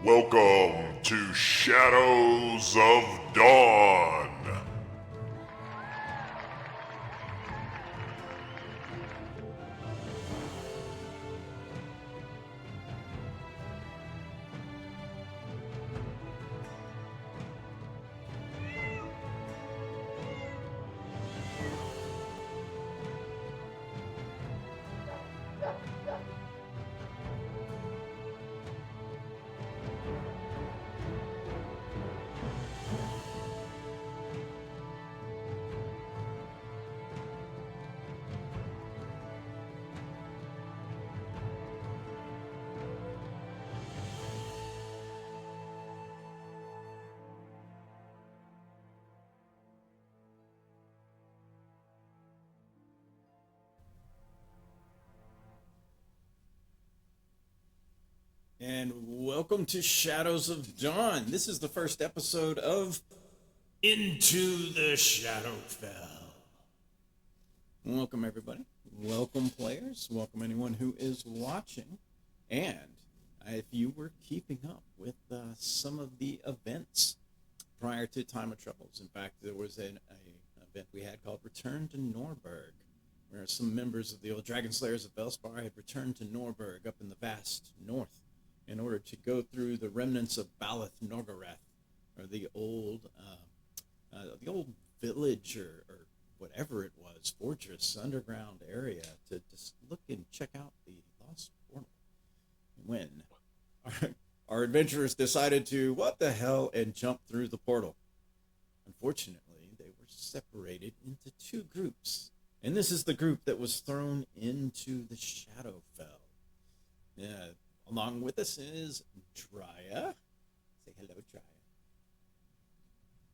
Welcome to Shadows of Dawn. And welcome to Shadows of Dawn. This is the first episode of Into the Shadowfell. Welcome, everybody. Welcome, players. Welcome, anyone who is watching. And if you were keeping up with some of the events prior to Time of Troubles, in fact, there was an event we had called Return to Norberg, where some members of the old Dragon Slayers of Velspar had returned to Norberg up in the vast north in order to go through the remnants of Baleth Norgareth, or the old village or whatever it was, fortress, underground area, to just look and check out the lost portal. When our adventurers decided to, what the hell, and jump through the portal. Unfortunately, they were separated into two groups. And this is the group that was thrown into the Shadowfell. Along with us is Drya. Say hello, Drya.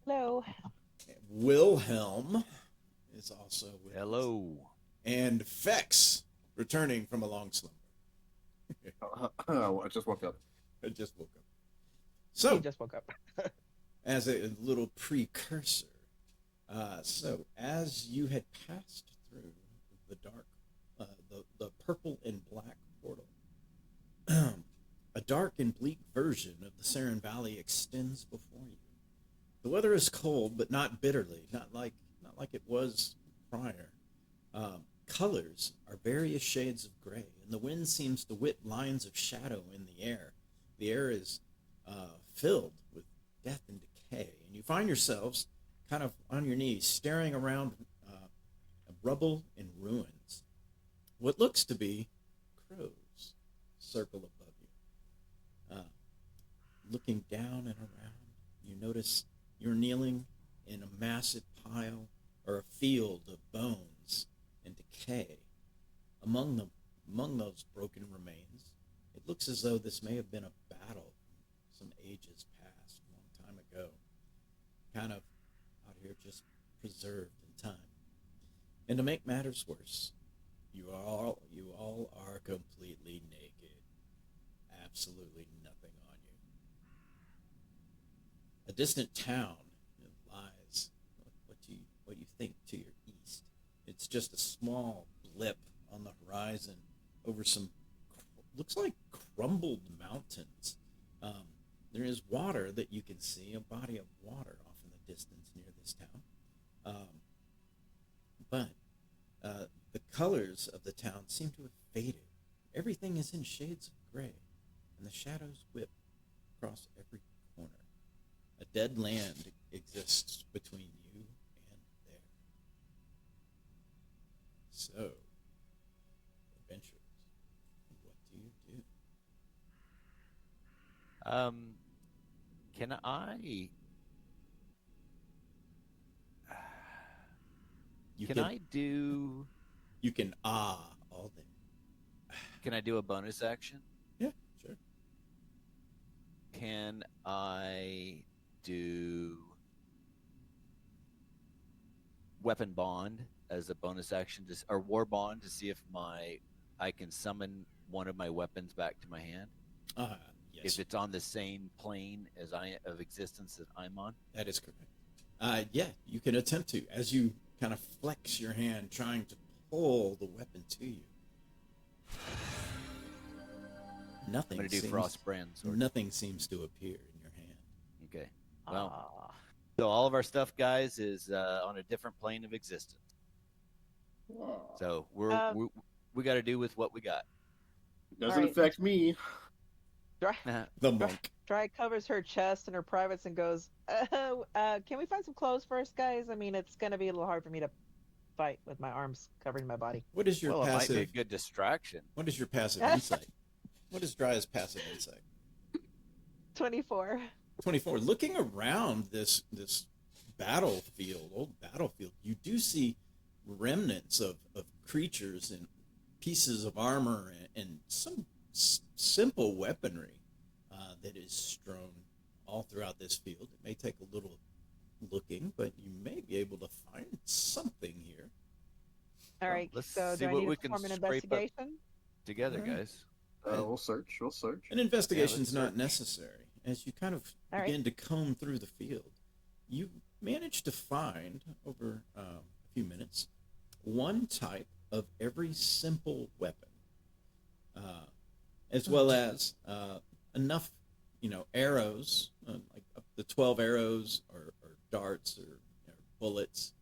Hello. Wilhelm is also with us. Hello. And Fex, returning from a long slumber. I just woke up. I just woke up. So, He just woke up. as a little precursor, so as you had passed through the dark, the purple and black portal, a dark and bleak version of the Saren Valley extends before you. The weather is cold, but not bitterly, not like it was prior. Colors are various shades of gray, and the wind seems to whip lines of shadow in the air. The air is filled with death and decay, and you find yourselves kind of on your knees, staring around rubble and ruins. What looks to be crows circle above you. Looking down and around, you notice you're kneeling in a massive pile or a field of bones and decay. Among those broken remains, it looks as though this may have been a battle some ages past, a long time ago. Kind of out here just preserved in time. And to make matters worse, you all are completely naked. Absolutely nothing on you. A distant town lies, what you think, to your east. It's just a small blip on the horizon over some looks like crumbled mountains. There is water that you can see, a body of water off in the distance near this town. But the colors of the town seem to have faded. Everything is in shades of gray, and the shadows whip across every corner. A dead land exists between you and there. So, adventurers, what do you do? Can I? Can I do? You can all day. Can I do a bonus action? Yeah, sure. Can I do weapon bond as a bonus action, or war bond, to see if I can summon one of my weapons back to my hand? Yes, if it's on the same plane as I of existence that I'm on. that is correct. Yeah, you can attempt to as you kind of flex your hand, trying to pull the weapon to you. I'm gonna do Frostbrand sword. Nothing seems to appear in your hand. Okay. Well, so all of our stuff, guys, is on a different plane of existence. So we got to do with what we got. Doesn't Alright. affect me. Dry, The monk. Dry covers her chest and her privates and goes, can we find some clothes first, guys? I mean, it's going to be a little hard for me to fight with my arms covering my body. What is your Well, it might be a passive? good distraction. What is your passive insight? What is Dry's passive insight? 24. 24. Looking around this old battlefield, you do see remnants of creatures and pieces of armor and some simple weaponry that is strewn all throughout this field. It may take a little looking, but you may be able to find something here. All right, let's so see do I what need we to can perform an scrape up. investigation? Together, All right. guys. We'll search. We'll search. An investigation's Yeah, let's not necessary. As you kind of All right. begin to comb through the field, you manage to find, over a few minutes, one type of every simple weapon, as well as enough, arrows, like up to 12 arrows or darts or bullets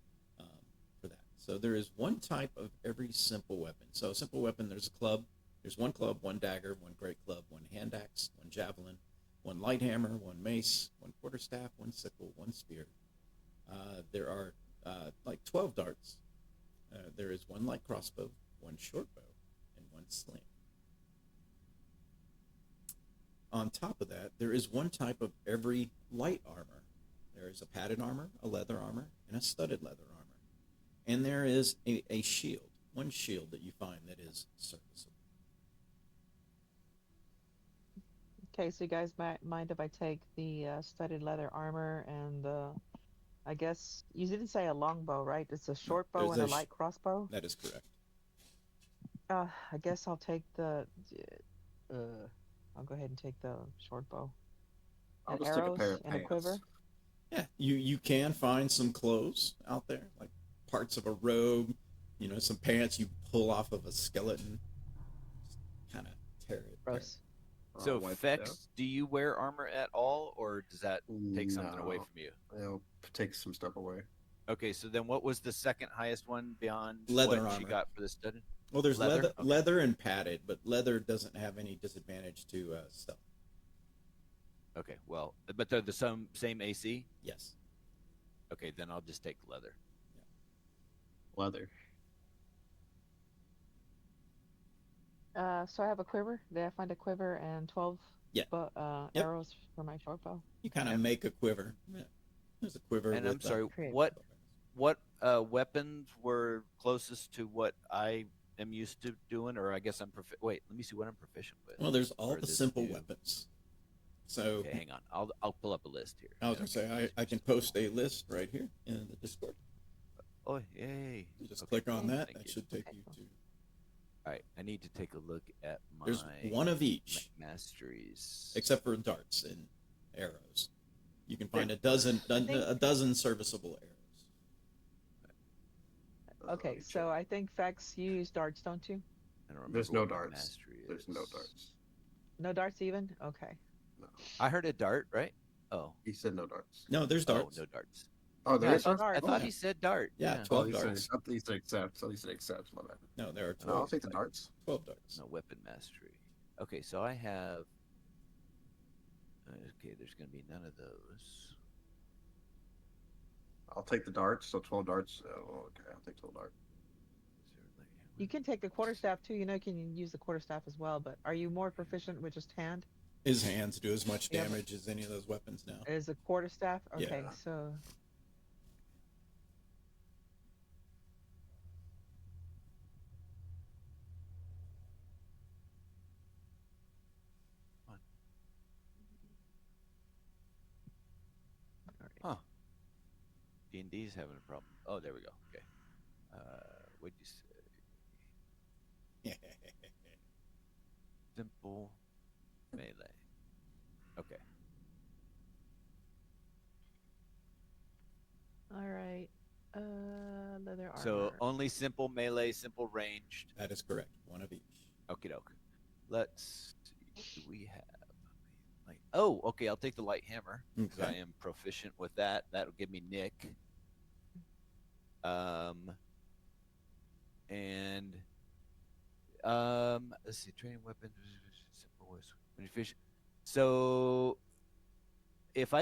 for that. So there is one type of every simple weapon. So a simple weapon, there's a club. There's one club, one dagger, one great club, one hand axe, one javelin, one light hammer, one mace, one quarterstaff, one sickle, one spear. There are like 12 darts. There is one light crossbow, one short bow, and one sling. On top of that, there is one type of every light armor. There is a padded armor, a leather armor, and a studded leather armor. And there is a shield, one shield that you find that is serviceable. Okay, so you guys mind if I take the studded leather armor and I guess you didn't say a longbow, right? It's a short bow there's and a a light crossbow. That is correct. I guess I'll take the. I'll go ahead and take the short bow. I'll And just take a pair arrows of and a pants. quiver. Yeah, you can find some clothes out there, like parts of a robe, some pants you pull off of a skeleton. Just kind of tear it. Gross. So, I'll wipe it Fex, do you wear armor at all, or does that take something away No. from you? It'll take some stuff away. Okay, so then what was the second highest one beyond Leather what she armor. got for the studded? Well, there's Leather? leather, Okay. leather and padded, but leather doesn't have any disadvantage to stealth. Okay, well, but they're the same AC? Yes. Okay, then I'll just take leather. Leather. So I have a quiver. Did I find a quiver and 12 Yeah. Yep. Arrows for my short bow? You kind of make a quiver. Yeah. There's a quiver. And with, I'm sorry, Create. what weapons were closest to what I am used to doing, or I guess I'm wait, let me see what I'm proficient with. Well, there's all Or the this simple new- weapons. So Okay, hang on. I'll pull up a list here. I was gonna say I can post a list right here in the Discord. Oh, yay! You just Okay, click on that. thank That you. should take Okay, you cool. to. All right, I need to take a look at my There's one of each, masteries. except for darts and arrows. You can find a dozen serviceable arrows. Okay, Let me so check. I think Fex used darts, don't you? I don't There's remember no what my darts. mastery There's no is. darts. No darts even? Okay. No. I heard a dart, right? Oh, He said no darts. No, there's darts. no darts. Oh, there Yeah, is I darts? thought- I thought yeah. he said dart. Yeah, Oh, 12 he darts. said accepts. Oh, he said accepts. My bad. No, there are No, I'll 12. take the darts. 12 darts. No weapon mastery. Okay, so I have. Okay, there's gonna be none of those. I'll take the darts. So 12 darts. Oh, okay, I'll take 12 darts. You can take the quarterstaff too. You know, you can use the quarterstaff as well. But are you more proficient with just hand? His hands do as much Yeah. damage as any of those weapons now. Is a quarterstaff? Okay, Yeah. so Huh. D&D's having a problem. Oh, there we go. Okay. What'd you say? Simple melee. So armor. only simple melee, simple ranged. That is correct. One of each. Okie doke. Let's see. Do we have like? Oh, okay. I'll take the light hammer because I Okay. am proficient with that. That'll give me Nick. And let's see. Training weapon. Simple was when you fish. So if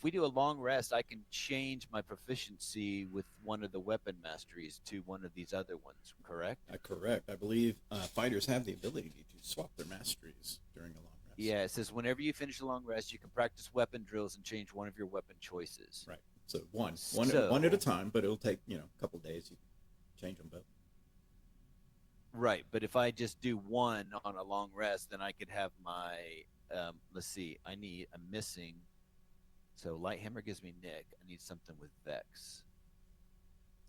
we do a long rest, I can change my proficiency with one of the weapon masteries to one of these other ones, correct? Correct. I believe fighters have the ability to swap their masteries during a long rest. Yeah, it says whenever you finish a long rest, you can practice weapon drills and change one of your weapon choices. Right. So one So- at a time, but it'll take a couple days. You can change them both. Right, but if I just do one on a long rest, then I could have my let's see, I'm missing. So light hammer gives me Nick. I need something with Vex.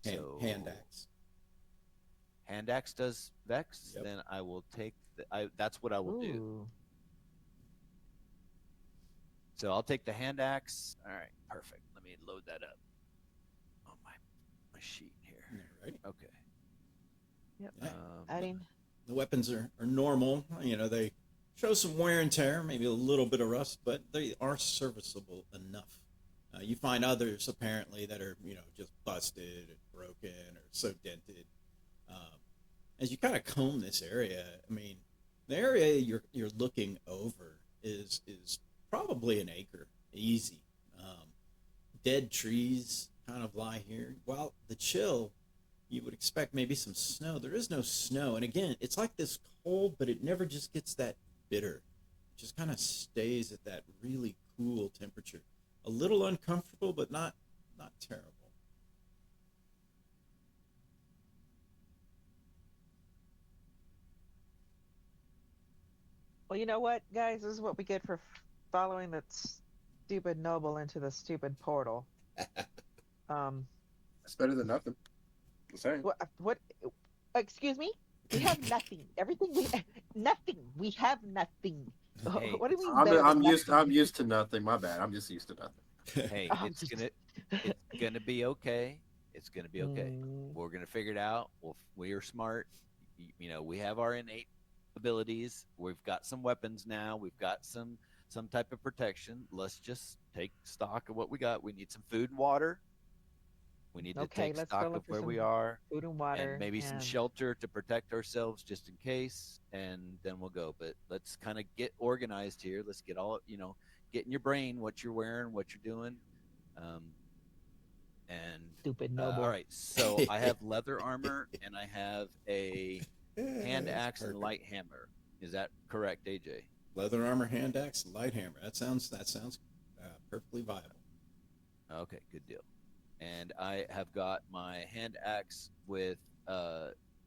Hand axe. Hand axe does Vex. Yep. Then I will take that's what I will do. Ooh. So I'll take the hand axe. All right, perfect. Let me load that up on my sheet here. Right. Okay. Yep. Yeah. Adding. The weapons are normal. They show some wear and tear, maybe a little bit of rust, but they are serviceable enough. You find others apparently that are just busted and broken or so dented. As you kind of comb this area, I mean, the area you're looking over is probably an acre, easy. Dead trees kind of lie here. While the chill, you would expect maybe some snow. There is no snow, and again, it's like this cold, but it never just gets that bitter. It just kind of stays at that really cool temperature. A little uncomfortable, but not terrible. Well, you know what, guys? This is what we get for following that stupid noble into the stupid portal. It's better than nothing. I'm saying. What? Excuse me? We have nothing. Everything nothing. We have nothing. Hey, What do you mean? better I'm than used. nothing? I'm used to nothing. My bad. I'm just used to nothing. hey, Oh, it's gonna be okay. It's gonna be okay. Mm. We're gonna figure it out. We are smart. We have our innate abilities. We've got some weapons now. We've got some type of protection. Let's just take stock of what we got. We need some food and water. We need to Okay, take let's stock go look of for where we some are, food and water, and maybe some and shelter to protect ourselves just in case, and then we'll go. But let's kind of get organized here. Let's get get in your brain what you're wearing, what you're doing. And stupid noble. all right, so I have leather armor and I have a hand That's axe and perfect. light hammer. Is that correct, AJ? Leather armor, hand axe, light hammer. That sounds perfectly viable. Okay, good deal. And I have got my hand axe with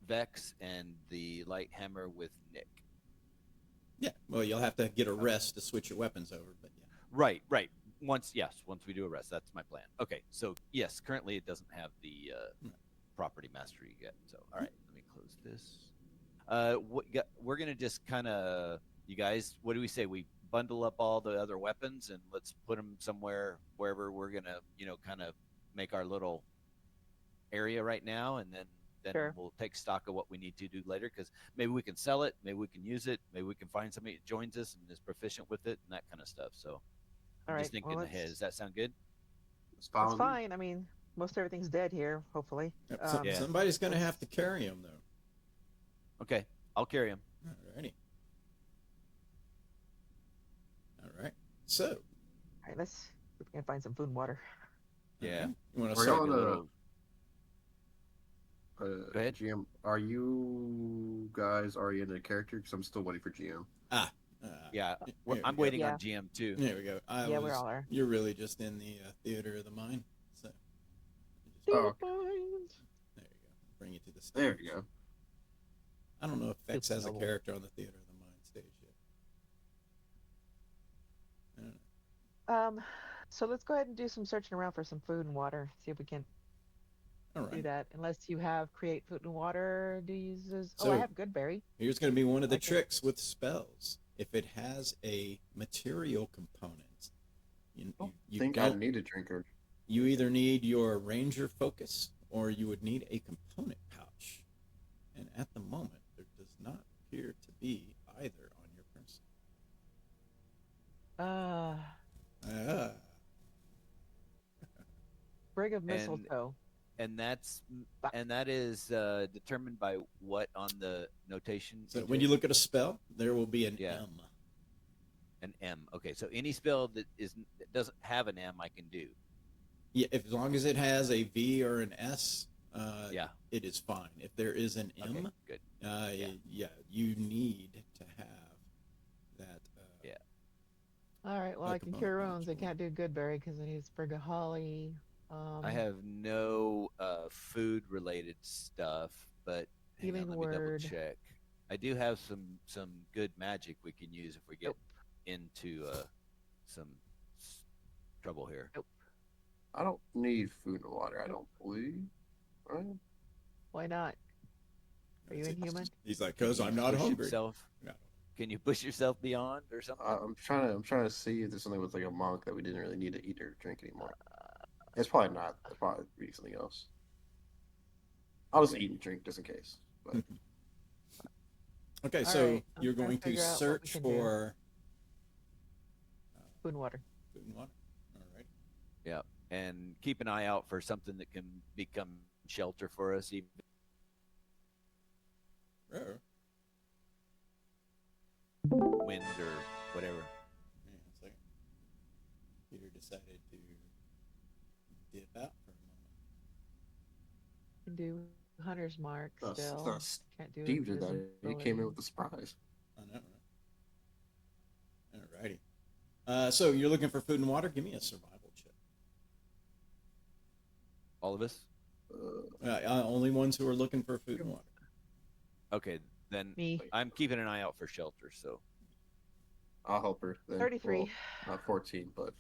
Vex and the light hammer with Nick. Yeah. Well, you'll have to get a rest to switch your weapons over, but yeah. Right. Once we do a rest, that's my plan. Okay, so yes, currently it doesn't have the property mastery yet. So all right, let me close this. We're gonna just kind of, you guys, what do we say? We bundle up all the other weapons and let's put them somewhere wherever we're gonna, kind of make our little area right now, and then Sure. we'll take stock of what we need to do later, because maybe we can sell it, maybe we can use it, maybe we can find somebody that joins us and is proficient with it and that kind of stuff. So All I'm right. just thinking Well, ahead. Does that sound good? It's it's fine. I mean, most everything's dead here. Hopefully. Yep, Yeah. Somebody's going to have to carry them, though. Okay, I'll carry them. Alrighty. All right. So, All right. Let's see if we can find some food and water. Yeah. You want to Are start? y'all Like a little- Go ahead. GM, are you guys already in the character? Because I'm still waiting for GM. Yeah, Here I'm we waiting Yeah. on GM too. There we go. Yeah, we all are. You're really just in the theater of the mind. So, Oh, Fine. there you go. Bring you to the stage. There you go. I don't know if Vex has a Noble. character on the theater of the mind stage yet. I don't know. So let's go ahead and do some searching around for some food and water. See if we can All do right. that. Unless you have create food and water. Do you use? So- I have Goodberry. Here's going to be one of the Okay. tricks with spells. If it has a material component, you I think I don't. need a drinker. You either need your ranger focus or you would need a component pouch. And at the moment, there does not appear to be either on your person. Ah, Brig of And mistletoe. and that's Ba- and that is determined by what on the notation? so AJ? when you look at a spell, there will be an Yeah. M. An M. Okay, so any spell that doesn't have an M, I can do. Yeah, if, as long as it has a V or an S, Yeah. it is fine. If there is an M, Okay, good. Yeah. yeah, you need to have that. Yeah. All right. Well, a I can component cure pouch wounds. I for can't do Goodberry because it needs Brig of holly. I have no food related stuff, but hang on, Healing let me double word. check. I do have some good magic we can use if we get Nope. into some trouble here. Nope. I don't need food and water. I don't believe. Right? Why not? Are you inhuman? He's like, Can "Cause you I'm not push hungry." yourself- No. Can you push yourself beyond or something? I'm trying to see if there's something with like a monk that we didn't really need to eat or drink anymore. It's probably not. It's probably be something else. I'll just eat and drink just in case. But Okay, All so right, I'm you're trying going to to figure out what we search can do. for Food and water. food and water. All right. Yeah, and keep an eye out for something that can become shelter for us. Even Oh, wind or whatever. hang on a second. Peter decided to dip out for a moment. Can do hunter's mark That's- still. that's- Can't do Steve did that. He came in invisibility. with a surprise. I know. All righty. So you're looking for food and water? Give me a survival check. All of us. Only ones who are looking for food and water. Okay, then Me. I'm keeping an eye out for shelter. So I'll help her. Then. 33. Well, not 14, but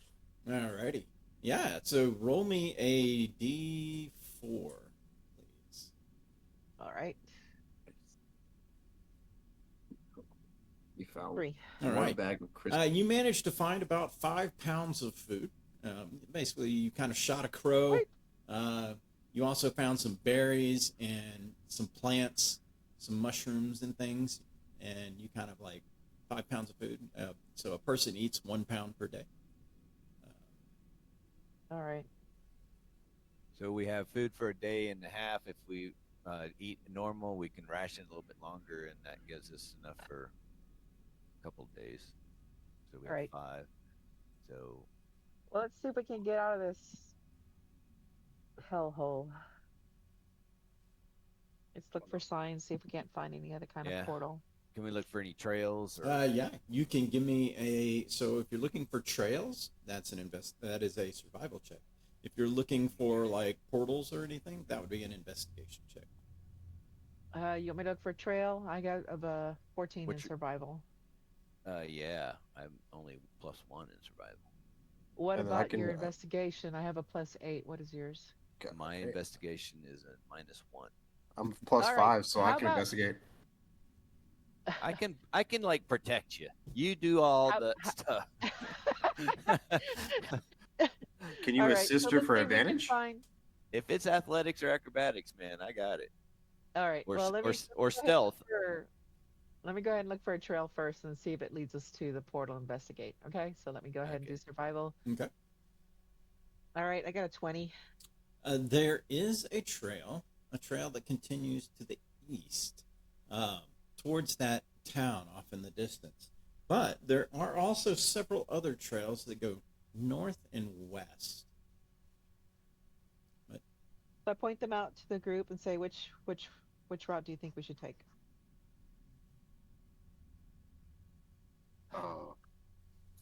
All righty. Yeah. So roll me a D4, please. All right. you found 3. All one right. bag of crisp. You managed to find about 5 pounds of food. Basically, you kind of shot a crow. You also found some berries and some plants, some mushrooms and things, and you kind of like 5 pounds of food. So a person eats 1 pound per day. All right. so we have food for a day and a half. If we eat normal, we can ration a little bit longer, and that gives us enough for a couple of days. So we have Right. 5. So Well, let's see if we can get out of this hellhole. Let's look for signs, see if we can't find any other kind Yeah. of portal. can we look for any trails? Or Yeah, you can give me a. So if you're looking for trails, that's That is a survival check. If you're looking for like portals or anything, that would be an investigation check. You want me to look for a trail? I got a 14 in Which- survival. yeah, I'm only +1 in survival. What And then I about your can, investigation? I have a +8. What is yours? Okay. My investigation is a -1. I'm plus All right, 5, so I how can about- investigate. I can like protect you. You do all How- the how- stuff. Can you All right, assist so her let's for see if we can advantage? find- If it's athletics or acrobatics, man, I got it. All right. Or Well, s- let or me s- let me or go ahead and stealth. look for- Let me go ahead and look for a trail first and see if it leads us to the portal. Investigate. Okay. So let me go ahead and Okay. do survival. Okay. All right. I got a 20. There is a trail that continues to the east, towards that town off in the distance. But there are also several other trails that go north and west. So I point them out to the group and say, which route do you think we should take? Oh,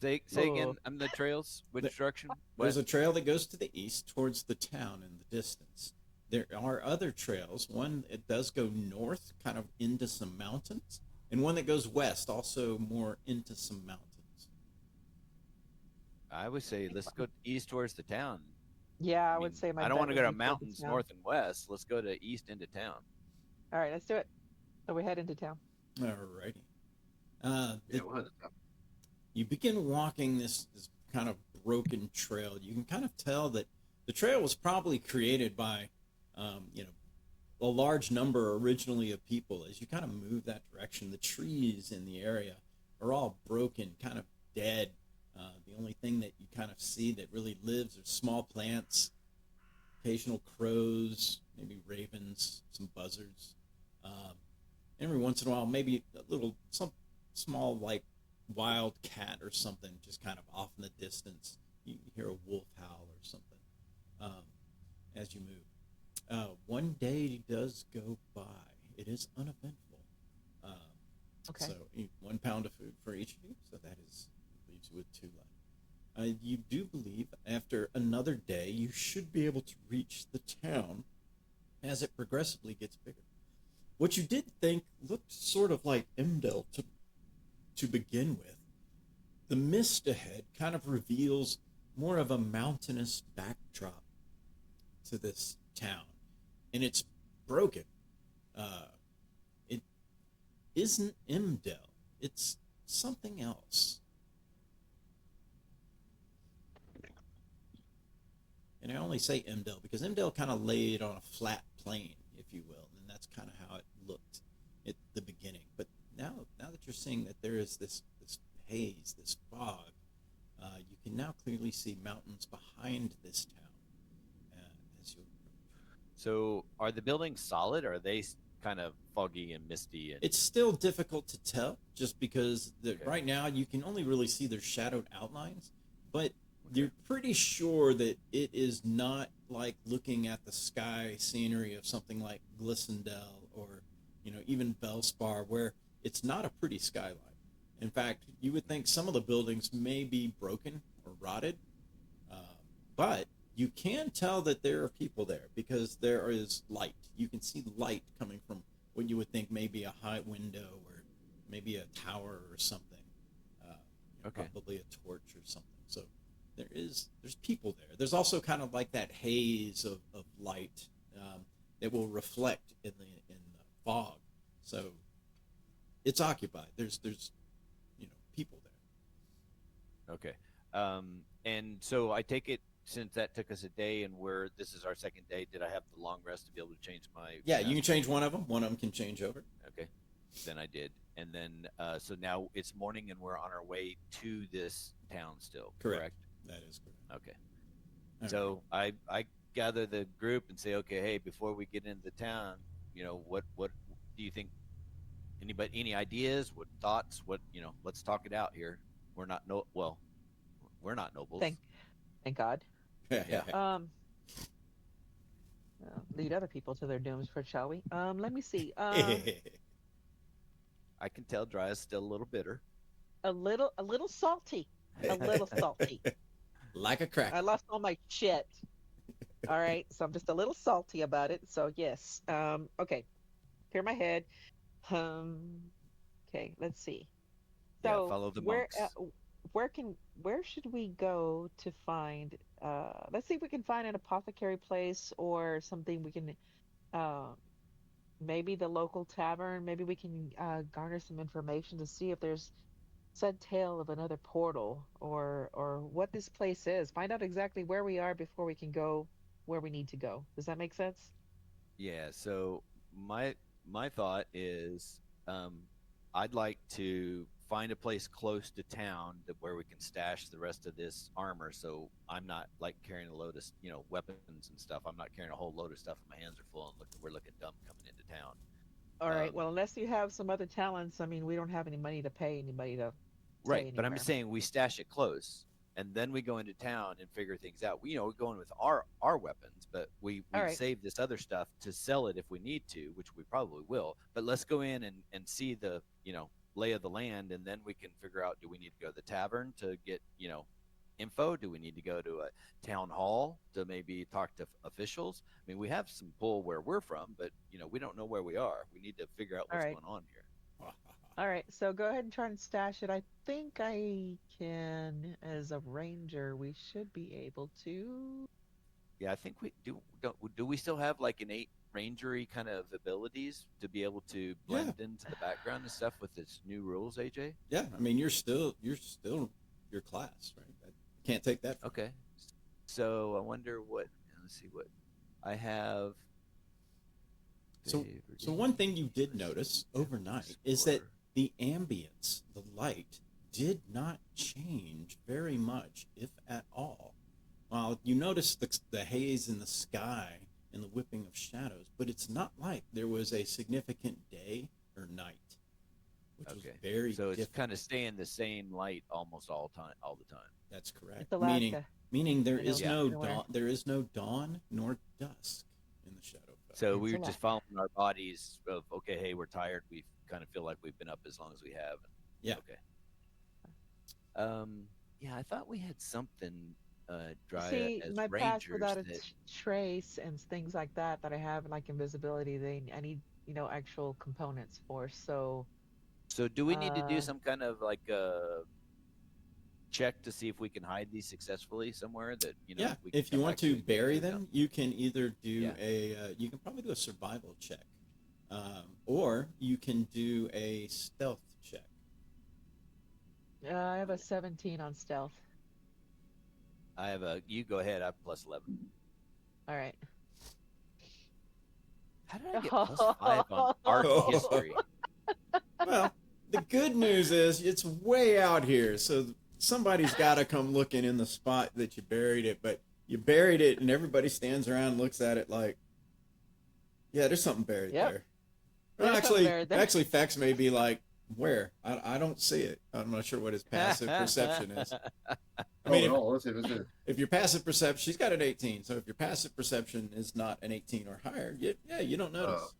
Say again. Oh. I'm the trails. Which The- direction? There's West? a trail that goes to the east towards the town in the distance. There are other trails. One it does go north, kind of into some mountains, and one that goes west, also more into some mountains. I would say let's go east towards the town. Yeah, I mean, would say my I don't bet want to would go to be toward the mountains town. north and west. Let's go to east into town. All right, let's do it. So we head into town. Alrighty. yeah, The- we'll head to town. you begin walking this kind of broken trail. You can kind of tell that the trail was probably created by You know, a large number originally of people. As you kind of move that direction, the trees in the area are all broken, kind of dead. The only thing that you kind of see that really lives are small plants, occasional crows, maybe ravens, some buzzards. Um, every once in a while, maybe some small like wild cat or something just kind of off in the distance. You hear a wolf howl or something um, as you move. One day does go by. It is uneventful. Um, Okay. so 1 pound of food for each of you. So that leaves you with 2 left. You do believe after another day you should be able to reach the town as it progressively gets bigger. What you did think looked sort of like Emdel to begin with. The mist ahead kind of reveals more of a mountainous backdrop to this town, and it's broken. It isn't Emdel. It's something else. And I only say Emdel because Emdel kind of laid on a flat plain, if you will, and that's kind of how it looked at the beginning. But now that you're seeing that there is this haze, this fog, you can now clearly see mountains behind this town. As you, So, are the buildings solid? Or are they kind of foggy and misty? And it's still difficult to tell, just because Okay. right now you can only really see their shadowed outlines, but you're pretty sure that it is not like looking at the sky scenery of something like Glissendale or even Belspar, where it's not a pretty skyline. In fact, you would think some of the buildings may be broken or rotted, uh, but you can tell that there are people there because there is light. You can see light coming from what you would think may be a high window or maybe a tower or something. Okay. Probably a torch or something. So there's people there. There's also kind of like that haze of light that will reflect in the fog. So it's occupied. There's people there. Okay. And so I take it, since that took us a day and this is our second day, did I have the long rest to be able to change my Yeah, you can master? change one of them. One of them can change over. Okay. Then I did. And then so now it's morning and we're on our way to this town still, correct? That is correct. Okay. All So I gather the group and say, okay, hey, before we get into the town, what do you think? Any ideas? What thoughts? Let's talk it out here. We're not we're not nobles. Thank God. right. Yeah. Lead other people to their dooms, for shall we? Let me see. I can tell Dry is still a little bitter. A little salty. A little salty. Like a crack. I lost all my shit. All right, so I'm just a little salty about it. So yes. Okay. Clear my head. Okay, let's see. Yeah, So follow the monks. where should we go to find let's see if we can find an apothecary place or something we can uh maybe the local tavern. Maybe we can garner some information to see if there's said tale of another portal or what this place is. Find out exactly where we are before we can go where we need to go. Does that make sense? Yeah, so my thought is, um, I'd like to find a place close to town where we can stash the rest of this armor. So I'm not like carrying a load of weapons and stuff. I'm not carrying a whole load of stuff, and my hands are full, and we're looking dumb coming into town. All right. Um, Well, unless you have some other talents, I mean, we don't have any money to pay anybody to stay right, but I'm anywhere. just saying we stash it close, and then we go into town and figure things out. We go in with our weapons, but All we right. save this other stuff to sell it if we need to, which we probably will. But let's go in and see the lay of the land, and then we can figure out, do we need to go to the tavern to get info? Do we need to go to a town hall to maybe talk to officials? I mean, we have some pull where we're from, but we don't know where we are. We need to figure out All what's right. going on here. All right. So go ahead and try and stash it. I think I can, as a ranger, we should be able to. Yeah, I think we do. Do we still have like innate rangery kind of abilities to be able to Yeah. blend into the background and stuff with its new rules, AJ? Yeah, I mean, you're still your class, right? I can't take that. Okay. So I wonder let's see what I have. So, one thing you did notice overnight is that the ambience, the light, did not change very much, if at all. While you notice the haze in the sky and the whipping of shadows, but it's not like there was a significant day or night, which was very so it's different. kind of staying the same light almost all the time. That's correct. It's Alaska. Meaning there I is know. no Yeah. dawn. There is no dawn nor dusk in the Shadowfell. So It's we a were just lot. following our bodies of, okay, hey, we're tired. We kind of feel like we've been up as long as we have. Yeah. Okay. Yeah, I thought we had something dry See, as my pass rangers without a that. trace and things like that I have, like invisibility, I need, actual components for. So, So do we need to do uh, some kind of like check to see if we can hide these successfully somewhere that Yeah, we can if you come want back to and bury do them, something? you can either do Yeah. you can probably do a survival check, or you can do a stealth check. I have a 17 on stealth. I have you go ahead. I have plus 11. All right. How did I get plus 5 on art history? Well, the good news is it's way out here, so somebody's got to come looking in the spot that you buried it. But you buried it, and everybody stands around and looks at it like, yeah, there's something buried Yep. there. Well, There's something buried there. actually, Fex may be like, where? I don't see it. I'm not sure what his passive perception is. I mean, let's see. if your passive perception, she's got an 18. So if your passive perception is not an 18 or higher, you don't notice.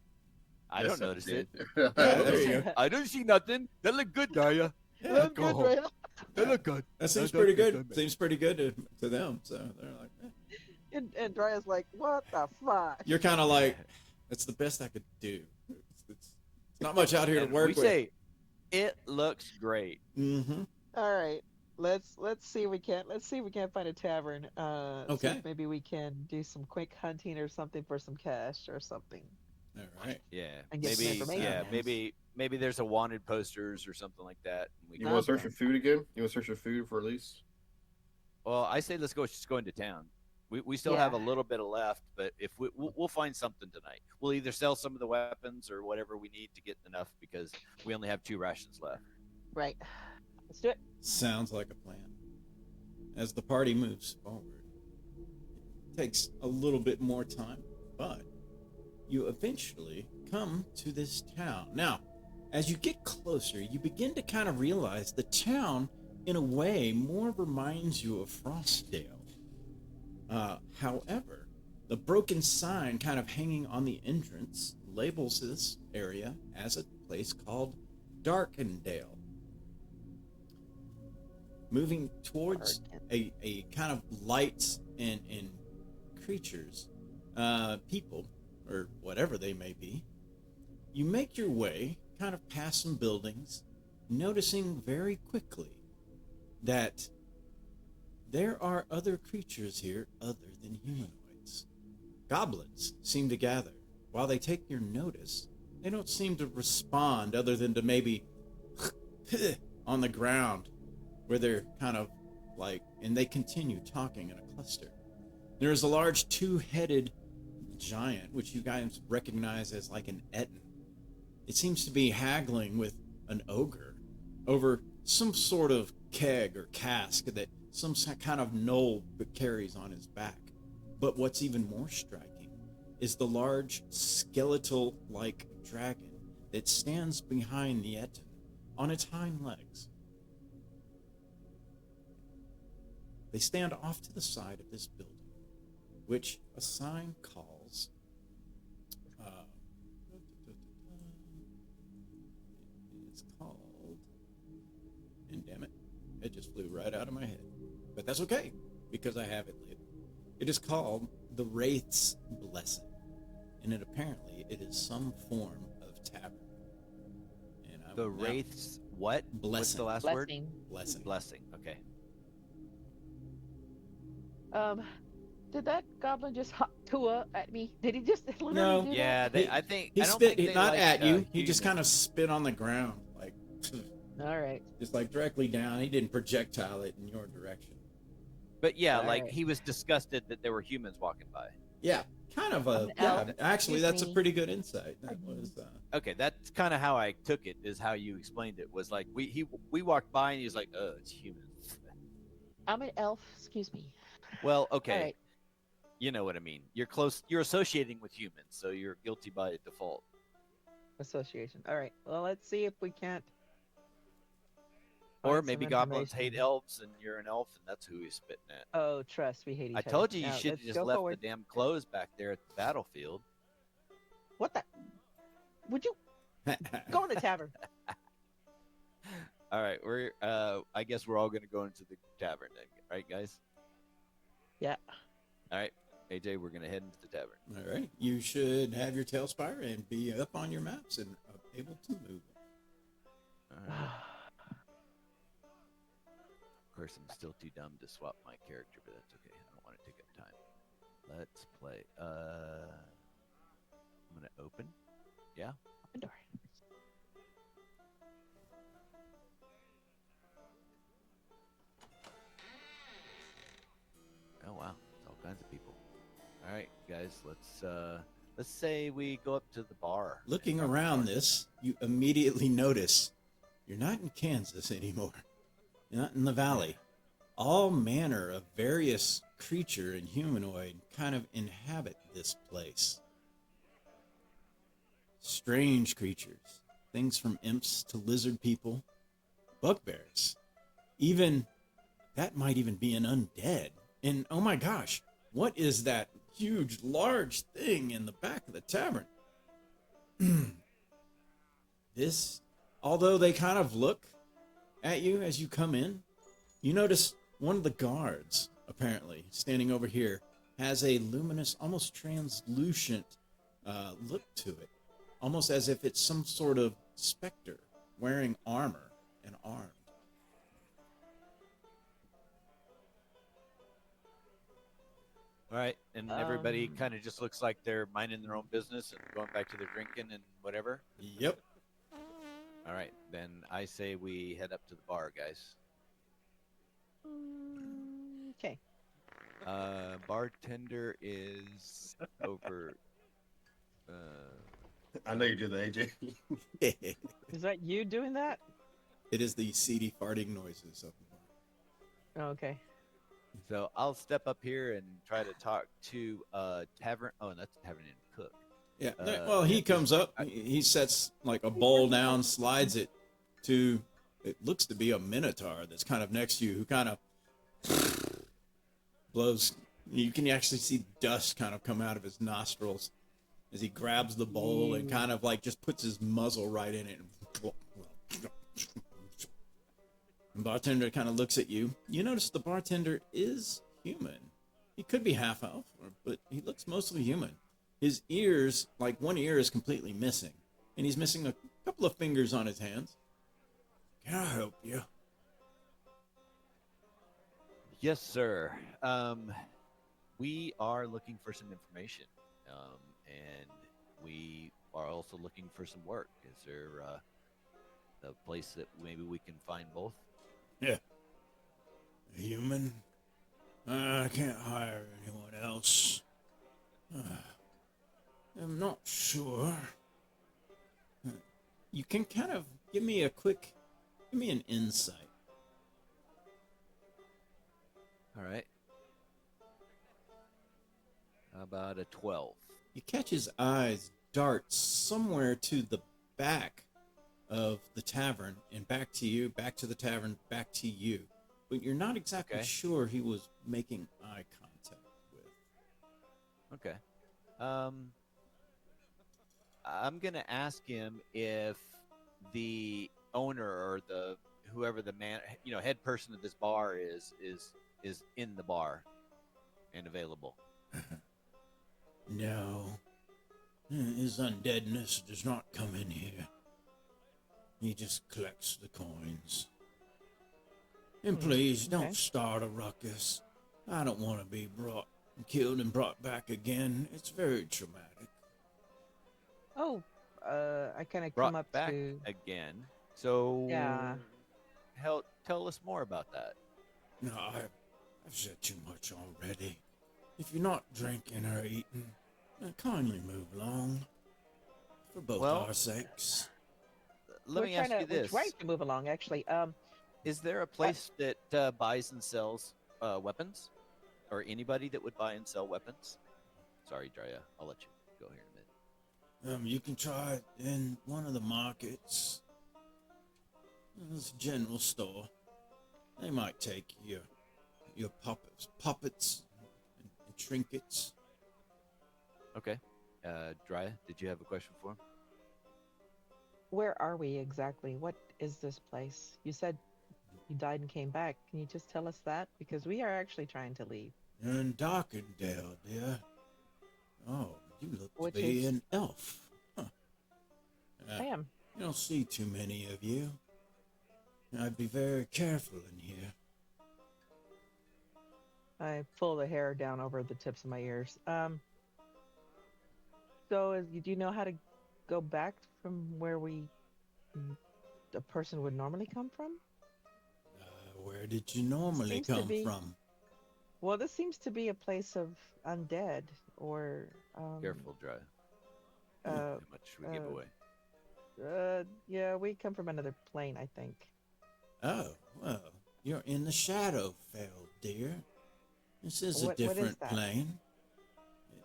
I don't notice it. Yeah, there you go. I don't see nothing. That look good, Daya. Yeah, Look good, right? That look good. that seems That pretty does good. look good, man. Seems pretty good to them. So they're like, And Draya's like, what the fuck? you're kind of like, that's the best I could do. It's not much out here to And work we with. say, it looks great. Mm-hmm. All right. Let's see if we can't find a tavern. See Okay. if maybe we can do some quick hunting or something for some cash or something. All right. Yeah, And get some maybe. information. Yeah, maybe there's a wanted posters or something like that. And we You can- want to search for food again? You want to search for food for at least? Well, I say let's just go into town. We still have a Yeah. little bit of left, but if we'll find something tonight. We'll either sell some of the weapons or whatever we need to get enough because we only have 2 rations left. Right. Let's do it. Sounds like a plan. As the party moves forward, it takes a little bit more time, but you eventually come to this town. Now, as you get closer, you begin to kind of realize the town, in a way, more reminds you of Frostdale. However, the broken sign kind of hanging on the entrance labels this area as a place called Darkendale. Moving towards a kind of lights and creatures, people, or whatever they may be, you make your way kind of past some buildings, noticing very quickly that there are other creatures here other than humanoids. Goblins seem to gather. While they take your notice, they don't seem to respond other than to maybe on the ground where they're kind of like, and they continue talking in a cluster. There is a large 2-headed giant, which you guys recognize as like an Etten. It seems to be haggling with an ogre over some sort of keg or cask that some kind of gnoll carries on his back. But what's even more striking is the large skeletal-like dragon that stands behind the Etten on its hind legs. They stand off to the side of this building, which a sign calls it's called, and damn it just flew right out of my head, but that's okay because I have it lit. It is called the Wraith's Blessing, and it is some form of tavern. And I The will now- Wraith's what? What's Blessing. the last word? Blessing. Blessing. Blessing. Okay. Did that goblin just hop at me? Did he just literally No. do Yeah, that? they, I think He I don't spit, think they not like, at you. He just humans. kind of spit on the ground, like All right. just like directly down. He didn't projectile it in your direction. But yeah, All like right. he was disgusted that there were humans walking by. Yeah, kind of I'm a an yeah. elf. Actually, Excuse that's a me. pretty good insight. That was Okay, that's kind of how I took it. Is how you explained it. Was like we walked by and he was like, "Oh, it's human." I'm an elf. Excuse me. Well, All okay, right. you know what I mean. You're close. You're associating with humans, so you're guilty by default. Association. All right. Well, let's see if we can't Or find some maybe goblins hate information. elves, and you're an elf, and that's who he's spitting at. Oh, trust. We hate I each other. told you you Now, should have let's just go left forward. the damn clothes back there at the battlefield. What the? Would you go in the tavern? All right, we're. I guess we're all gonna go into the tavern then, right, guys? Yeah. All right, AJ, we're gonna head into the tavern. all right. You should have your tail spire and be up on your maps and able to move. All right. Of course, I'm still too dumb to swap my character, but that's okay. I don't want to take up time. Let's play. I'm gonna open. Yeah. Open door. Oh wow, it's all kinds of people. All right, guys, let's say we go up to the bar. Looking and talk to the around bartender. this, you immediately notice you're not in Kansas anymore. You're not in the valley. All manner of various creature and humanoid kind of inhabit this place. Strange creatures, things from imps to lizard people, bugbears. Even that might even be an undead. And oh my gosh, what is that huge, large thing in the back of the tavern? This, although they kind of look at you as you come in, you notice one of the guards, apparently, standing over here, has a luminous, almost translucent look to it. Almost as if it's some sort of specter wearing armor and armed. All right, and everybody Um, kind of just looks like they're minding their own business and going back to their drinking and whatever. Yep. All right, then I say we head up to the bar, guys. Okay. Bartender is over. I know you do that, AJ. It Is that you doing that? is the seedy farting noises of the bar. Oh, okay. So I'll step up here and try to talk to tavern. Oh, and that's tavern and cook. Yeah. Well, he yeah, comes up. He sets like a bowl down, slides it to. It looks to be a minotaur that's kind of next to you, who kind of blows. You can actually see dust kind of come out of his nostrils as he grabs the bowl and kind of like just puts his muzzle right in it. And bartender kind of looks at you. You notice the bartender is human. He could be half elf, but he looks mostly human. His ears, like one ear is completely missing, and he's missing a couple of fingers on his hands. Can I help you? Yes, sir. We are looking for some information, and we are also looking for some work. Is there a place that maybe we can find both? Yeah. A human? I can't hire anyone else. I'm not sure. You can kind of give me an insight. All right. How about a 12? You catch his eyes dart somewhere to the back of the tavern and back to you, back to the tavern, back to you. But you're not exactly Okay. sure he was making eye contact with. Okay. I'm gonna ask him if the owner or the whoever the man, head person of this bar is in the bar and available. No. His undeadness does not come in here. He just collects the coins. And please don't okay. start a ruckus. I don't want to be killed and brought back again. It's very traumatic. Oh, I kind of Brought come up back to. again. So Yeah. tell us more about that. No, I've said too much already. If you're not drinking or eating, Kindly move along, for both Well, our sakes. Let me ask you We're this: trying to move along, actually. is there a place that buys and sells weapons, or anybody that would buy and sell weapons? Sorry, Drea. I'll let you go here in a minute. You can try it in one of the markets. There's a general store. They might take your puppets and trinkets. Okay. Drea, did you have a question for him? Where are we exactly? What is this place? You said you died and came back. Can you just tell us that? Because we are actually trying to leave. You're in Darkendale, dear. Oh, you look to Which be is- an elf. Huh. I am. You don't see too many of you. I'd be very careful in here. I pull the hair down over the tips of my ears. So do you know how to go back from where a person would normally come from? Where did you normally Seems to come be- from? Well, this seems to be a place of undead or Careful, Drea. Uh, How much should we give away? yeah, we come from another plane, I think. Oh, well, you're in the Shadowfell, dear. This is a What is different that? plane.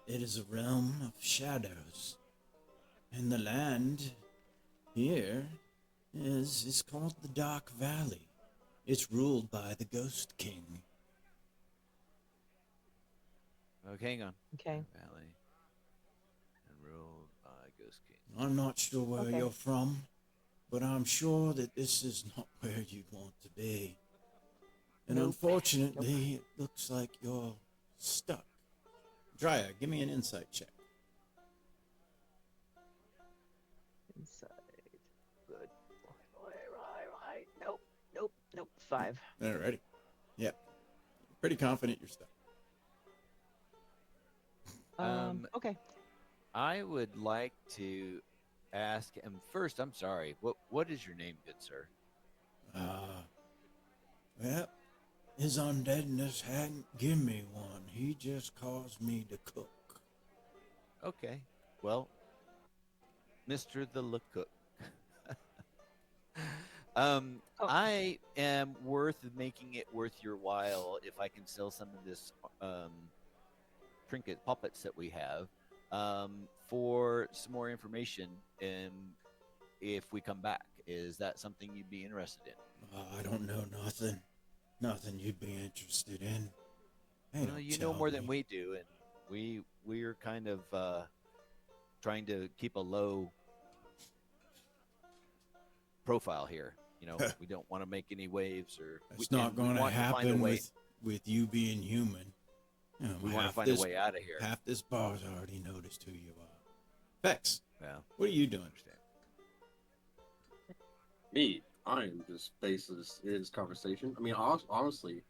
It is a realm of shadows. And the land here is called the Dark Valley. It's ruled by the Ghost King. Okay, hang on. Okay. Valley and ruled by Ghost King. I'm not sure where Okay. you're from, but I'm sure that this is not where you'd want to be. And Nope. unfortunately, it looks like you're stuck. Drea, give me an insight check. Inside. Good. Right. Nope. 5. Alrighty. Yeah. Pretty confident you're stuck. Okay. I would like to ask him first. I'm sorry. What is your name, good sir? Well, his undeadness hadn't given me one. He just caused me to cook. Okay. Well, Mr. the Cook. Oh. I am worth making it worth your while if I can sell some of this trinket puppets that we have for some more information. If we come back, is that something you'd be interested in? I don't know nothing. Nothing you'd be interested in. Hey, Well, don't you know tell more than me. we do, and we're kind of trying to keep a low profile here. You know, we don't want to make any waves, or It's not we going to want find a happen way. with you being human. You know, We want to half find a this- way out of here. Half this bar's already noticed who you are. Vex, Well, what are you doing? understand. Me, I am just faceless in this conversation. I mean, honestly,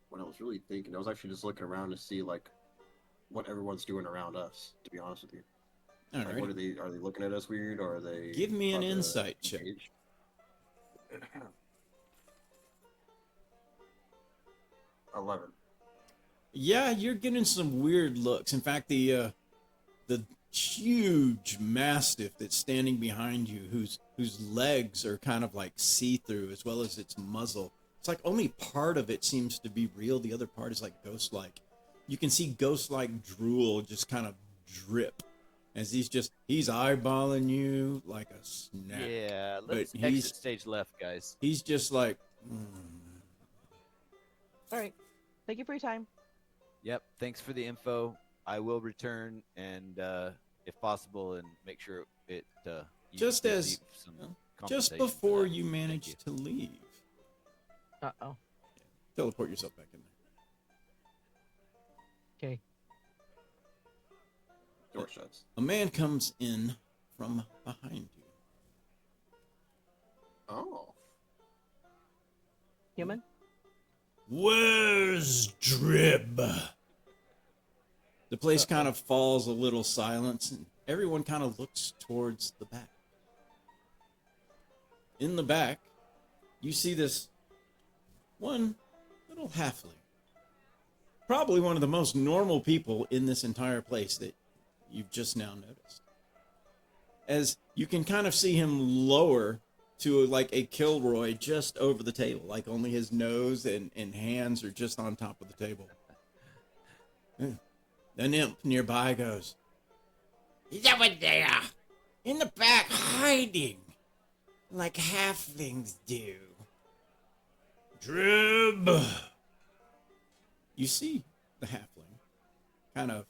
what I was really thinking, I was actually just looking around to see like what everyone's doing around us. To be honest with you, All like, right. are they looking at us weird, or are they? Give me an about to insight check. engage? 11. Yeah, you're getting some weird looks. In fact, the huge mastiff that's standing behind you, whose legs are kind of like see-through, as well as its muzzle. It's like only part of it seems to be real. The other part is like ghost-like. You can see ghost-like drool just kind of drip as he's eyeballing you like a snack. Yeah, But let's he's- exit stage left, guys. He's just like, All right. Thank you for your time. Yep. Thanks for the info. I will return and, if possible, and make sure it. You Just as- receive some just compensation for before that. you Thank manage you. to leave. Uh-oh. Teleport yourself back in there. Okay. Door shuts. A man comes in from behind you. Oh. Human? Where's Drib? The place kind of falls a little silence, and everyone kind of looks towards the back. In the back, you see this one little halfling. Probably one of the most normal people in this entire place that you've just now noticed. As you can kind of see him lower to like a Kilroy just over the table, like only his nose and hands are just on top of the table. The nymph nearby goes, "He's over there, in the back, hiding, like halflings do." Drib! You see the halfling, kind of,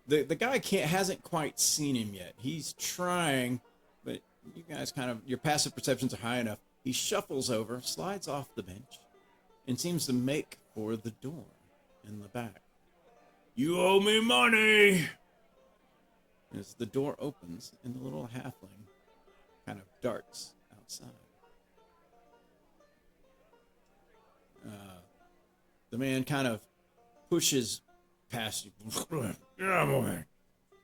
the guy hasn't quite seen him yet. He's trying, but you guys your passive perceptions are high enough. He shuffles over, slides off the bench, and seems to make for the door in the back. "You owe me money!" As the door opens and the little halfling kind of darts outside. The man kind of pushes past you.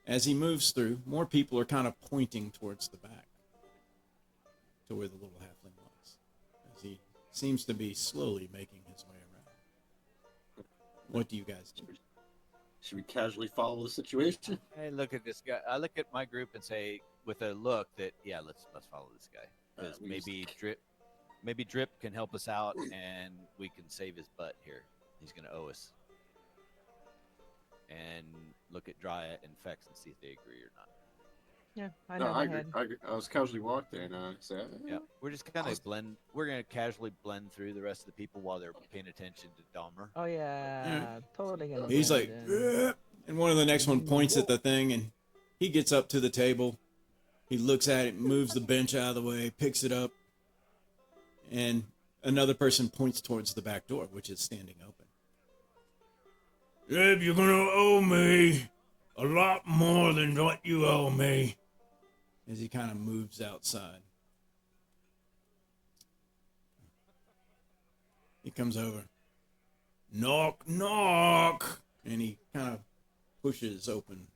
As he moves through, more people are kind of pointing towards the back, to where the little halfling was, as he seems to be slowly making his way around. What do you guys do? Should we casually follow the situation? I look at this guy. I look at my group and say, with a look that, yeah, let's follow this guy, because maybe Drip can help us out and we can save his butt here. He's gonna owe us. And look at Dryad and Fex and see if they agree or not. Yeah, I No, know. I agree. I was casually walked there and I said, Yeah, we're just kind of we're gonna casually blend through the rest of the people while they're paying attention to Dahmer. Oh yeah, totally gonna. He's like, blend in. "Yeah." And one of the next one points at the thing, and he gets up to the table. He looks at it, moves the bench out of the way, picks it up, and another person points towards the back door, which is standing open. "Yep, you're gonna owe me a lot more than what you owe me." As he kind of moves outside. He comes over. "Knock, knock." And he kind of pushes open.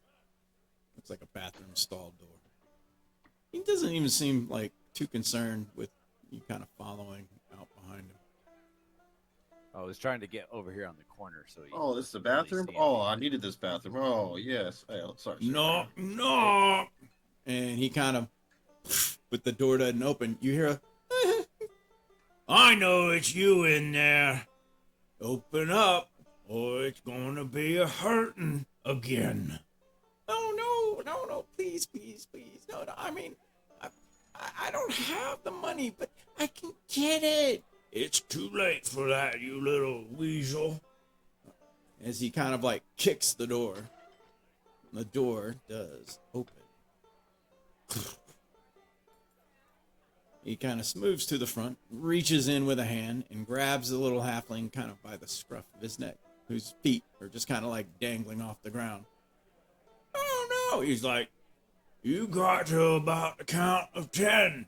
Looks like a bathroom stall door. He doesn't even seem like too concerned with you kind of following out behind him. I was trying to get over here on the corner, so he "Oh, this is the really bathroom. see Oh, me. I needed this bathroom. Oh, yes. Oh, sorry. "Knock, knock." And he kind of, but the door doesn't open. You hear a, "I know it's you in there. Open up, or it's gonna be a hurting again." No, please, no, I mean, I don't have the money, but I can get it. "It's too late for that, you little weasel." As he kind of like kicks the door. The door does open. He kind of moves to the front, reaches in with a hand, and grabs the little halfling kind of by the scruff of his neck, whose feet are just kind of like dangling off the ground. "Oh no," he's like, "you got to about the count of 10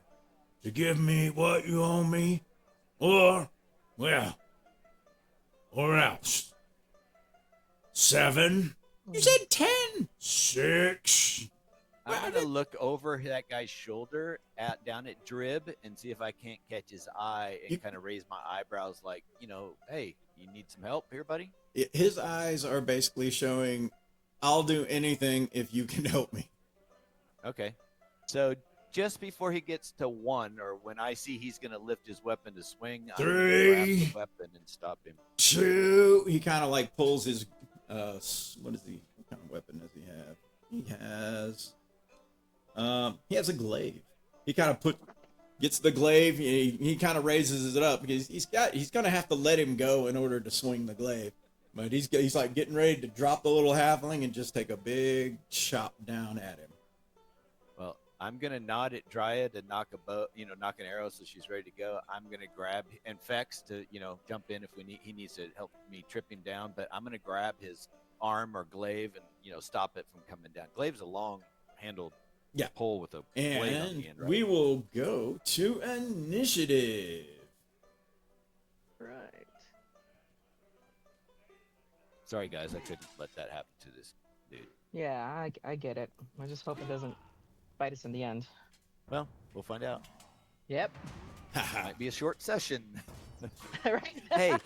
to give me what you owe me, or else. 7. You said 10. 6. I'm gonna look over that guy's shoulder down at Drib and see if I can't catch his eye and kind of raise my eyebrows, like, hey, you need some help here, buddy? His eyes are basically showing, "I'll do anything if you can help me." Okay, so just before he gets to 1, or when I see he's gonna lift his weapon to swing, I'm gonna grab 3. the weapon and stop him. 2. He kind of like pulls his what kind of weapon does he have? He has a glaive. He kind of gets the glaive. He kind of raises it up because he's gonna have to let him go in order to swing the glaive. But he's like getting ready to drop the little halfling and just take a big chop down at him. Well, I'm gonna nod at Dryad and knock an arrow so she's ready to go. I'm gonna grab and Fex to jump in if he needs to help me trip him down. But I'm gonna grab his arm or glaive and stop it from coming down. Glaive's a long handled pole with a blade on the end, right? We will go to initiative. Right. Sorry, guys, I couldn't let that happen to this dude. Yeah, I get it. I just hope it doesn't bite us in the end. Well, we'll find out. Yep. Might be a short session. Right.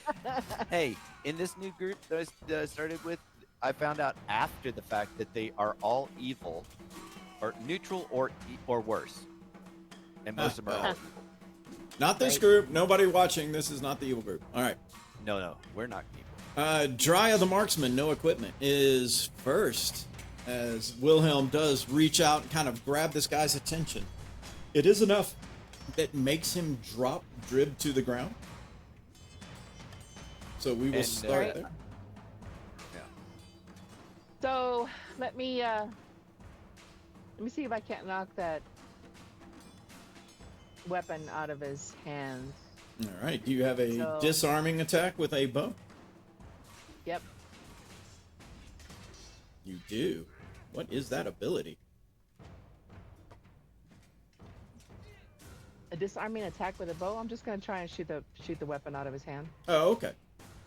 Hey, in this new group that I started with, I found out after the fact that they are all evil, or neutral, or worse, and most of them are all evil. Not this Right. group. Nobody watching. This is not the evil group. All right. No, we're not evil. Drya the marksman, no equipment, is first as Wilhelm does reach out and kind of grab this guy's attention. It is enough that makes him drop Drib to the ground. So we will And, start Right. there. Yeah. So let me see if I can't knock that weapon out of his hands. All right. Do you have a So- disarming attack with a bow? Yep. You do. What is that ability? A disarming attack with a bow. I'm just gonna try and shoot the weapon out of his hand. Oh, okay.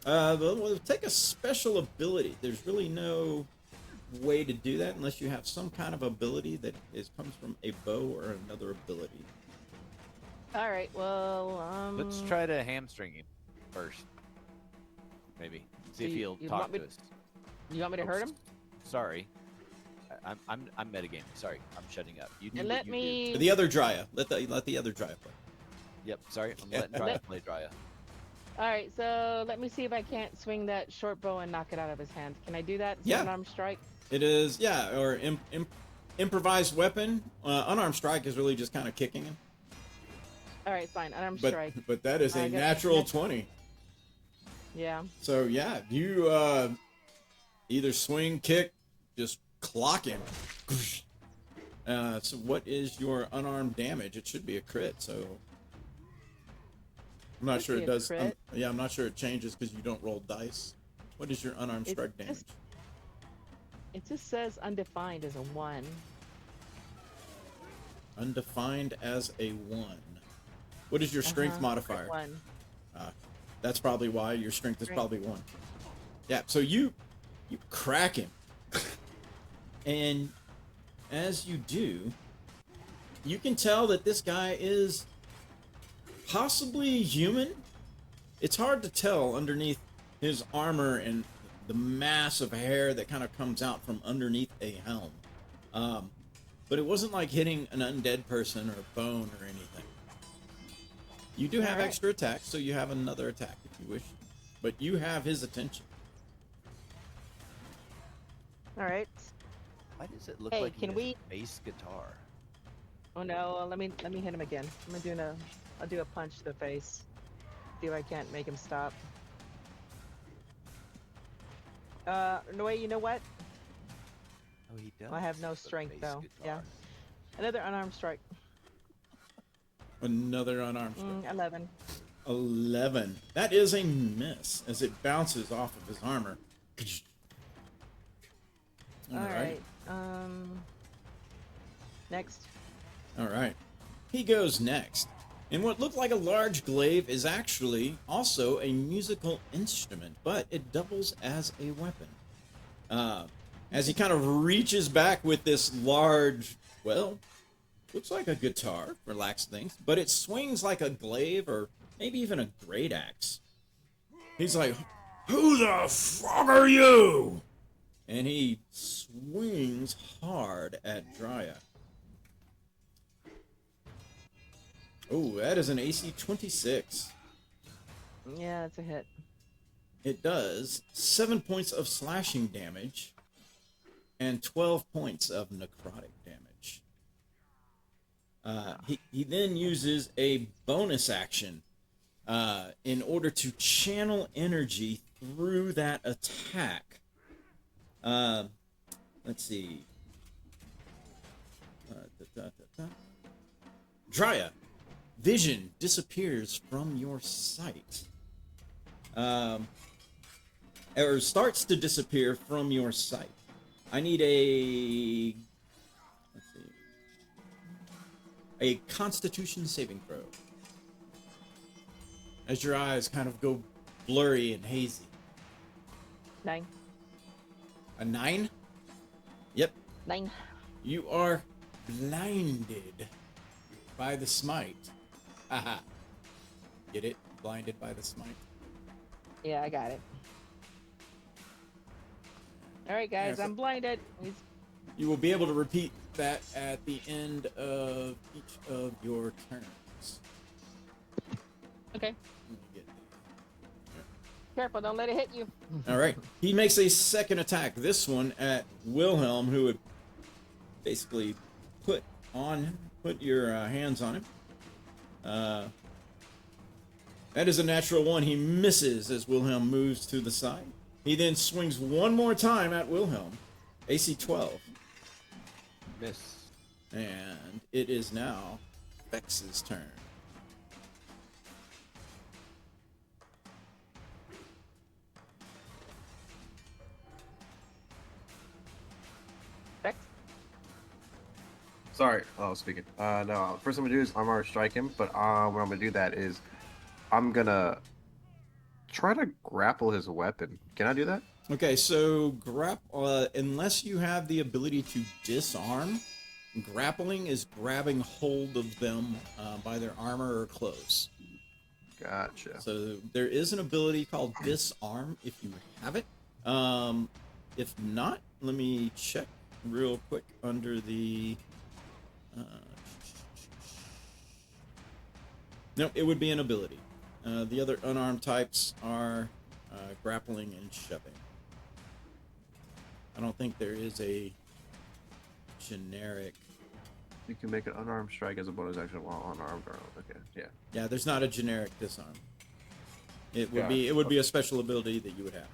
We'll take a special ability. There's really no way to do that unless you have some kind of ability that comes from a bow or another ability. All right. Well, Let's try to hamstring him first. Maybe see if you- he'll you talk want me to to- us. You want me to hurt him? Sorry, I'm metagaming. Sorry, I'm shutting up. You do And what let you me. The other Drya. Let the other Drya play. do. Yep. Sorry, I'm letting Drya play Drya. All right. So let me see if I can't swing that short bow and knock it out of his hand. Can I do that? Yeah. Unarmed strike. It is, yeah, or improvised weapon. Unarmed strike is really just kind of kicking him. All right. Fine. Unarmed But strike. but that is I a got- natural 20. Yeah. So yeah, you either swing, kick, just clock him. So what is your unarmed damage? It should be a crit. So I'm not Should sure be it a does. crit. Yeah, I'm not sure it changes because you don't roll dice. What is your unarmed It strike damage? just- It just says undefined as a 1. Undefined as a 1. What is your strength Crit modifier? 1. That's probably why your strength is Right. probably 1. Yeah, so you crack him. And as you do, you can tell that this guy is possibly human. It's hard to tell underneath his armor and the mass of hair that kind of comes out from underneath a helm. But it wasn't like hitting an undead person or a bone or anything. You do have Alright. extra attacks, so you have another attack if you wish. But you have his attention. All right. Why does it look Hey, like he can has we- a bass guitar? Oh no. Let me hit him again. I'll do a punch to the face. See if I can't make him stop. No wait. You know what? Oh, he does. I have no a strength, bass though. guitar. Another unarmed strike. Another unarmed strike. 11. 11. That is a miss as it bounces off of his armor. All right. Next. All right. He goes next. And what looked like a large glaive is actually also a musical instrument, but it doubles as a weapon. As he kind of reaches back with this large, well, looks like a guitar, for lax things, but it swings like a glaive or maybe even a great axe. He's like, "Who the fuck are you?" And he swings hard at Drya. Oh, that is an AC 26. Yeah, it's a hit. It does 7 points of slashing damage and 12 points of necrotic damage. He then uses a bonus action in order to channel energy through that attack. Let's see. Drya, vision disappears from your sight. Or starts to disappear from your sight. I need a Constitution saving throw. As your eyes kind of go blurry and hazy. 9. A 9? Yep. 9. You are blinded by the smite. Haha. Get it? Blinded by the smite. Yeah, I got it. All right, guys, Yeah, so- I'm blinded. You will be able to repeat that at the end of each of your turns. Okay. Let me get Careful, don't let it hit you. All right. He makes a second attack. This one at Wilhelm, who would basically put your hands on him. That is a natural one. He misses as Wilhelm moves to the side. He then swings one more time at Wilhelm. AC 12. Miss. And it is now Vex's turn. Vex? Sorry, I was speaking. No, first I'm gonna do is I'm gonna strike him, but what I'm gonna do that is I'm gonna try to grapple his weapon. Can I do that? Okay, so unless you have the ability to disarm, grappling is grabbing hold of them by their armor or clothes. Gotcha. So there is an ability called disarm if you have it. If not, let me check real quick under the. No, it would be an ability. The other unarmed types are grappling and shoving. I don't think there is a generic. You can make an unarmed strike as a bonus action while unarmed or okay, yeah. Yeah, there's not a generic disarm. It would Got be it. it would be a special ability that you would have.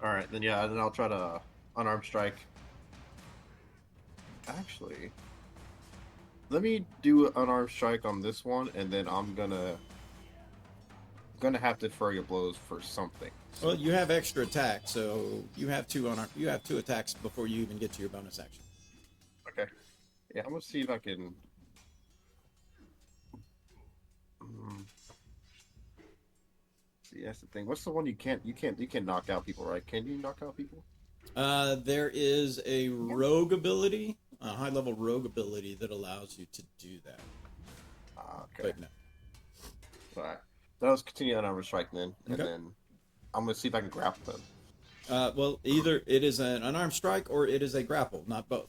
All right, then yeah, then I'll try to unarmed strike. Actually, let me do an unarmed strike on this one, and then I'm gonna have to flurry of blows for something. Well, you have extra attack, so you have two attacks before you even get to your bonus action. Okay. Yeah, I'm gonna see if I can. Mm. See, that's the thing. What's the one you can't knock out people, right? Can you knock out people? There is a rogue ability, a high level rogue ability that allows you to do that. Okay. But no. All right. Then let's continue on our strike then, and Okay. then I'm gonna see if I can grapple them. Well, either it is an unarmed strike or it is a grapple, not both.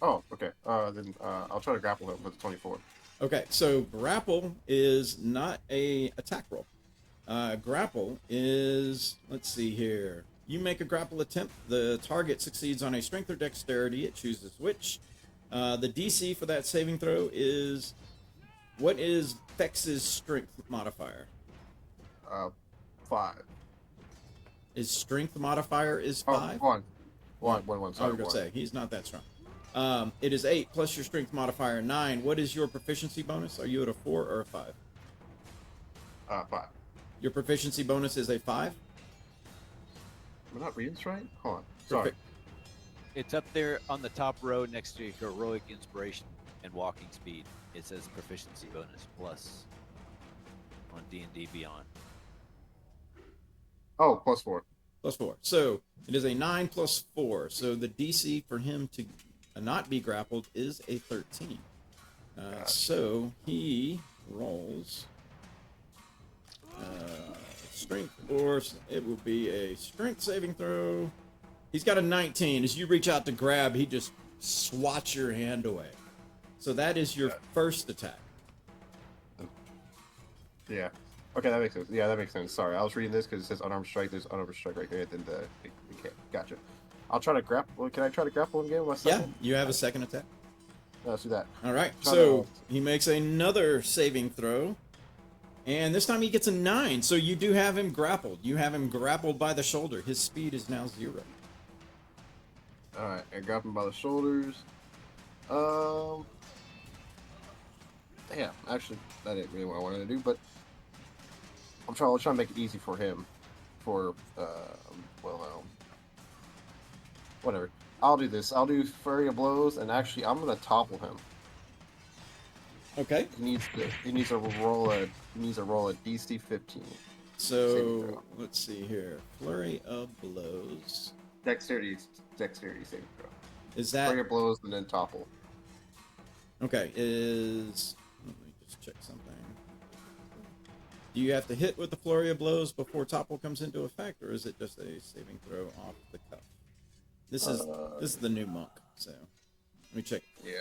Oh, okay. Then I'll try to grapple him with 24. Okay, so grapple is not a attack roll. Grapple is, let's see here. You make a grapple attempt. The target succeeds on a strength or dexterity. It chooses which. The DC for that saving throw is, what is Vex's strength modifier? 5. His strength modifier is Oh, 5? one. I Sorry, was going to one. say, he's not that strong. It is 8 plus your strength modifier 9. What is your proficiency bonus? Are you at a 4 or a 5? 5. Your proficiency bonus is a 5? Am I not reading this right? Hold on. Sorry. It's up there on the top row next to heroic inspiration and walking speed. It says proficiency bonus plus on D&D Beyond. Oh, +4. Plus 4. So it is a 9 plus 4. So the DC for him to not be grappled is a 13. So he rolls strength, or it will be a strength saving throw. He's got a 19. As you reach out to grab, he just swats your hand away. So that is your first attack. Yeah. Okay, that makes sense. Yeah, that makes sense. Sorry, I was reading this because it says unarmed strike. There's unarmed strike right here. And then okay, gotcha. I'll try to grapple. Can I try to grapple him again? Yeah, you have a second attack. Let's do that. All right, Try so to- he makes another saving throw, and this time he gets a 9. So you do have him grappled. You have him grappled by the shoulder. His speed is now 0. All right, I grab him by the shoulders. Damn, actually, that didn't really what I wanted to do, but I'll try to make it easy for him. Whatever. I'll do this. I'll do flurry of blows, and actually, I'm gonna topple him. Okay. He needs to roll a DC 15. Saving So throw. let's see here. Flurry of blows. Dexterity saving throw. Is Flurry that of blows and then topple. okay? Is let me just check something. Do you have to hit with the flurry of blows before topple comes into effect, or is it just a saving throw off the cuff? This is the new monk, so let me check. Yeah.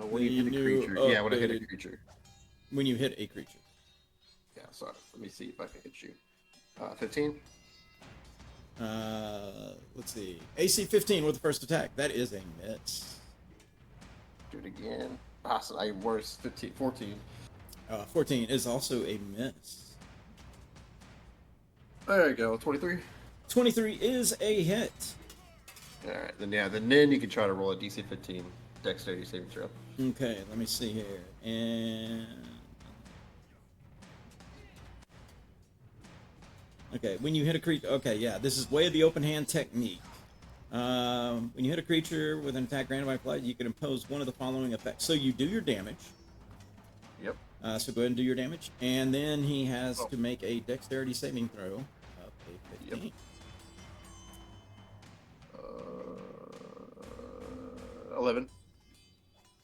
When you hit a creature. Yeah, when I hit a creature. When you hit a creature. Yeah, sorry. Let me see if I can hit you. 15? Let's see. AC 15 with the first attack. That is a miss. Do it again. So I worse. 15, 14. 14 is also a miss. There you go. 23. 23 is a hit. All right. Then you can try to roll a DC 15 dexterity saving throw. Okay, let me see here. And okay, when you hit a creature, okay, yeah, this is way of the open hand technique. When you hit a creature with an attack granted by flight, you can impose one of the following effects. So you do your damage. Yep. So go ahead and do your damage, and then he has to make a dexterity saving throw of a 15. Yep. 11.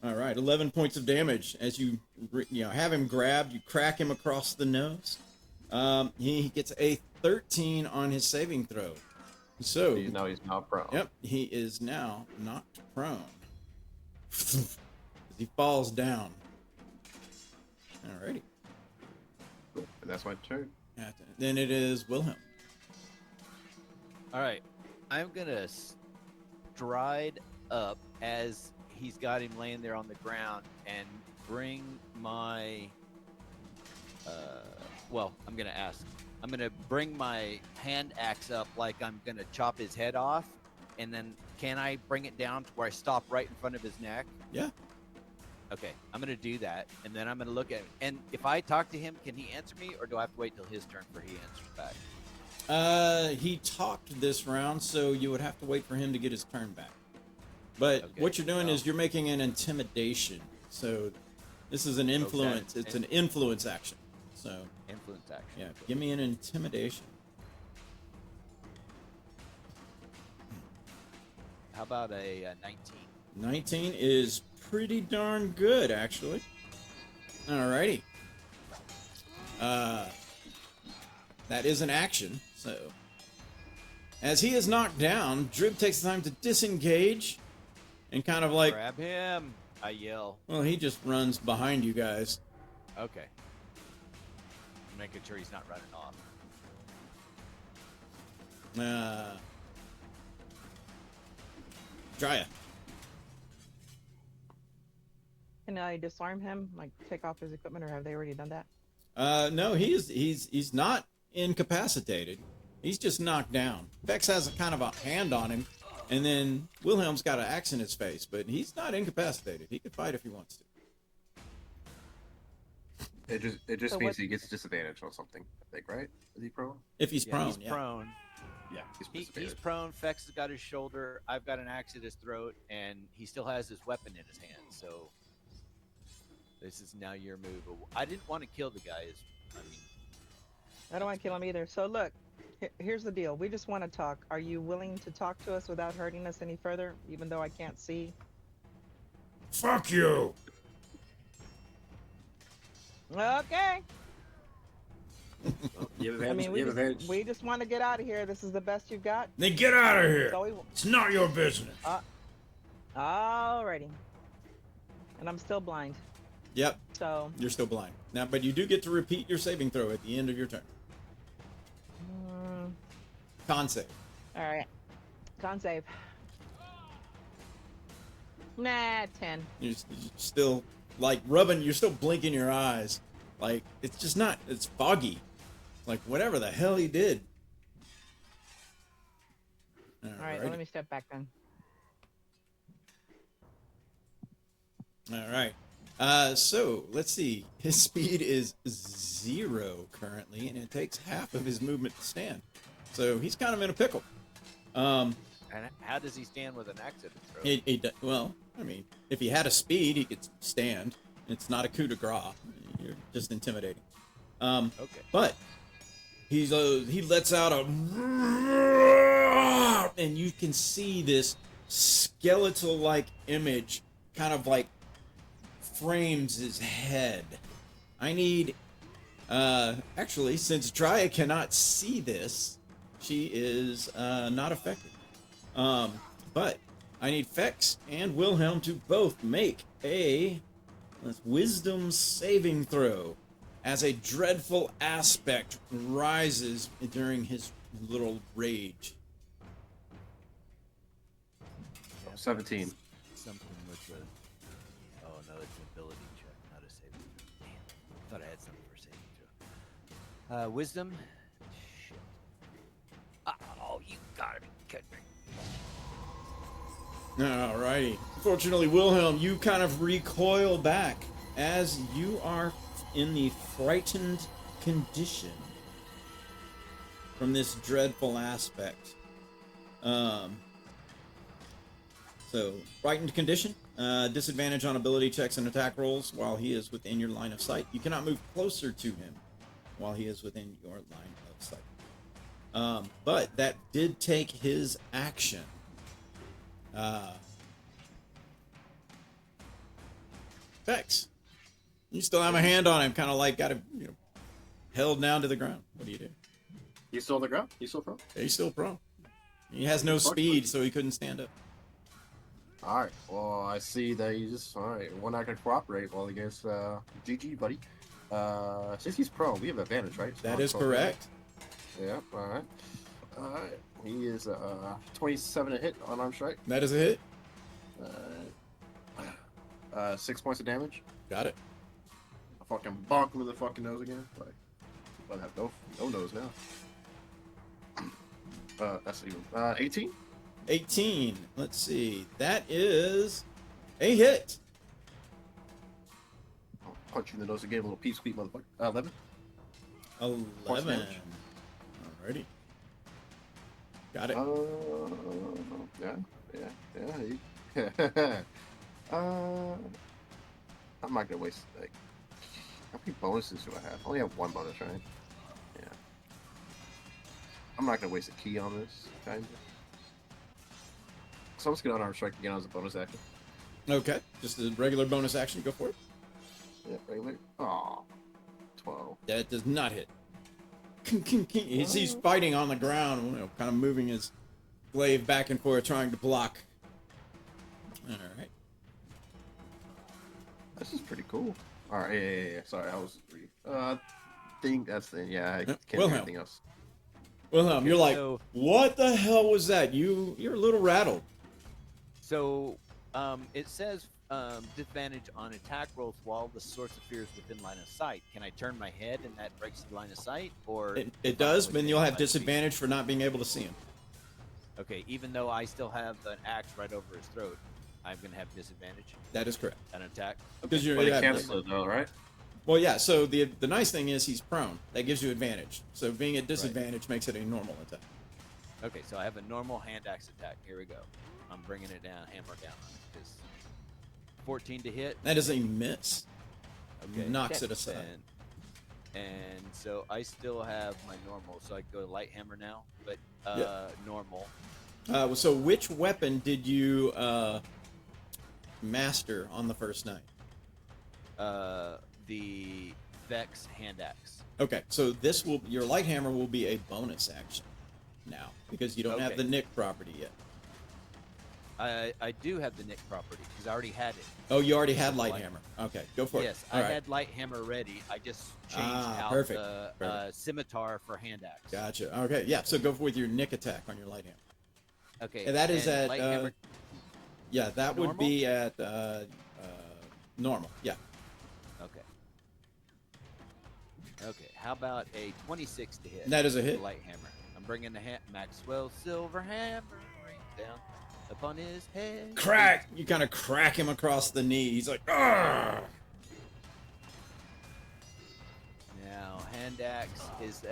All right, 11 points of damage as you have him grabbed. You crack him across the nose. He gets a 13 on his saving throw. So he's not prone. Yep, he is now knocked prone. He falls down. Alrighty. And that's my turn. Then it is Wilhelm. All right, I'm gonna stride up as he's got him laying there on the ground and bring my. I'm gonna ask. I'm gonna bring my hand axe up like I'm gonna chop his head off, and then can I bring it down to where I stop right in front of his neck? Yeah. Okay, I'm gonna do that, and then I'm gonna look at him. And if I talk to him, can he answer me, or do I have to wait till his turn for he answers back? He talked this round, so you would have to wait for him to get his turn back. But Okay, what you're doing is you're making an intimidation. So this is an influence. Okay. It's an influence action. So Influence action. yeah, give me an intimidation. How about a 19? 19 is pretty darn good, actually. Alrighty. That is an action, so. As he is knocked down, Drib takes the time to disengage and kind of like, Grab him! I yell. well, he just runs behind you guys. Okay. Making sure he's not running off. Drya. Can I disarm him? Like take off his equipment, or have they already done that? No, he's not incapacitated. He's just knocked down. Vex has a kind of a hand on him, and then Wilhelm's got an axe in his face, but he's not incapacitated. He could fight if he wants to. It just So means what- he gets disadvantage on something, I think, right? Is he prone? If he's prone, He's yeah. prone. Yeah, He's disadvantage. prone. Fex has got his shoulder. I've got an axe at his throat, and he still has his weapon in his hand. So this is now your move. I didn't want to kill the guy. I don't want to kill him either. So look, here's the deal. We just want to talk. Are you willing to talk to us without hurting us any further, even though I can't see? Fuck you! Okay. You have I advantage. mean, you have advantage. we just want to get out of here. This is the best you've got. Then get out of here! So we, It's not your business. alrighty. And I'm still blind. Yep, So, you're still blind. Now, but you do get to repeat your saving throw at the end of your turn. Con save. all right. Con save. Nah, 10. You're still like rubbing. You're still blinking your eyes. Like it's just not. It's foggy. Like whatever the hell he did. All right, well, let me step back then. All right. So let's see. His speed is 0 currently, and it takes half of his movement to stand. So he's kind of in a pickle. And how does he stand with an axe at his throat? Well, I mean, if he had a speed, he could stand. It's not a coup de grace. You're just intimidating. Okay. But he lets out a, and you can see this skeletal-like image, kind of like frames his head. I need Actually, since Dryad cannot see this, she is not affected. But I need Fex and Wilhelm to both make a wisdom saving throw as a dreadful aspect rises during his little rage. 17. Something with the. Oh no, it's an ability check, not a saving throw. Damn, I thought I had something for saving throw. Wisdom. Shit. Oh, you gotta be kidding me. Alrighty. Unfortunately, Wilhelm, you kind of recoil back as you are in the frightened condition from this dreadful aspect. So, frightened condition, disadvantage on ability checks and attack rolls while he is within your line of sight. You cannot move closer to him while he is within your line of sight. But that did take his action. Vex, you still have a hand on him, kind of like got him, held down to the ground. What do you do? He's still on the ground? He's still prone? He's still prone. He has no speed, so he couldn't stand up. Alright, well, I see that you just, alright, one I can cooperate well against, GG, buddy. Since he's prone, we have advantage, right? That is correct. Yeah, alright. Alright, he is, 27 to hit on arm strike. That is a hit. 6 points of damage. Got it. I fucking bonk him in the fucking nose again. Like, I have no nose now. That's even, 18? 18. Let's see. That is a hit. I'll punch you in the nose again, little peep squeak motherfucker. 11? 11. Alrighty. Got it. Yeah. I'm not gonna waste, like, how many bonuses do I have? I only have one bonus, right? Yeah. I'm not gonna waste a key on this, kinda. So I'm just gonna unarmed strike again as a bonus action. Okay. Just a regular bonus action. Go for it. Yeah, regular. Aw. 12. That does not hit. He's fighting on the ground, kind of moving his glaive back and forth, trying to block. Alright. This is pretty cool. Alright, yeah. Sorry, I was think that's the yeah, I can't do anything else. Wilhelm, you're like, so- what the hell was that? You're a little rattled. So, it says disadvantage on attack rolls while the source appears within line of sight. Can I turn my head and that breaks the line of sight, or It does, but then you'll have disadvantage for not being able to see him. Okay, even though I still have an axe right over his throat, I'm gonna have disadvantage That is correct. on attack. Because But it cancels it though, right? Well, yeah. So the nice thing is he's prone. That gives you advantage. So being at disadvantage makes it a normal attack. Okay, so I have a normal hand axe attack. Here we go. I'm bringing it down, hammer down on it. Because 14 to hit. That is a miss. Okay. Knocks it aside. And so I still have my normal, so I go to light hammer now, but normal. So which weapon did you master on the first night? The Vex hand axe. Okay, so your light hammer will be a bonus action now because you don't have Okay. the Nick property yet. I do have the Nick property because I already had it. Oh, you already had Light- light hammer. Okay, go for it. Yes, All I right. had light hammer ready. I just changed out perfect, the perfect. scimitar for hand axe. Gotcha. Okay, yeah. So go with your Nick attack on your light hammer. Okay. And that is and at light hammer. yeah, that would Normal? be at normal. Yeah. Okay. Okay. How about a 26 to hit? That is a with the hit. Light hammer. I'm bringing the Maxwell silver hammer right down upon his head. Crack! You kind of crack him across the knee. He's like, ah. Now hand axe is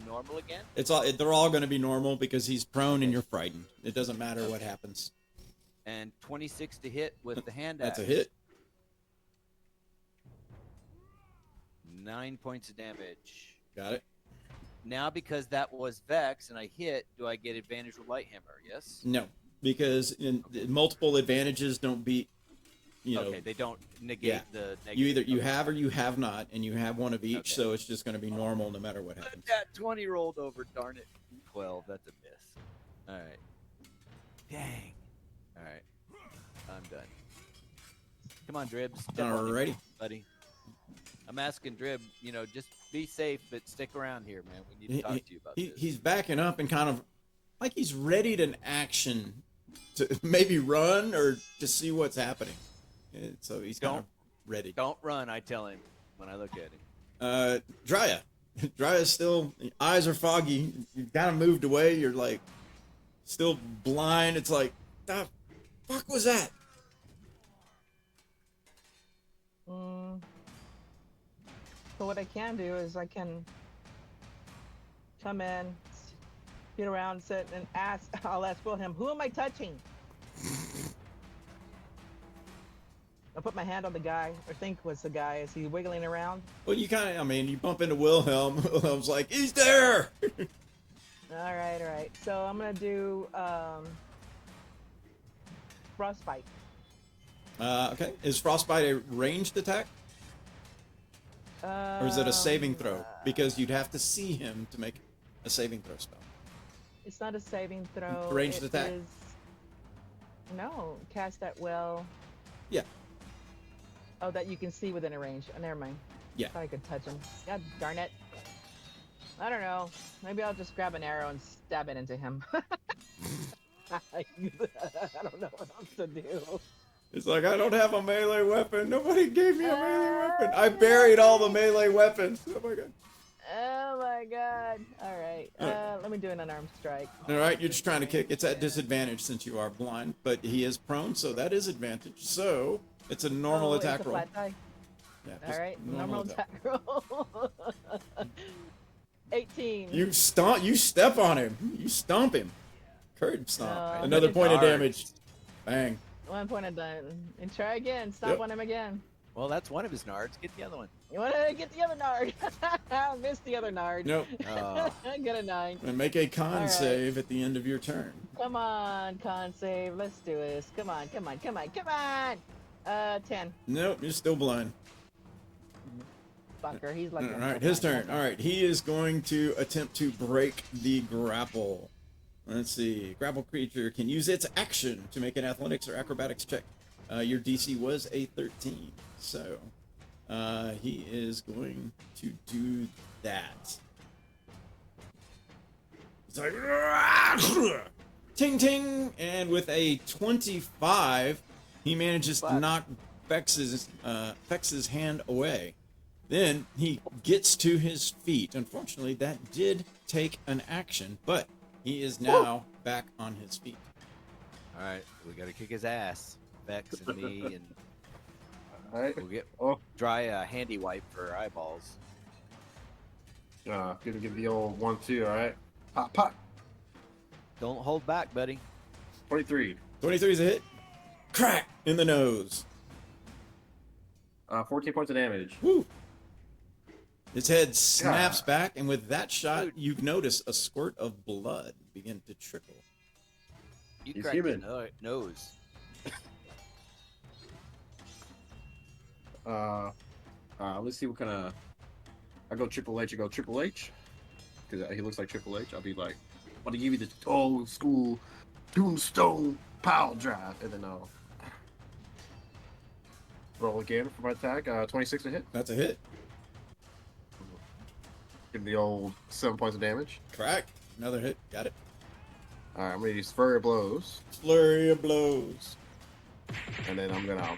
normal again. They're all going to be normal because he's prone and you're frightened. It doesn't matter what happens. And 26 to hit with the hand That's axe. a hit. 9 points of damage. Got it. Now, because that was Vex and I hit, do I get advantage with light hammer? Yes. No, because multiple advantages don't beat you know, Okay, they don't negate yeah. the negative. You Okay. have or you have not, and you have one of each, Okay. so it's just going to be normal no matter what happens. That 20 rolled over, darn it. 12, that's a miss. All right. Dang. All right. I'm done. Come on, Dribs. Step on him, Alrighty. buddy. I'm asking Drib, you know, just be safe, but stick around here, man. We need to talk to you about this. He's backing up and kind of like he's ready to action to maybe run or to see what's happening. And so he's kind of ready. Don't run, I tell him when I look at him. Drya. Drya's still, eyes are foggy. You kind of moved away. You're like still blind. It's like, the fuck was that? So what I can do is I can come in, get around, sit, and ask. I'll ask Wilhelm, "Who am I touching?" I'll put my hand on the guy, or think was the guy. Is he wiggling around? Well, you kind of, I mean, you bump into Wilhelm. Wilhelm's like, he's there. All right. So I'm gonna do frostbite. Okay. Is Frostbite a ranged attack? Or is it a saving throw? Because you'd have to see him to make a saving throw spell. It's not a saving throw. Ranged it attack? Is... No, cast at will. Yeah. Oh, that you can see within a range. Oh, never mind. Yeah. Thought I could touch him. God darn it. I don't know. Maybe I'll just grab an arrow and stab it into him. I don't know what else to do. It's like, I don't have a melee weapon. Nobody gave me a melee weapon. I buried all the melee weapons. Oh my god. Oh my god. All right. Let me do an unarmed strike. All right, you're just trying to kick. It's at disadvantage since you are blind, but he is prone, so that is advantage. So it's a normal attack it's a roll. flat die. Yeah, All just right. Normal attack roll. 18. You step on him. You stomp him. Curb stomp. No, Another point of Darn. damage. Bang. 1 point of damage. And try again. Stomp on him again. Well, that's one of his nards. Get the other one. You want to get the other nard? I missed the other nard. Nope. Oh. Get a 9. And make a con right. save at the end of your turn. Come on, con save. Let's do this. Come on. 10. Nope, you're still blind. Fucker. He's like. All right, his turn. All right, he is going to attempt to break the grapple. Let's see. Grapple creature can use its action to make an athletics or acrobatics check. Your DC was a 13, so he is going to do that. It's like ting ting, and with a 25, he manages to knock Vex's hand away. Then he gets to his feet. Unfortunately, that did take an action, but he is now back on his feet. All right, we got to kick his ass. Vex and me, and All right. we'll get Oh, dry a handy wipe for eyeballs. gonna give the old 1-2. All right. Pop, pop. Don't hold back, buddy. 23. 23 is a hit. Crack in the nose. 14 points of damage. Woo. His head snaps back, and with that shot, you notice a squirt of blood begin to trickle. You He's cracked human. the nose. Let's see what kind of. I go Triple H. You go Triple H, because he looks like Triple H. I'll be like, I'm gonna give you the old school tombstone pile drive, and then I'll roll again for my attack. 26 to hit. That's a hit. Give him the old 7 points of damage. Crack. Another hit. Got it. All right, I'm gonna use Flurry of Blows, Flurry of blows. and then I'm gonna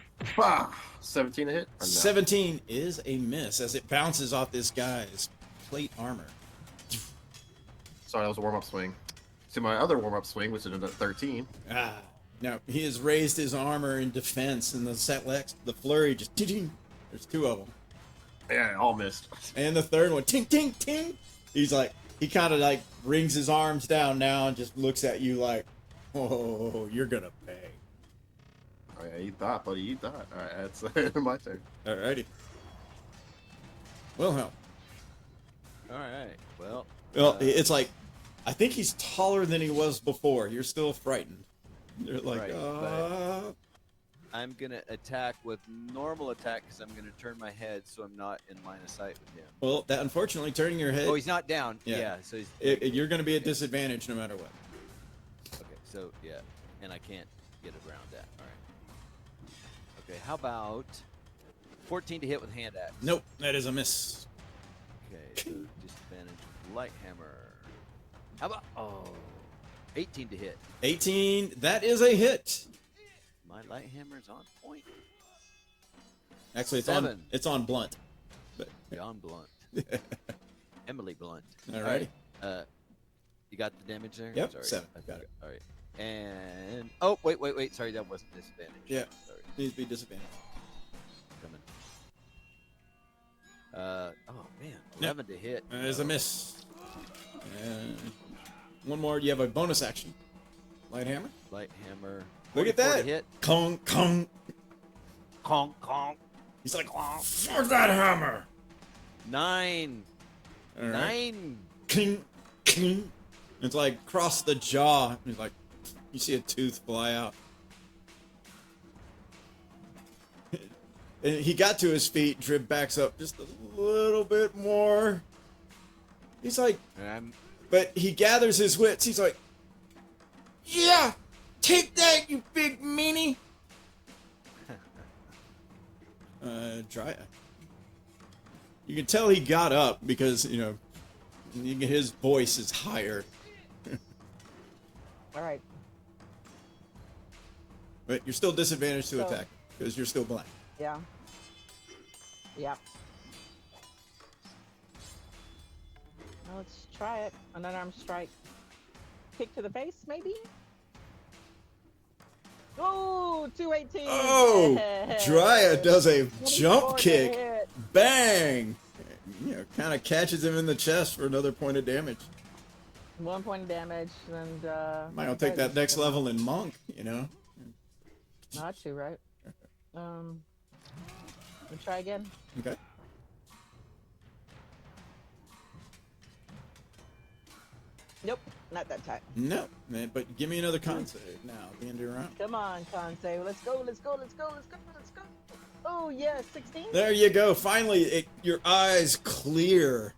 17 to hit. Or no? 17 is a miss as it bounces off this guy's plate armor. Sorry, that was a warm-up swing. See my other warm-up swing, which is a 13. Now he has raised his armor in defense, and the flurry just ting. There's two of them, Yeah, all missed. and the third one ting ting ting. He's like, he kind of like brings his arms down now and just looks at you like, oh, you're gonna pay. Oh yeah, you thought, buddy, you thought. All right, that's my turn. Alrighty. Wilhelm. All right. Well, It's like, I think he's taller than he was before. You're still frightened. You're like, Right, I'm gonna attack with normal attack because I'm gonna turn my head so I'm not in line of sight with him. Well, that unfortunately turning your head. Oh, he's not down. Yeah. Yeah, so he's. You're going to be at disadvantage no matter what. Okay, so yeah, and I can't get around that. All right. Okay, how about 14 to hit with hand axe? Nope, that is a miss. Okay, so disadvantage with light hammer. How about 18 to hit? 18, that is a hit. My light hammer's on point. Actually, it's 7. on blunt. But John Blunt. Emily Blunt. all right. You got the damage there? Yep, Sorry. 7. I Got it. All right. And wait. Sorry, that wasn't disadvantage. Yeah. Sorry. Needs to be disadvantage. Coming. Man, 11 to hit. That is a miss. And one more. You have a bonus action. Light hammer. Light hammer. Look at 44 to that. hit. Kong, kong. Conk, conk. He's like, Fuck that hammer! 9. all right. 9. King, king. It's like across the jaw. He's like, you see a tooth fly out. And he got to his feet. Drib backs up just a little bit more. He's like, but he gathers his wits. He's like, yeah, take that, you big meanie. Dryad. You can tell he got up because, his voice is higher. All right. But you're still disadvantaged to So- attack because you're still blind. Yeah. Yep. Now let's try it. An unarmed strike. Kick to the face, maybe? Oh, 218. Oh, Dryad does a 24 jump to kick. hit. Bang! Kind of catches him in the chest for another point of damage. 1 point of damage, and Might not take that next level in Monk, Not too, right? We'll try again. Okay. Nope, not that time. No, man, but give me another con save now at the end of your round. Come on, Kansei. Let's go. Oh, yeah, 16? There you go. Finally, your eyes clear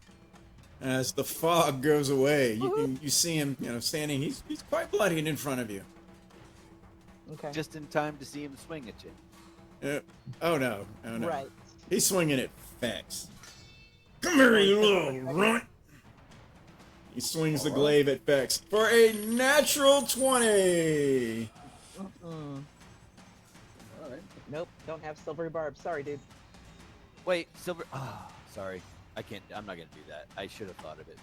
as the fog goes away. You see him, standing. He's quite bloodied in front of you. Okay. Just in time to see him swing at you. Oh no. Right. He's swinging at Fex. Come here, you little runt! He swings the glaive at Fex for a natural 20. Nope, don't have silvery barbs. Sorry, dude. Wait, silver. Sorry. I can't. I'm not gonna do that. I should have thought of it.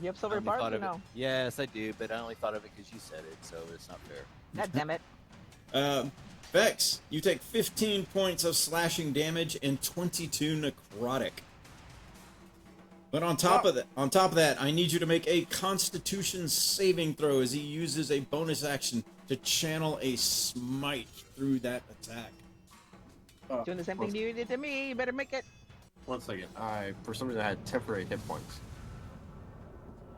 You have I silver only barbs thought or of it. no? Yes, I do, but I only thought of it because you said it, so it's not fair. God damn it. Vex, you take 15 points of slashing damage and 22 necrotic. But on top of that, I need you to make a Constitution saving throw as he uses a bonus action to channel a smite through that attack. Doing the same thing you did to me. You better make it. 1 second. For some reason, I had temporary hit points.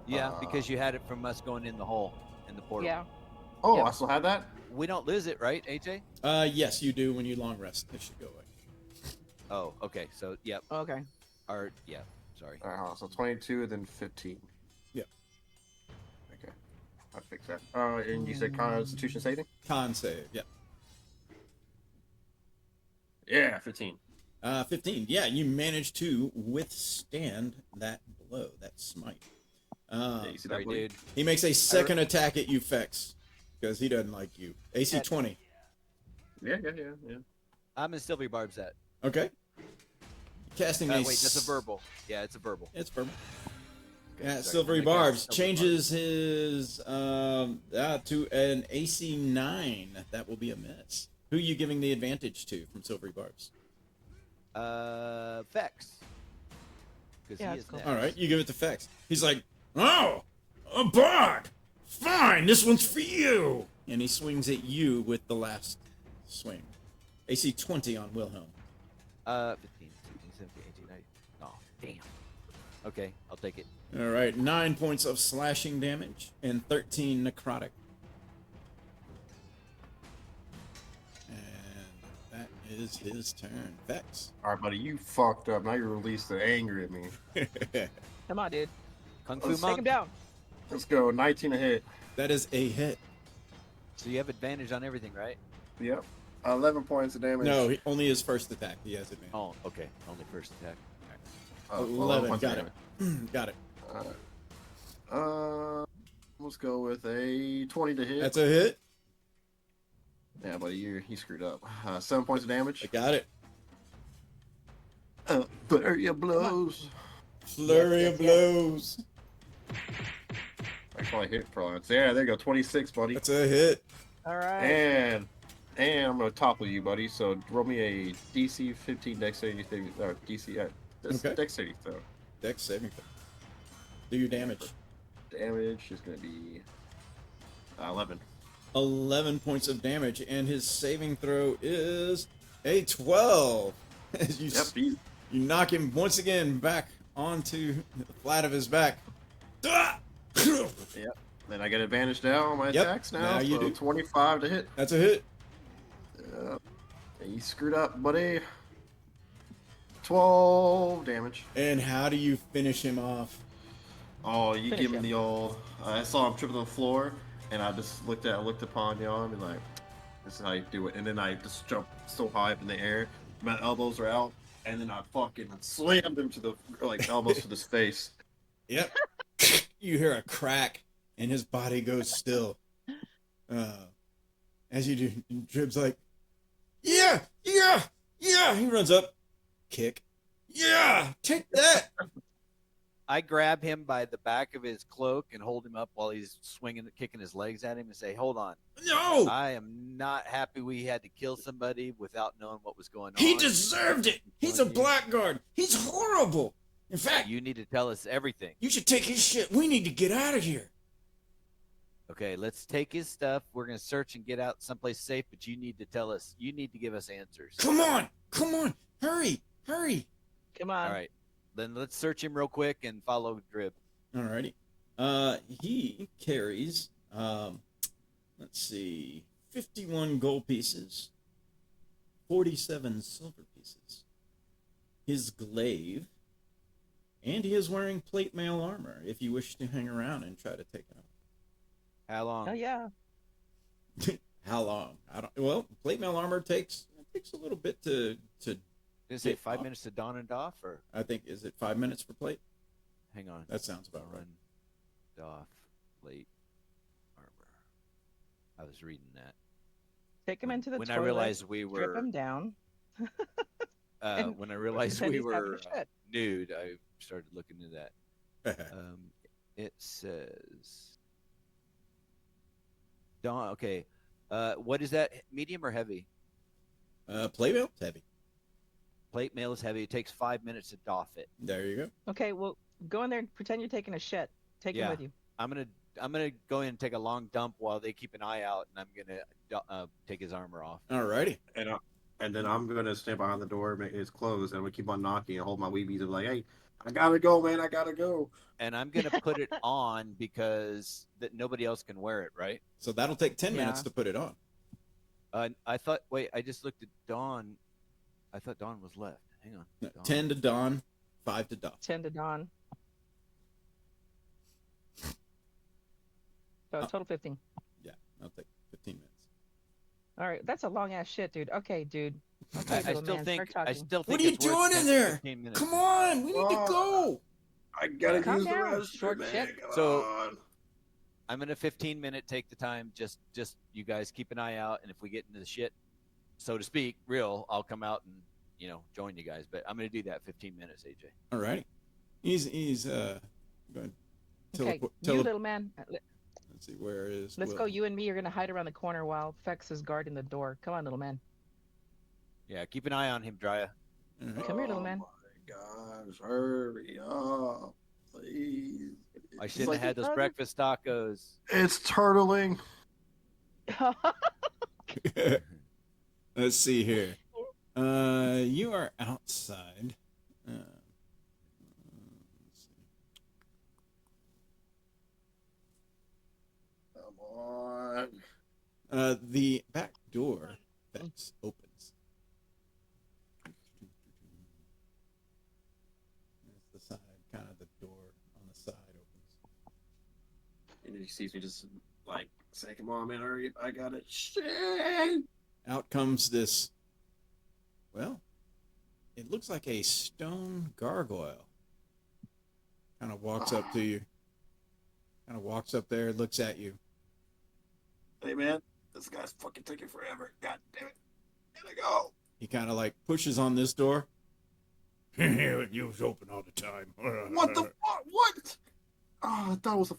Yeah, because you had it from us going in the hole in the portal. Yeah. Oh, Yep. I still had that? We don't lose it, right, AJ? Yes, you do when you long rest. It should go away. Oh, okay. So, yep. Okay. Yeah. Sorry. All right, hold on. So 22, then 15. Yep. Okay. I'll fix that. And you said Constitution saving? Con save, yep. Yeah, 15. 15. Yeah, you managed to withstand that blow, that smite. Yeah, you see that Sorry, blade? dude. He makes a second attack at you, Fex, because he doesn't like you. AC 20. Yeah. I'm in Silvery Barb's at. Okay. Casting a Wait, that's a verbal. Yeah, it's a verbal. It's verbal. Okay, Yeah, sorry. Silvery I'm gonna Barbs cast Silvery changes his to an AC 9. That will be a miss. Who are you giving the advantage to from Silvery Barbs? Vex. Because Yeah, he that's is cool. next. All right, you give it to Fex. He's like, Oh! A bard! Fine, this one's for you! and he swings at you with the last swing. AC 20 on Wilhelm. 15, 16, 17, 18, 19. Oh, damn. Okay, I'll take it. All right, 9 points of slashing damage and 13 necrotic. is his turn. Vex. All right, buddy, you fucked up. Now you released the anger at me. Come on, dude. Kung Fu Let's Take him Monk. down. Let's go. 19 a hit. That is a hit. So you have advantage on everything, right? Yep. 11 points of damage. No, only his first attack. He has advantage. Oh, okay. Only first attack. Oh, 11. points of Got it. damage. Got it. Let's go with a 20 to hit. That's a hit. Yeah, buddy, you screwed up. 7 points of damage. I got it. Flurry of blows. Flurry of blows. I probably hit probably. Yeah, there you go. 26, buddy. That's a hit. All right. And I'm gonna topple you, buddy. So roll me a DC 15 dexterity thing, or DC Okay. dexterity throw. Dex saving throw. Do your damage. Damage is gonna be 11. 11 points of damage, and his saving throw is a 12. As you, Yep. you knock him once again back onto the flat of his back. Ah! Yep. Then I get advantage now on my Yep, attacks now. now you so do. 25 to hit. That's a hit. You screwed up, buddy. 12 damage. And how do you finish him off? Oh, you Finish give him him. the old. I saw him tripping on the floor, and I just looked upon y'all and be like, "This is how you do it." And then I just jumped so high up in the air, my elbows are out, and then I fucking slammed him to the elbows to his face. Yep. You hear a crack, and his body goes still. As you do, Drib's like, yeah. He runs up, kick. Yeah, take that. I grab him by the back of his cloak and hold him up while he's swinging, kicking his legs at him, and say, "Hold on, No, I am not happy we had to kill somebody without knowing what was going on. He deserved it. He's a blackguard. He's horrible. In fact, You need to tell us everything." you should take his shit. We need to get out of here. Okay, let's take his stuff. We're gonna search and get out someplace safe, but you need to tell us. You need to give us answers. Come on. Hurry. Come on. All right, then let's search him real quick and follow Drib. Alrighty. He carries, let's see, 51 gold pieces, 47 silver pieces, his glaive, and he is wearing plate mail armor if you wish to hang around and try to take it How long? Oh yeah. off. How long? Well, plate mail armor takes a little bit to Is it Get 5 off. minutes to dawn and doff, or I think, is it 5 minutes for plate? hang on? That sounds about right. Doff, plate, armor. I was reading that. Take him into the when toilet. I realized we Strip were him down. and when I realized pretend we he's taking a were shit. nude, I started looking into that. It says dawn. Okay, what is that? Medium or heavy? Plate mail? Heavy. Plate mail is heavy. It takes 5 minutes to doff it. There you go. Okay, well, go in there and pretend you're taking a shit. Take him Yeah. with you. I'm gonna go in and take a long dump while they keep an eye out, and I'm gonna take his armor off. Alrighty. And then I'm gonna stand behind the door, make it closed, and I'm gonna keep on knocking and hold my weebies and be like, "Hey, I gotta go, man. I gotta go." And I'm gonna put it on because that nobody else can wear it, right? So that'll take 10 minutes Yeah. to put it on. I thought. Wait, I just looked at Dawn. I thought Dawn was left. Hang on. No, Dawn. 10 to dawn, 5 to doff. 10 to dawn. So total 15. Yeah, that'll take 15 minutes. All right, that's a long ass shit, dude. Okay, dude. Okay, I little still man, think. start I talking. still think. What are you it's worth doing 10 in to there? 15 minutes. Come on. We need to go. I gotta Calm use the down, restroom, short man. shit. Come So- on. I'm gonna 15-minute take the time. Just you guys keep an eye out, and if we get into the shit, so to speak, real, I'll come out and join you guys. But I'm gonna do that 15 minutes, AJ. Alrighty. He's going to Okay, you little man. Let's see, where is Let's Will? go. You and me are gonna hide around the corner while Fex is guarding the door. Come on, little man. Yeah, keep an eye on him, Drya. Alright. Come here, little man. Oh my gosh, hurry up, please. I It's shouldn't like- have had those brother. breakfast tacos. It's turtling. Let's see here. You are outside. Let's see. Come on. The back door that's opens. just like say, "Come on, man, hurry! I got it." Shit. Out comes this. Well, it looks like a stone gargoyle. Kind of walks up to you. Kind of walks up there, looks at you. Hey, man, this guy's fucking taking forever. God damn it! Gotta go. He kind of like pushes on this door. You was open all the time. What the fuck? What? Oh, I thought it was a.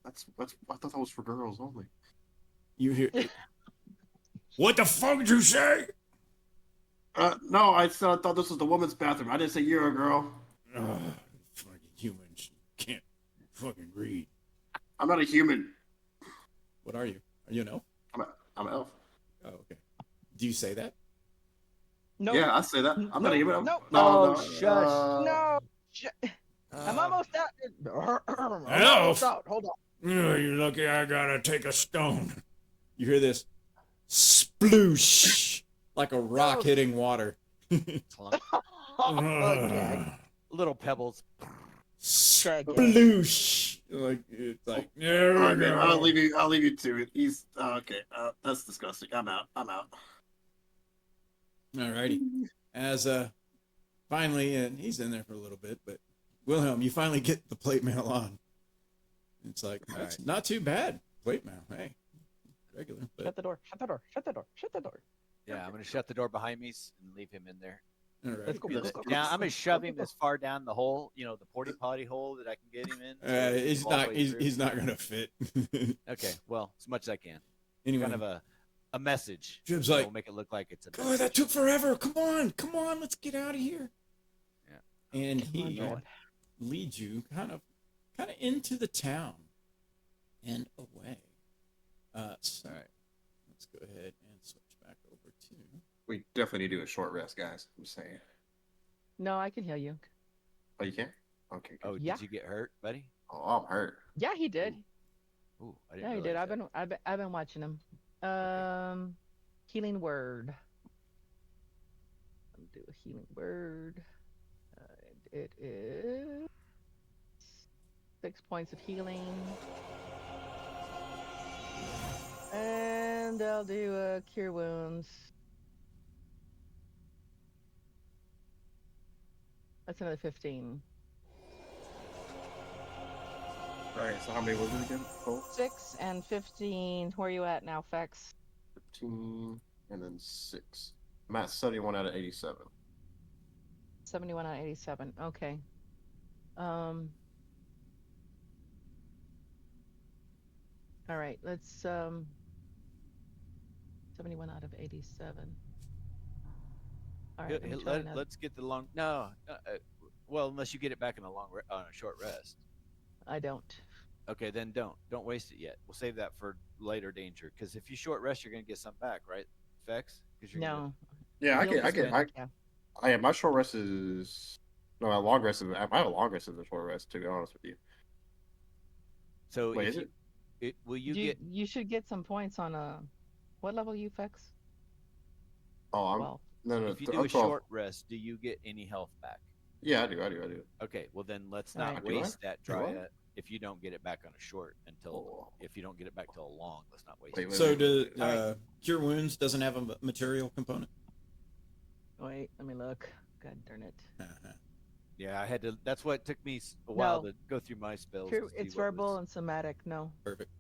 That's I thought that was for girls only. You hear? What the fuck did you say? No, I said I thought this was the woman's bathroom. I didn't say you're a girl. Fucking humans can't fucking read. I'm not a human. What are you? Are you an elf? I'm an elf. Oh, okay. Do you say that? No. Yeah, I say that. I'm not a human. No. Oh, No. shush. No. I'm almost out. I'm almost out. Hold on. Oh, you're lucky I gotta take a stone. You hear this? Sploosh! Like a rock hitting water. Clunk. Okay. Little pebbles. Sploosh! Like it's like There All we right, man. go. I'll leave you to it. He's okay. That's disgusting. I'm out. alrighty. As finally, and he's in there for a little bit, but Wilhelm, you finally get the plate mail on. It's like that's not too bad. Plate mail, hey, regular. But, Shut the door. Shut the door. Shut the door. Shut the door. Yeah, I'm gonna shut the door behind me and leave him in there. alright. Let's go. Let's go. Yeah, I'm gonna shove him as far down the hole, the porty potty hole that I can get him in. He's all the not. way He's, through. he's not gonna fit. Okay, well, as much as I can. Anyway, Kind of a message. Jib's We'll like, make it look like it's a. God, that message. took forever. Come on, let's get out of here. Yeah. And Come on, he Jib. leads you kind of into the town and away. So All right. let's go ahead and switch back over to. We definitely need to do a short rest, guys. I'm saying. No, I can heal you. Oh, you can? Okay. Good. Oh, Yeah. did you get hurt, buddy? Oh, I'm hurt. Yeah, he did. Ooh, I didn't. Yeah, he did. realize that. I've been watching him. Healing word. Let me do a healing word. It is 6 points of healing. And I'll do cure wounds. That's another 15. All right. So how many was it again? 6 and 15. Where are you at now, Fex? 15, and then 6. I'm at 71 out of 87. 71 out of 87. Okay. All right, let's 71 out of 87. All right, let me try another. Let's get the long. No, well, unless you get it back on a short rest. I don't. Okay, then don't waste it yet. We'll save that for later danger. Because if you short rest, you're gonna get some back, right, Fex? Because you're No. Yeah, I You'll get. just win. Yeah. I my short rest is. No, my long rest is. I have a long rest is a short rest. To be honest with you. So Wait, if is you, it will you You get? you should get some points on what level you, Fex? Oh, I'm 12. no. If you do I'm a 12. short rest, do you get any health back? Yeah, I do. Okay, well then let's All not right. Do I? waste that Do I? dry if you don't get it back on a short until Oh. if you don't get it back till a long, let's not waste Wait, it. wait, So wait, do wait, wait. cure wounds doesn't have a material component. Wait, let me look. God darn it. Yeah, I had to. That's what it took me a while No. to go through my spells. True, to see it's what verbal was- and somatic. No. Perfect.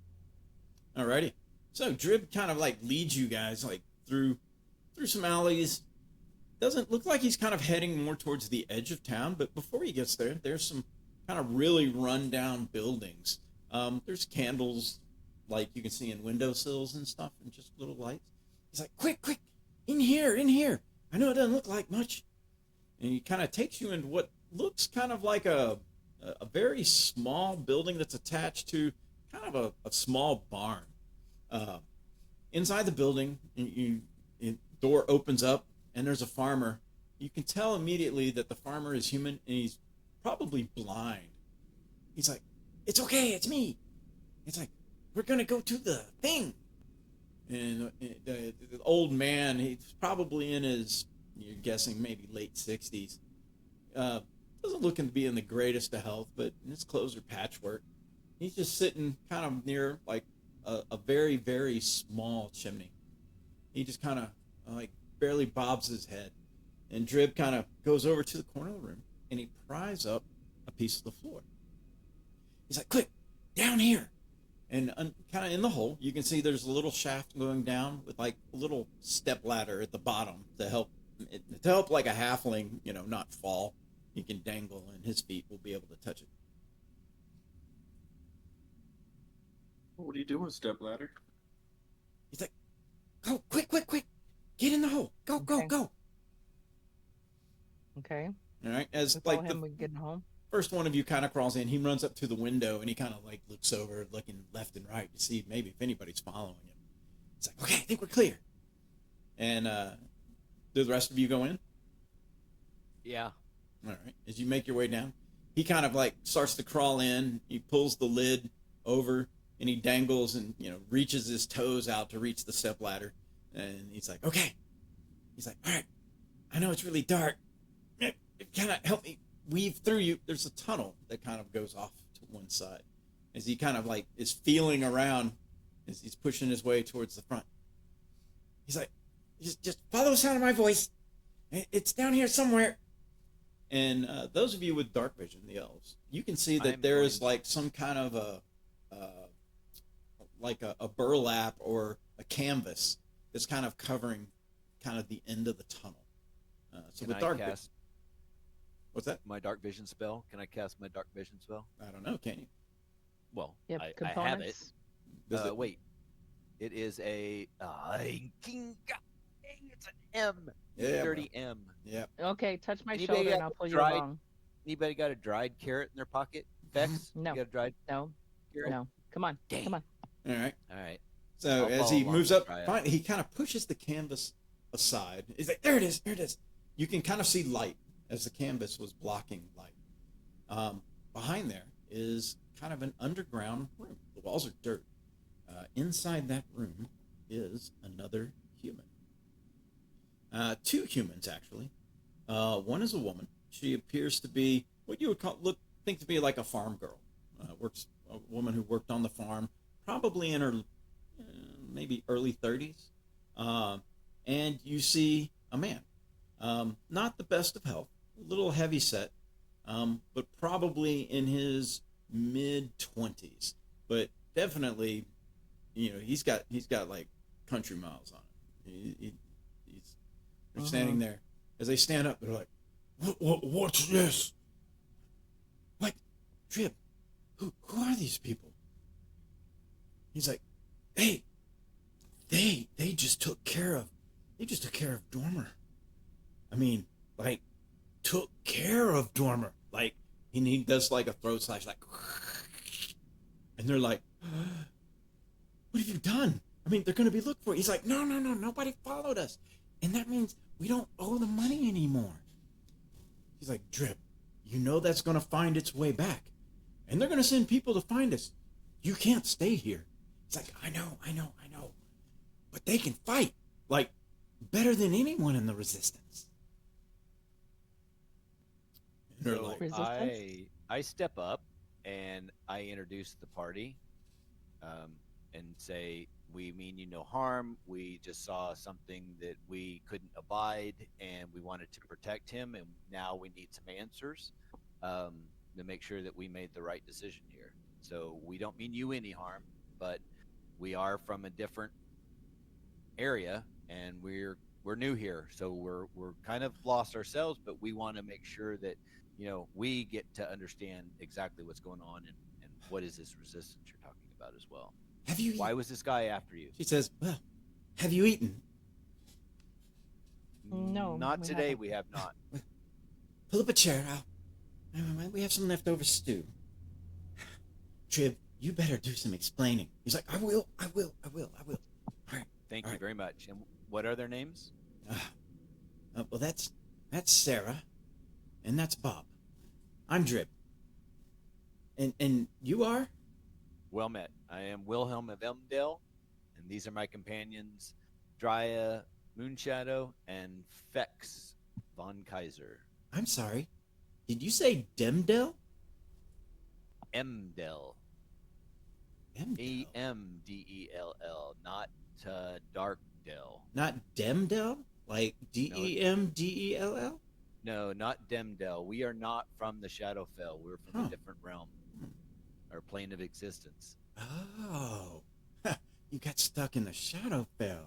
Alrighty. So Drib kind of like leads you guys like through some alleys. Doesn't look like he's kind of heading more towards the edge of town, but before he gets there, there's some kind of really run down buildings. There's candles like you can see in windowsills and stuff, and just little lights. He's like, quick, in here. I know it doesn't look like much. And he kind of takes you into what looks kind of like a very small building that's attached to kind of a small barn. Inside the building, door opens up, and there's a farmer. You can tell immediately that the farmer is human, and he's probably blind. He's like, "It's okay, it's me." It's like, "We're gonna go to the thing." And the old man, he's probably in his, you're guessing maybe late 60s. Doesn't look to be in the greatest of health, but his clothes are patchwork. He's just sitting kind of near like a very, very small chimney. He just kind of like barely bobs his head. And Drib kind of goes over to the corner of the room and he pries up a piece of the floor. He's like, quick, down here. And kind of in the hole, you can see there's a little shaft going down with like a little step ladder at the bottom to help like a halfling, not fall. He can dangle and his feet will be able to touch it. What are you doing, stepladder? He's like, go, quick, quick, quick. Get in the hole. Go, go, Okay. go. Okay. All right. As We follow like him. the We get home. first one of you kind of crawls in, he runs up to the window and he kind of like looks over, looking left and right to see maybe if anybody's following him. It's like, okay, I think we're clear. And do the rest of you go in? Yeah. All right. As you make your way down, he kind of like starts to crawl in. He pulls the lid over and he dangles and reaches his toes out to reach the step ladder. And he's like, okay. He's like, all right. I know it's really dark. Kind of help me weave through you. There's a tunnel that kind of goes off to one side as he kind of like is feeling around as he's pushing his way towards the front. He's like, just follow the sound of my voice. It's down here somewhere. And those of you with dark vision, the elves, you can see that there is like some kind of a burlap or a canvas that's kind of covering kind of the end of the tunnel. So with dark vision, what's that? My dark vision spell. Can I cast my dark vision spell? I don't know. Can you? Well, Yep. I have it. Components. Wait. It is a it's an M. Yeah, Dirty M. Yeah. Okay. Touch my Anybody shoulder and got I'll pull you dried- along. Anybody got a dried carrot in their pocket? Vex? No. You got a dried No. carrot? No. Come on. Dang. Come on. All right. All right. So I'll as follow he along moves and up, try it. finally, he kind of pushes the canvas aside. He's like, there it is. There it is. You can kind of see light as the canvas was blocking light. Behind there is kind of an underground room. The walls are dirt. Inside that room is another human. Two humans, actually. One is a woman. She appears to be what you would think to be like a farm girl. A woman who worked on the farm, probably in her maybe early 30s. And you see a man. Not the best of health, a little heavy set, but probably in his mid-20s. But definitely, he's got like country miles on him. They're standing there. As they stand up, they're like, what's this? What? Trip, who are these people? He's like, hey, they just took care of Dormer. I mean, like, took care of Dormer. Like, he does like a throat slash, like, and they're like, what have you done? I mean, they're going to be looking for you. He's like, no, nobody followed us. And that means we don't owe the money anymore. He's like, Drip, that's going to find its way back. And they're going to send people to find us. You can't stay here. It's like, I know. But they can fight, like, better than anyone in the Resistance. And they're So like, Resistance? I step up and I introduce the party, and say, we mean you no harm. We just saw something that we couldn't abide, and we wanted to protect him. And now we need some answers to make sure that we made the right decision here. So we don't mean you any harm, but we are from a different area, and we're new here, so we're kind of lost ourselves. But we want to make sure that we get to understand exactly what's going on and what is this resistance you're talking about as well. have you Why was this guy after you? She says, well, have you eaten? No, Not we today. haven't. We have not. Pull up a chair. We have some leftover stew. Trib, you better do some explaining. He's like, I will. All right. Thank All you right. very much. And what are their names? Well, that's Sarah, and that's Bob. I'm Drib. And you are? Well met. I am Wilhelm of Elmdale, and these are my companions, Drya Moonshadow and Fex von Kaiser. I'm sorry. Did you say Demdell? Emdel. Demdell. Emdell, not Darkdell. Not Demdell? Like Demdell? No, not Demdell. We are not from the Shadowfell. We're from Huh. a different realm or plane of existence. Oh. You got stuck in the Shadowfell.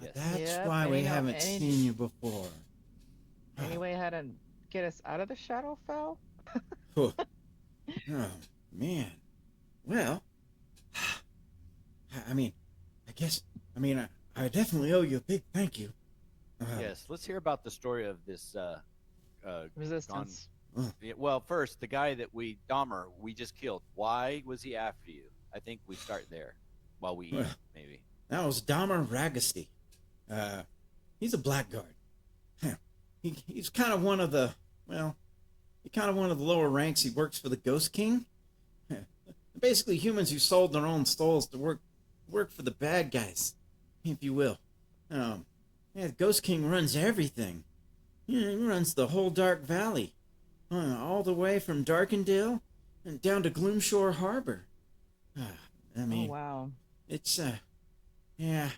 Yes. That's Yep, why we any- haven't any- seen you before. Anyway, how to get us out of the Shadowfell? Oh, man. Well, I mean, I definitely owe you a big thank you. Yes. Let's hear about the story of this. Resistance. Yeah, well, first, the guy that Dahmer, we just killed. Why was he after you? I think we start there while we eat, Well, maybe. That was Dahmer Ragasty. He's a blackguard. He's kind of one of the, lower ranks. He works for the Ghost King. Basically, humans who sold their own souls to work for the bad guys, if you will. The Ghost King runs everything. He runs the whole Dark Valley, all the way from Darkendale and down to Gloomshore Harbor. Oh wow. It's yeah.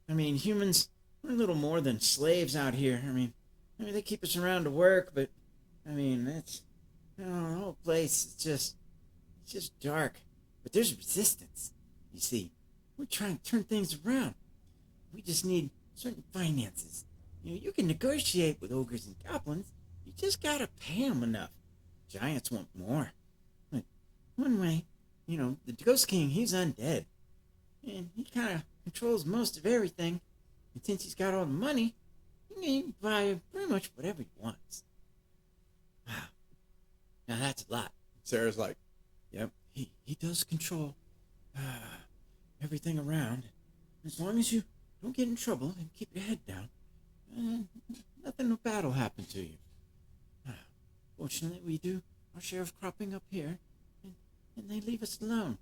Humans, we're a little more than slaves out here. They keep us around to work, but it's the whole place is just dark. But there's resistance. You see, we're trying to turn things around. We just need certain finances. You can negotiate with ogres and goblins. You just gotta pay them enough. Giants want more. But one way, the Ghost King, he's undead. And he kind of controls most of everything. And since he's got all the money, he can buy pretty much whatever he wants. Wow. Now that's a lot. Sarah's like, yep, he does control everything around. As long as you don't get in trouble and keep your head down, nothing bad will happen to you. Fortunately, we do our share of cropping up here, and they leave us alone.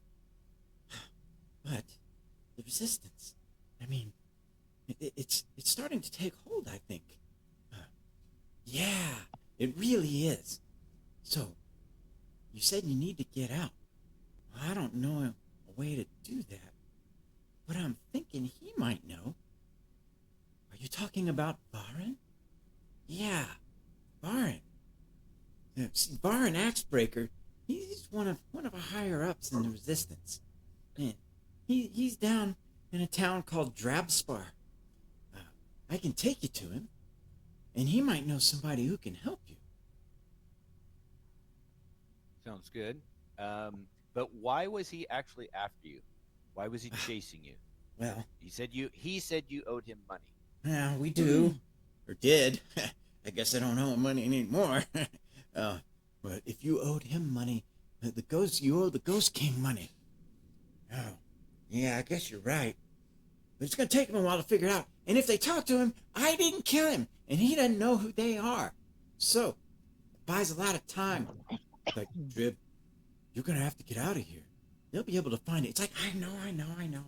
But the resistance, it's starting to take hold, I think. Yeah, it really is. So, you said you need to get out. I don't know a way to do that, but I'm thinking he might know. Are you talking about Baron? Yeah, Baron. See, Baron Axebreaker, he's one of our higher ups in the Resistance. And he's down in a town called Drabspar. I can take you to him, and he might know somebody who can help you. Sounds good. But why was he actually after you? Why was he chasing you? Well, He said you owed him money. yeah, we do. Or did. I guess I don't owe him money anymore. But if you owed him money, you owe the Ghost King money. Oh, yeah, I guess you're right. But it's going to take him a while to figure it out. And if they talk to him, I didn't kill him, and he doesn't know who they are. So, it buys a lot of time. Like, Drib, you're going to have to get out of here. They'll be able to find it. It's like, I know.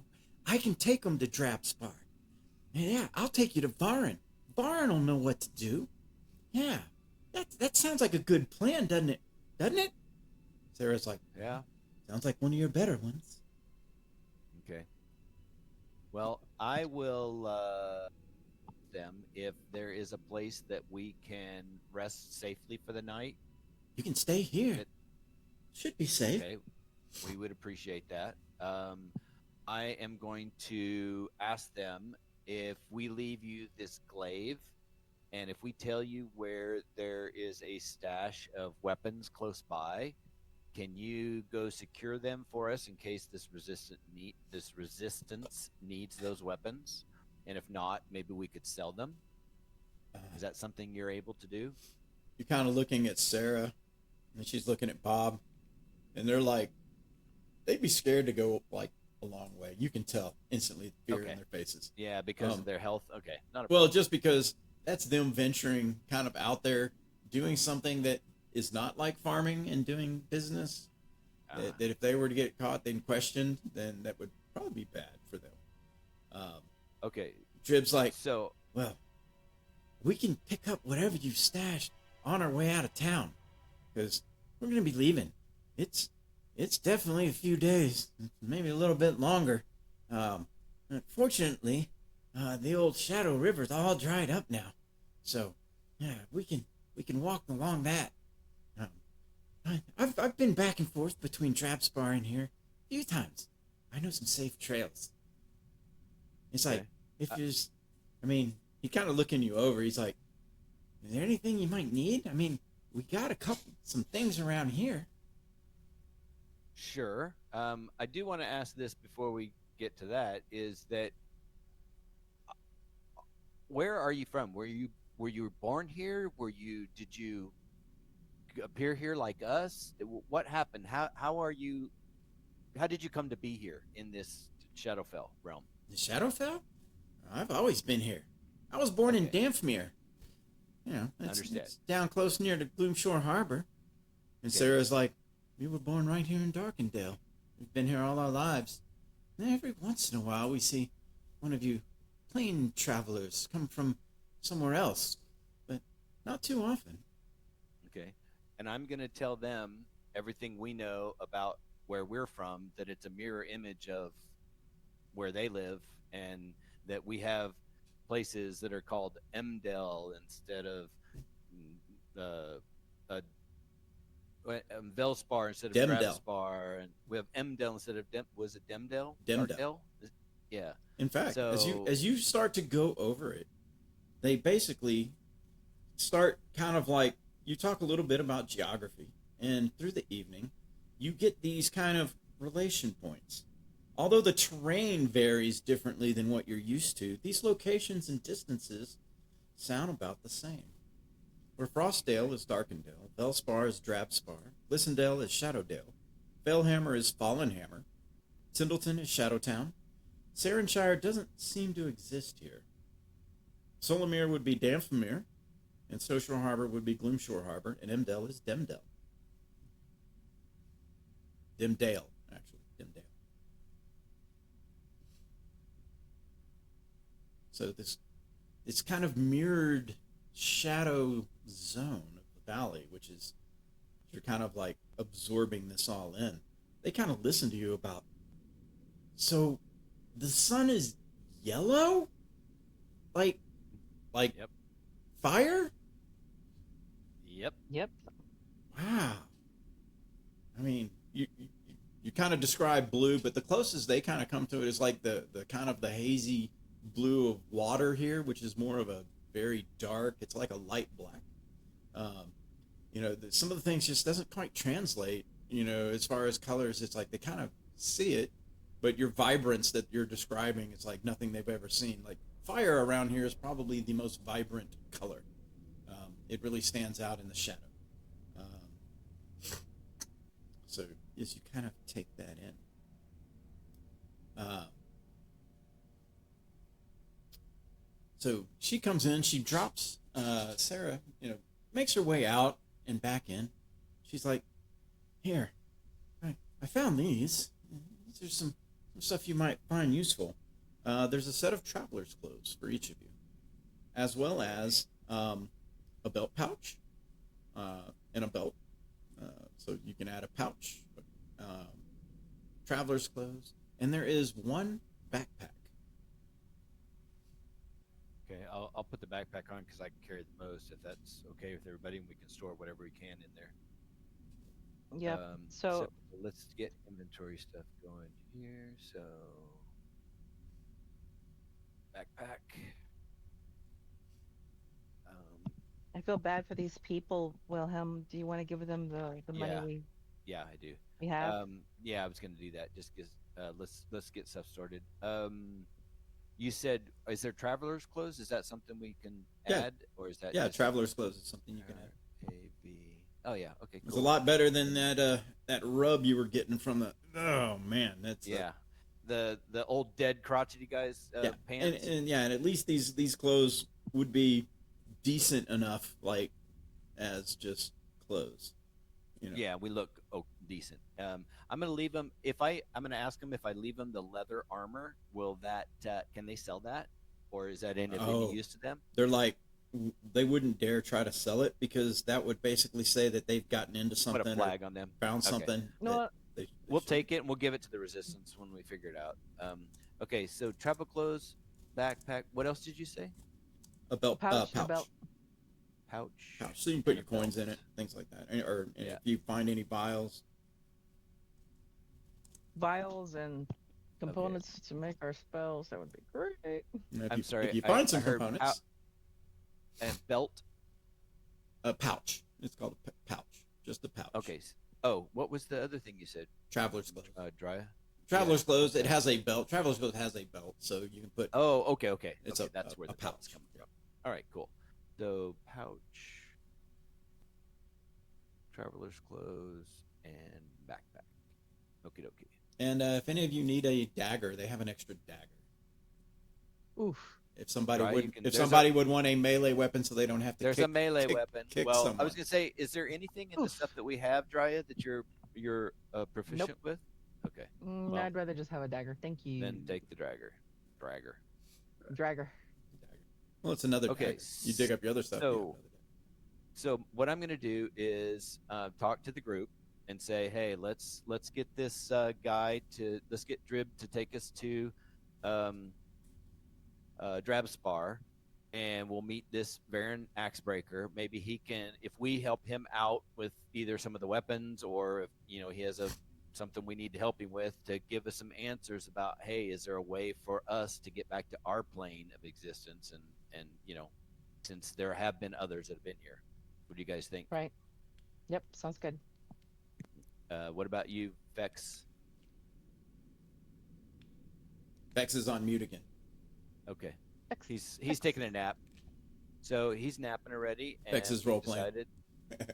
I can take them to Drabspar. Yeah, I'll take you to Varin. Varin will know what to do. Yeah, that sounds like a good plan, doesn't it? Doesn't it? Sarah's like, Yeah. sounds like one of your better ones. Okay. Well, I will them if there is a place that we can rest safely for the night. You can stay here. It- Should be safe. Okay. We would appreciate that. I am going to ask them if we leave you this glaive and if we tell you where there is a stash of weapons close by, can you go secure them for us in case this resistance needs those weapons? And if not, maybe we could sell them. Is that something you're able to do? You're kind of looking at Sarah, and she's looking at Bob, and they're like, they'd be scared to go like a long way. You can tell instantly the fear in their faces. Yeah, because of their health. Okay, not a Well, just because that's them venturing kind of out there, doing something that is not like farming and doing business. That if they were to get caught and questioned, then that would probably be bad for them. Okay, Drib's like, so well, we can pick up whatever you've stashed on our way out of town, because we're going to be leaving. It's it's definitely a few days, maybe a little bit longer. Um, Unfortunately, the old Shadow River's all dried up now, so yeah, we can walk along that. Um, I've been back and forth between Drabspar and here a few times. I know some safe trails. It's like Okay. if Uh, there's, I mean, he kind of looking you over. He's like, "Is there anything you might need? I mean, we got some things around here." sure. I do want to ask this before we get to that. Is that where are you from? Were you born here? Did you appear here like us? What happened? How are you? How did you come to be here in this Shadowfell realm? The Shadowfell? I've always been here. I was born in Okay, Dampmere. You know, understand. it's down close near to Gloomshore Harbor. And Okay, Sarah's like, "We were born right here in Darkendale. We've been here all our lives. And every once in a while, we see one of you plane travelers come from somewhere else, but not too often." okay. And I'm gonna tell them everything we know about where we're from. That it's a mirror image of where they live, and that we have places that are called Emdel instead of uh, uh, Velspar instead of Demdel. Drabspar, and we have Emdel instead of was it Demdel? Demdel. Darkdale? Yeah. In fact, as you So as you start to go over it, they basically start kind of like you talk a little bit about geography, and through the evening, you get these kind of relation points. Although the terrain varies differently than what you're used to, these locations and distances sound about the same. Where Frostdale is Darkendale, Velspar is Drabspar, Lissendale is Shadowdale, Felhammer is Fallenhammer, Sindleton is Shadowtown, Sarenshire doesn't seem to exist here. Solomere would be Damfamere, and Snowshore Harbor would be Gloomshore Harbor, and Emdale is Demdale. Demdale, actually. Demdale. So this kind of mirrored shadow zone of the valley, which is you're kind of like absorbing this all in. They kind of listen to you about. So the sun is yellow, like like yep, fire. yep. Yep. Wow. I mean, you kind of describe blue, but the closest they kind of come to it is like the kind of the hazy blue of water here, which is more of a very dark. It's like a light black. Um, some of the things just doesn't quite translate. As far as colors, it's like they kind of see it, but your vibrance that you're describing is like nothing they've ever seen. Like fire around here is probably the most vibrant color. It really stands out in the shadow. Um, so as you kind of take that in. So she comes in, she drops Sarah, makes her way out and back in. She's like, "Here, I found these. These are some stuff you might find useful. There's a set of traveler's clothes for each of you, as well as a belt pouch and a belt. So you can add a pouch, um, traveler's clothes, and there is one backpack. Okay, I'll put the backpack on because I can carry the most. If that's okay with everybody, and we can store whatever we can in there. Yep. So So let's get inventory stuff going here. So backpack. Um, I feel bad for these people, Wilhelm. Do you want to give them the money yeah, we yeah, I do. we have? Yeah, I was gonna do that just because. Let's get stuff sorted. You said, is there traveler's clothes? Is that something we can Yeah, add, or is that yeah, just traveler's clothes is something you can add. A-B? Oh yeah, okay, It's a cool. lot better than that rub you were getting from the. Oh man, that's Yeah, the old dead crotchety guys yeah, pants. and yeah, and at least these clothes would be decent enough, like as just clothes, you know. Yeah, we look decent. I'm gonna leave them. I'm gonna ask them if I leave them the leather armor. Will that can they sell that, or is that of any Oh, use to them? they're like they wouldn't dare try to sell it because that would basically say that they've gotten into Put a something or flag on them. found Okay. something that No, We'll take it and we'll give it to the resistance when we figure it out. Okay, so travel clothes, backpack. What else did you say? a belt, Pouch, a pouch. belt. Pouch. So you can put and your a coins in belt. it, things like that. Or Yeah. if you find any vials. Vials and components to make our spells. That would be great. If I'm you, sorry. If you find I some heard components, and belt. a pouch. It's called a pouch. Just a pouch. Okay. Oh, what was the other thing you said? Traveler's clothes. Drya. Traveler's clothes. It okay. has a belt. Traveler's clothes has a belt, so you can put. Oh, okay. It's Okay, a- that's a- where a the belt's pouch. coming from. All right, cool. So pouch, traveler's clothes, and backpack. Okie dokie. And if any of you need a dagger, they have an extra dagger. Oof. If somebody Right, would, you can- if there's somebody would want a melee weapon, so they don't have to. There's kick, a melee kick- weapon. kick Well, I someone. was gonna say, is there anything in the stuff that we have, Drya, that you're proficient with? Okay, well, I'd rather just have a dagger. Thank you. then take the dragger. Dragger. Well, it's another Okay, dagger. You dig up your other stuff. you have so- another dagger. So what I'm gonna do is talk to the group and say, hey, let's get this guy let's get Drib to take us to Drabspar, and we'll meet this Baron Axebreaker. Maybe he can, if we help him out with either some of the weapons, or if he has something we need to help him with, to give us some answers about, hey, is there a way for us to get back to our plane of existence, and since there have been others that have been here. What do you guys think? Right. Yep. Sounds good. What about you, Vex? Vex is on mute again. Okay, X. he's taking a nap, so he's napping already. And Vex is we role-playing. decided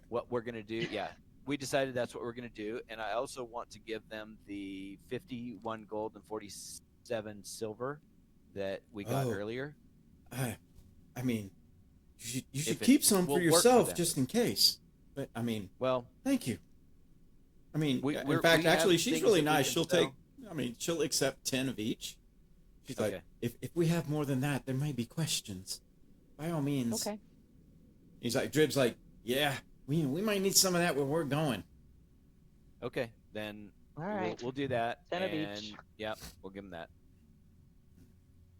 what we're gonna do. Yeah, we decided that's what we're gonna do, and I also want to give them the 51 gold and 47 silver that we got Oh. earlier. I mean, you should If it keep some will for work for yourself them. just in case. But I mean, Well, thank you. I mean, We- in we're- fact, we have actually, she's things really that we nice. can She'll sell. take. I mean, she'll accept 10 of each. She's like, Okay. if we have more than that, there may be questions. By all means. Okay. He's like, Drib's like, yeah, we might need some of that where we're going. okay, then All right. we'll do that. 10 of and each. yeah, we'll give them that.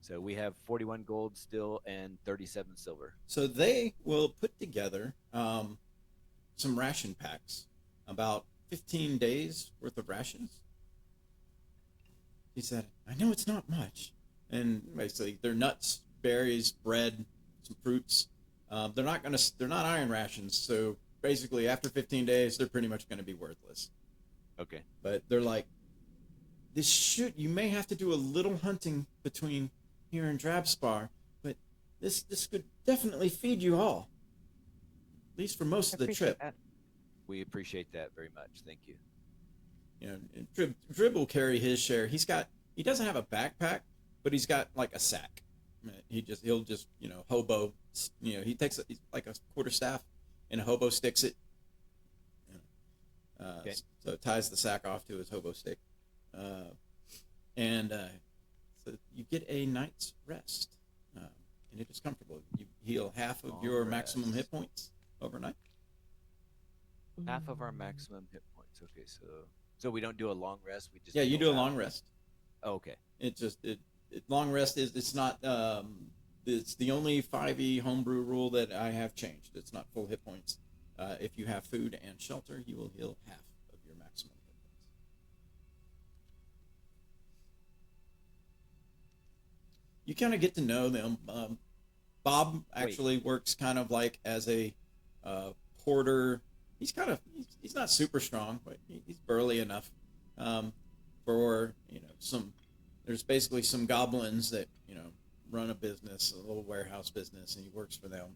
So we have 41 gold still and 37 silver. So they will put together some ration packs, about 15 days worth of rations. He said, I know it's not much. And basically, they're nuts, berries, bread, some fruits. They're not iron rations. So basically, after 15 days, they're pretty much going to be worthless. Okay. But they're like, you may have to do a little hunting between here and Drabspar, but this could definitely feed you all. At least for most I of the appreciate trip. that. We appreciate that very much. Thank you. And Drib will carry his share. He doesn't have a backpack, but he's got like a sack. He'll just hobo. He takes like a quarterstaff and a hobo sticks it. Okay. So ties the sack off to his hobo stick, and so you get a night's rest, and it is comfortable. You heal half of Long your maximum rest. hit points overnight. Half of our maximum hit points. Okay, so we don't do a long rest. We just Yeah, you do a half. long rest. Oh, okay. Long rest it's not it's the only 5e homebrew rule that I have changed. It's not full hit points. If you have food and shelter, you will heal half of your maximum hit points. You kind of get to know them. Bob actually works kind of like as a porter. He's not super strong, but he's burly enough for there's basically some goblins that run a business, a little warehouse business, and he works for them.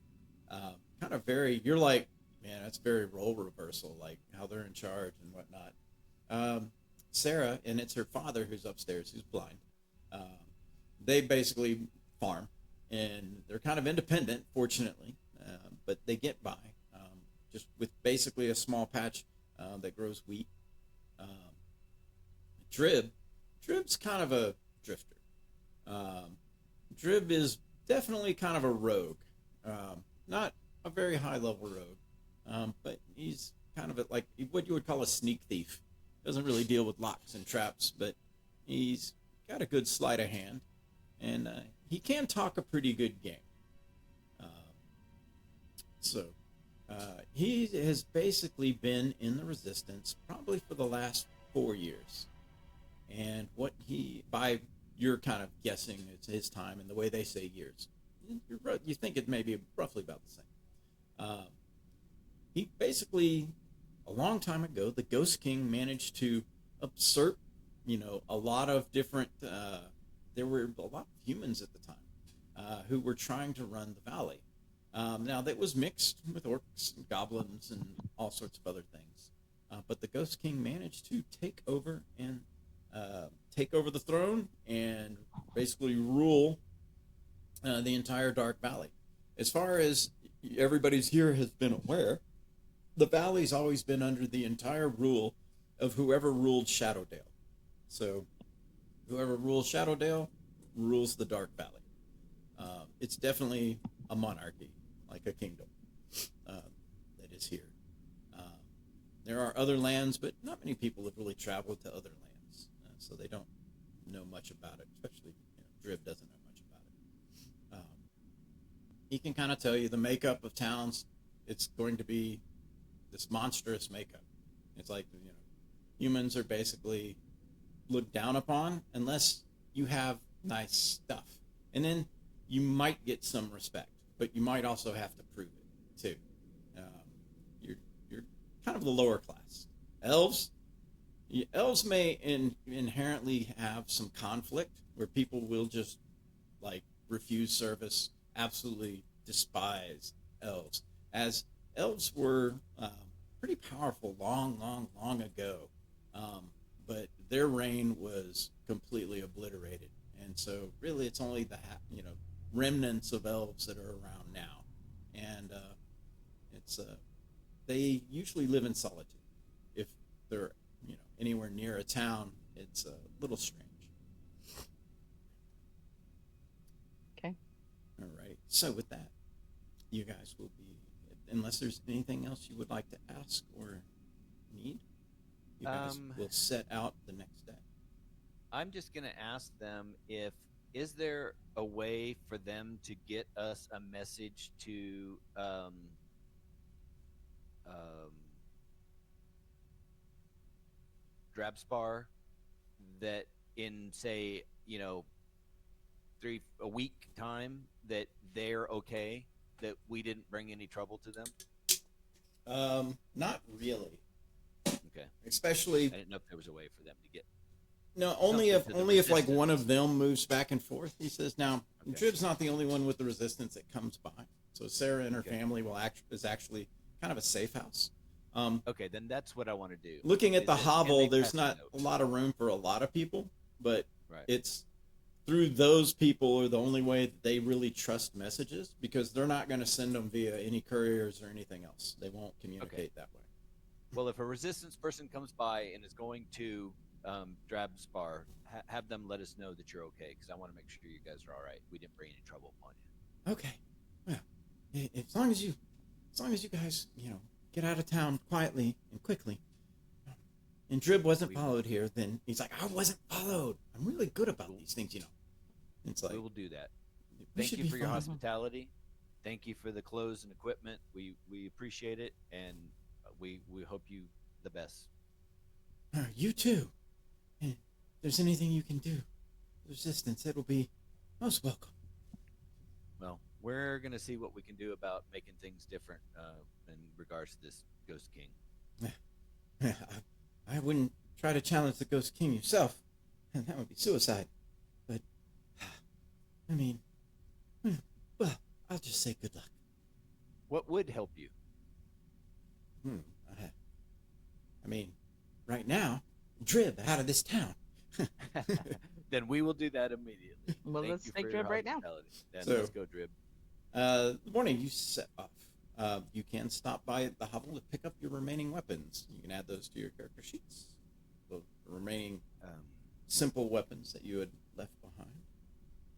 You're like, man, that's very role reversal, like how they're in charge and whatnot. Sarah, and it's her father who's upstairs, who's blind. They basically farm, and they're kind of independent, fortunately, but they get by just with basically a small patch that grows wheat. Drib's kind of a drifter. Drib is definitely kind of a rogue, not a very high level rogue, but he's kind of like what you would call a sneak thief. doesn't really deal with locks and traps, but he's got a good sleight of hand, and he can talk a pretty good game. Uh, so he has basically been in the Resistance probably for the last 4 years. And what he, by your kind of guessing, it's his time, and the way they say years, you think it may be roughly about the same. He basically, a long time ago, the Ghost King managed to usurp, a lot of different. There were a lot of humans at the time who were trying to run the valley. Now that was mixed with orcs and goblins and all sorts of other things, but the Ghost King managed to take over the throne and basically rule the entire Dark Valley. As far as everybody's here has been aware, the valley's always been under the entire rule of whoever ruled Shadowdale. So whoever rules Shadowdale rules the Dark Valley. It's definitely a monarchy, like a kingdom that is here. There are other lands, but not many people have really traveled to other lands, so they don't know much about it. Especially, Drib doesn't know much about it. He can kind of tell you the makeup of towns. It's going to be this monstrous makeup. It's like, humans are basically looked down upon unless you have nice stuff, and then you might get some respect, but you might also have to prove it too. You're kind of the lower class. Elves may inherently have some conflict where people will just like refuse service, absolutely despise elves, as elves were pretty powerful long ago, but their reign was completely obliterated, and so really it's only the remnants of elves that are around now, and it's they usually live in solitude. If they're anywhere near a town, it's a little strange. Okay. All right. So with that, you guys will be, unless there's anything else you would like to ask or need, you guys will set out the next day. I'm just gonna ask them if is there a way for them to get us a message to Drabspar that in say a week time that they're okay, that we didn't bring any trouble to them? Not really. Okay. Especially, I didn't know if there was a way for them to get no, only something to if the like one Resistance. of them moves back and forth. He says now, Okay. Drib's not the only one with the Resistance that comes by. So Sarah and her Okay. family is actually kind of a safe house. Okay, then that's what I want to do. Looking at is the that- can hovel, they there's pass a not note? a lot of room for a lot of people, but Right. it's through those people are the only way that they really trust messages, because they're not going to send them via any couriers or anything else. They won't communicate that way. Well, if a Resistance person comes by and is going to Drabspar, have them let us know that you're okay, because I want to make sure you guys are all right. We didn't bring any trouble upon you. Okay. Well, as long as you guys, get out of town quietly and quickly. And Drib wasn't followed here, then he's like, I wasn't followed. I'm really good about these things, It's like, We will do that. we Thank should you be for your fine. hospitality. Thank you for the clothes and equipment. We appreciate it, and we hope you the best. You too. And if there's anything you can do, Resistance, it'll be most welcome. Well, we're gonna see what we can do about making things different in regards to this Ghost King. I wouldn't try to challenge the Ghost King yourself. That would be suicide. But, I mean, well, I'll just say good luck. What would help you? I mean, right now, Drib out of this town. Then we will do that immediately. Well, Thank let's you take for your Drib right now. hospitality. Then So- let's go, Drib. The morning you set off, you can stop by the hovel to pick up your remaining weapons. You can add those to your character sheets. The remaining simple weapons that you had left behind.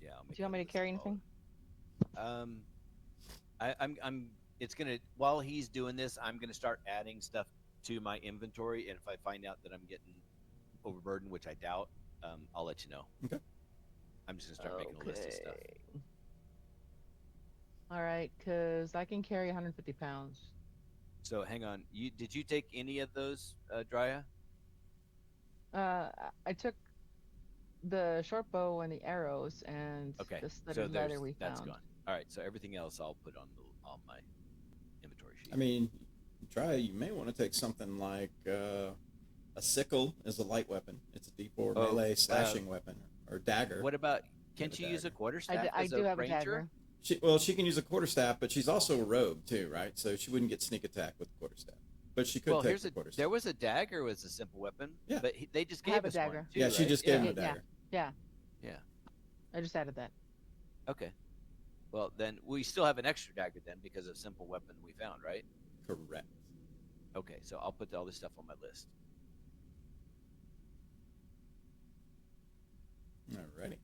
Yeah. I'll Do make you want me to that carry list anything? I'm. It's gonna while he's doing this, I'm gonna start adding stuff to my inventory, and if I find out that I'm getting overburdened, which I doubt, I'll let you know. Okay. I'm just gonna start making a list of stuff. All right, because I can carry 150 pounds. So hang on. Did you take any of those, Drya? I took the short bow and the arrows and Okay. the So studded leather we that's found. gone. All right. So everything else I'll put on my inventory sheet. I mean, you may want to take something like a sickle is a light weapon. It's a D4 melee slashing weapon, or dagger. What about? You have Can't a you use a dagger. quarterstaff I as do a have a ranger? dagger. She can use a quarterstaff, but she's also a rogue too, right? So she wouldn't get sneak attack with the quarterstaff. But she could Well, take the quarterstaff. there was a dagger as a simple weapon. Yeah. But they just I gave have a us dagger. one too. Yeah, she right? just gave him a Yeah. dagger. Yeah. Yeah. I just added that. Okay. Well, then we still have an extra dagger then because of simple weapon we found, right? Correct. Okay, so I'll put all this stuff on my list. Alrighty.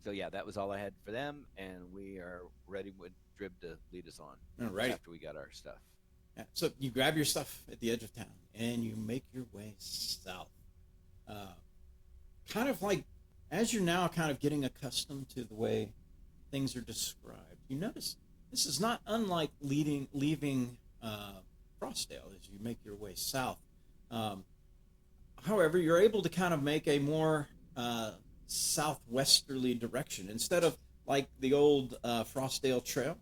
So yeah, that was all I had for them, and we are ready with Drib to lead us on. Alrighty. After we got our stuff. Yeah. So you grab your stuff at the edge of town and you make your way south. Kind of like, as you're now kind of getting accustomed to the way things are described, you notice this is not unlike leaving Frostdale as you make your way south. However, you're able to kind of make a more southwesterly direction. Instead of like the old Frostdale Trail,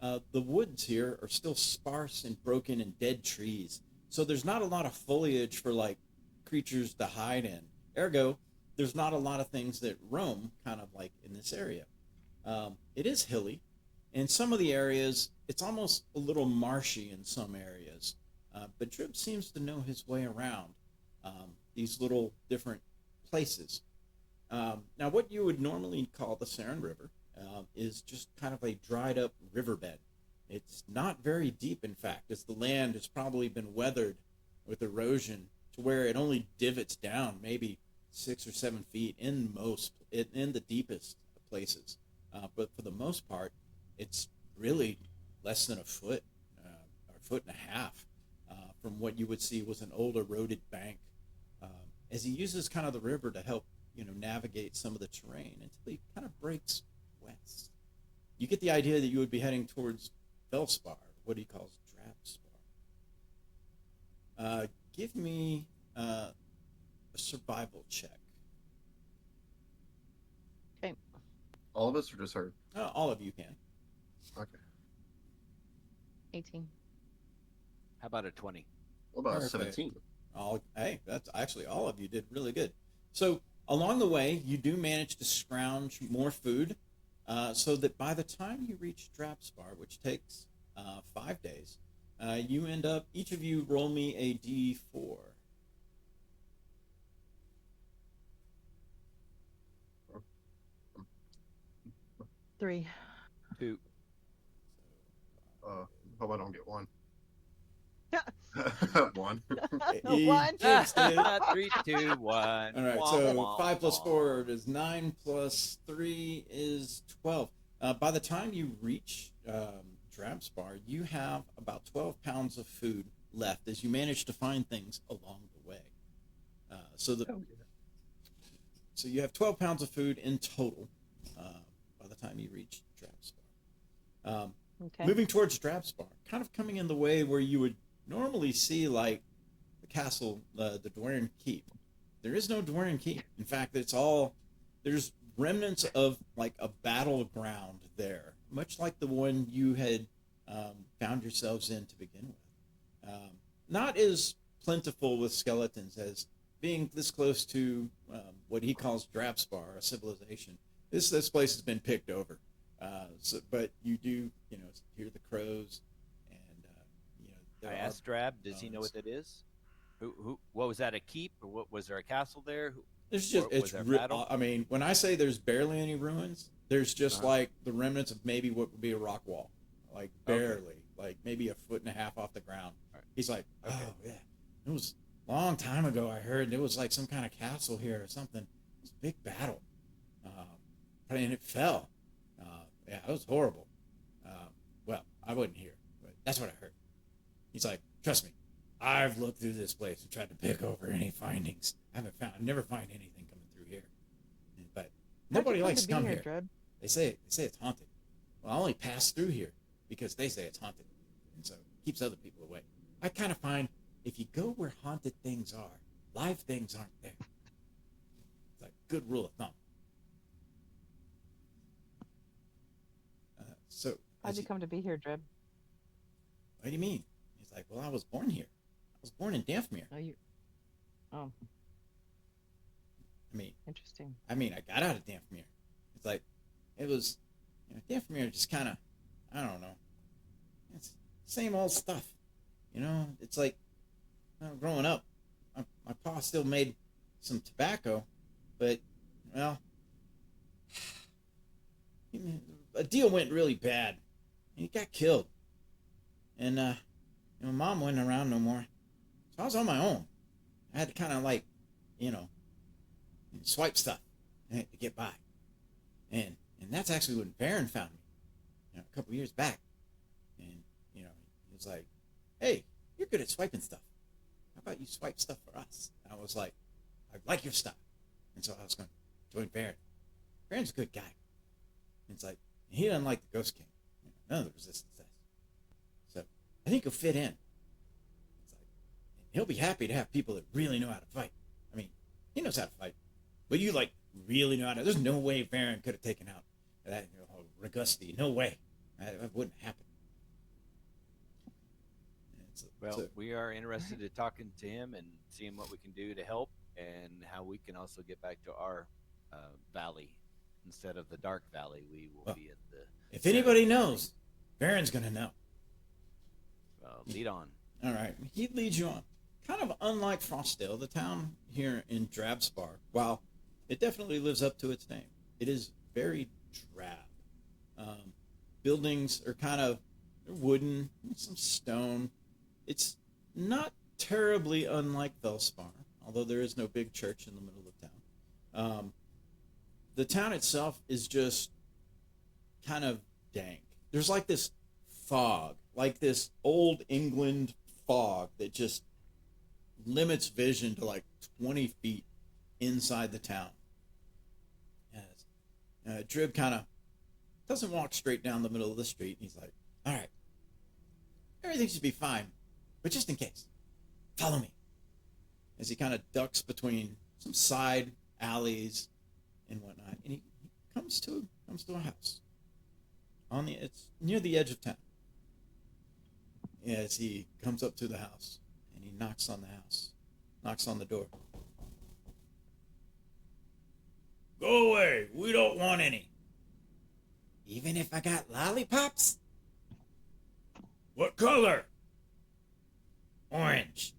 the woods here are still sparse and broken and dead trees. So there's not a lot of foliage for like creatures to hide in. Ergo, there's not a lot of things that roam kind of like in this area. It is hilly. In some of the areas, it's almost a little marshy in some areas. But Drib seems to know his way around these little different places. Now, what you would normally call the Saren River is just kind of a dried up riverbed. It's not very deep, in fact, as the land has probably been weathered with erosion to where it only divots down maybe 6 or 7 feet in the deepest places. But for the most part, it's really less than a foot or a foot and a half from what you would see was an old eroded bank. As he uses kind of the river to help navigate some of the terrain until he kind of breaks west. You get the idea that you would be heading towards Felspar, what he calls Drabspar. Give me a survival check. Okay. All of us or just her? All of you can. Okay. 18. How about a 20? What about Perfect. 17? Hey, that's actually all of you did really good. So along the way, you do manage to scrounge more food, so that by the time you reach Drabspar, which takes 5 days, you end up, each of you roll me a d4. Three. 2. Hope I don't get one. One. One. Jinxed it. 3, 2, 1. All right, Wah, so wah, 5 plus wah. 4 is 9, plus 3 is 12. By the time you reach Drabspar, you have about 12 pounds of food left as you manage to find things along the way. So you have 12 pounds of food in total by the time you reach Drabspar. Okay. Moving towards Drabspar, kind of coming in the way where you would normally see like the castle, the Dwarian Keep. There is no Dwarian Keep. In fact, there's remnants of like a battleground there, much like the one you had found yourselves in to begin with. Not as plentiful with skeletons as being this close to what he calls Drabspar, a civilization. This place has been picked over. But you do, hear the crows, and I asked Drab, does he know what that is? What was that, a keep, or what was there a castle there? There's just was there a battle? I mean, when I say there's barely any ruins, there's just like the remnants of maybe what would be a rock wall, like barely, like maybe a foot and a half off the ground. Right. He's like, oh yeah, it was a long time ago. I heard there was like some kind of castle here or something. It was a big battle, and it fell. Yeah, it was horrible. Well, I wasn't here, but that's what I heard. He's like, trust me, I've looked through this place and tried to pick over any findings. I never find anything coming through here. But How'd nobody you come likes to to come be here. Dred? They say it's haunted. Well, I only pass through here because they say it's haunted, and so it keeps other people away. I kind of find if you go where haunted things are, live things aren't there. It's like a good rule of thumb. So, How'd you come to be here, Dred? what do you mean? He's like, well, I was born here. I was born in Dampmere. Oh, you. Oh, I mean, interesting. I got out of Dampmere. It's like, it was, Dampmere just kind of, I don't know. It's same old stuff. It's like, growing up, my pa still made some tobacco, but, well, a deal went really bad. And he got killed. And, mom wasn't around no more. So I was on my own. I had to kind of like, swipe stuff to get by. And that's actually when Baron found me, a couple years back. And, he was like, hey, you're good at swiping stuff. How about you swipe stuff for us? And I was like, I like your stuff. And so I was going to join Baron. Baron's a good guy. And it's like, he doesn't like the Ghost King. None of the resistance does. So I think he'll fit in. It's like, he'll be happy to have people that really know how to fight. I mean, he knows how to fight. But you really know how to. There's no way Baron could have taken out that Ragusti. No way. That wouldn't happen. Well, we are interested in talking to him and seeing what we can do to help and how we can also get back to our valley. Instead of the Dark Valley, we will be in the... If anybody knows, Baron's going to know. Lead on. All right. He leads you on. Kind of unlike Frostdale, the town here in Drabspar, while it definitely lives up to its name, it is very drab. Buildings are kind of wooden, some stone. It's not terribly unlike Velspar, although there is no big church in the middle of town. The town itself is just kind of dank. There's like this fog, like this old England fog that just limits vision to like 20 feet inside the town. Yes. Drib kind of doesn't walk straight down the middle of the street. He's like, all right, everything should be fine, but just in case, follow me. As he kind of ducks between some side alleys and whatnot, and he comes to a house. It's near the edge of town. As he comes up to the house, and he knocks on the door. Go away, we don't want any. Even if I got lollipops? What color? Orange.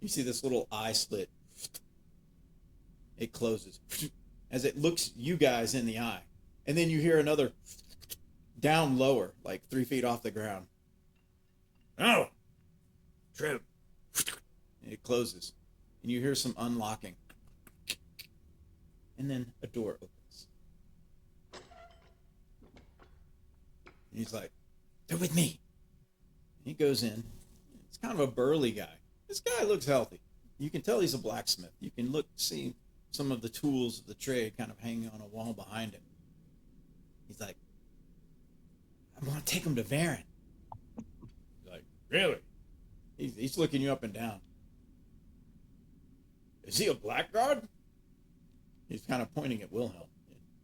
You see this little eye slit. It closes as it looks you guys in the eye. And then you hear another down lower, like 3 feet off the ground. No! Trip. It closes. And you hear some unlocking. And then a door opens. And he's like, they're with me. And he goes in. It's kind of a burly guy. This guy looks healthy. You can tell he's a blacksmith. You can see some of the tools of the trade kind of hanging on a wall behind him. He's like, I'm going to take him to Varen. He's like, really? He's looking you up and down. Is he a blackguard? He's kind of pointing at Wilhelm,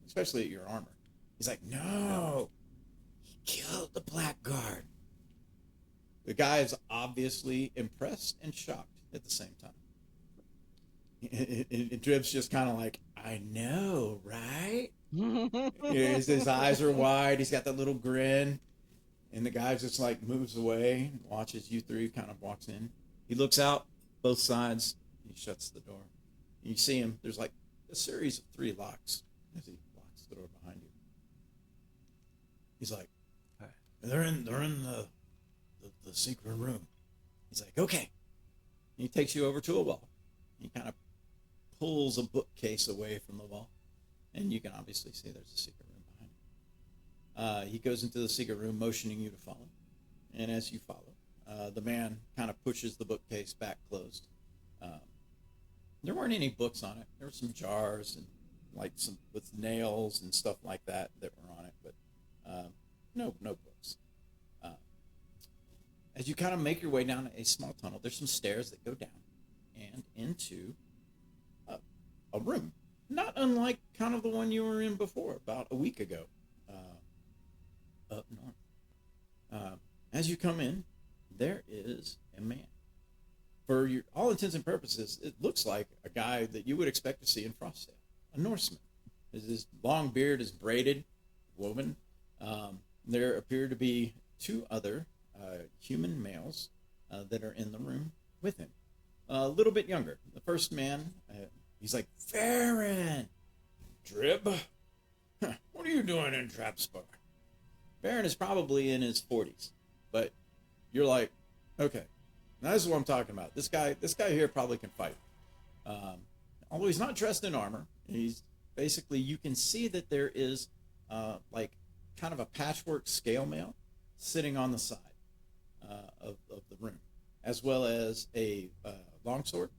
especially at your armor. He's like, no, he killed the blackguard. The guy is obviously impressed and shocked at the same time. And Drib's just kind of like, I know, right? His eyes are wide. He's got that little grin. And the guy just like moves away, watches you three, kind of walks in. He looks out both sides. He shuts the door. And you see him. There's like a series of 3 locks as he locks the door behind you. He's like, they're in the secret room. He's like, okay. And he takes you over to a wall. He kind of pulls a bookcase away from the wall. And you can obviously see there's a secret room behind it. He goes into the secret room, motioning you to follow. And as you follow, The man kind of pushes the bookcase back closed. There weren't any books on it. There were some jars and like some with nails and stuff like that were on it, but no books. As you kind of make your way down a small tunnel, there's some stairs that go down and into a room, not unlike kind of the one you were in before about a week ago, up north. As you come in, there is a man. For all intents and purposes, it looks like a guy that you would expect to see in Frostdale, a Norseman. His long beard is braided, woven. There appear to be two other human males that are in the room with him, a little bit younger. The first man, he's like, Farron! Drib? What are you doing in Trapspar? Farron is probably in his 40s, but you're like, okay, now this is what I'm talking about. This guy here probably can fight. Although he's not dressed in armor, he's basically, you can see that there is like kind of a patchwork scale mail sitting on the side of the room, as well as a longsword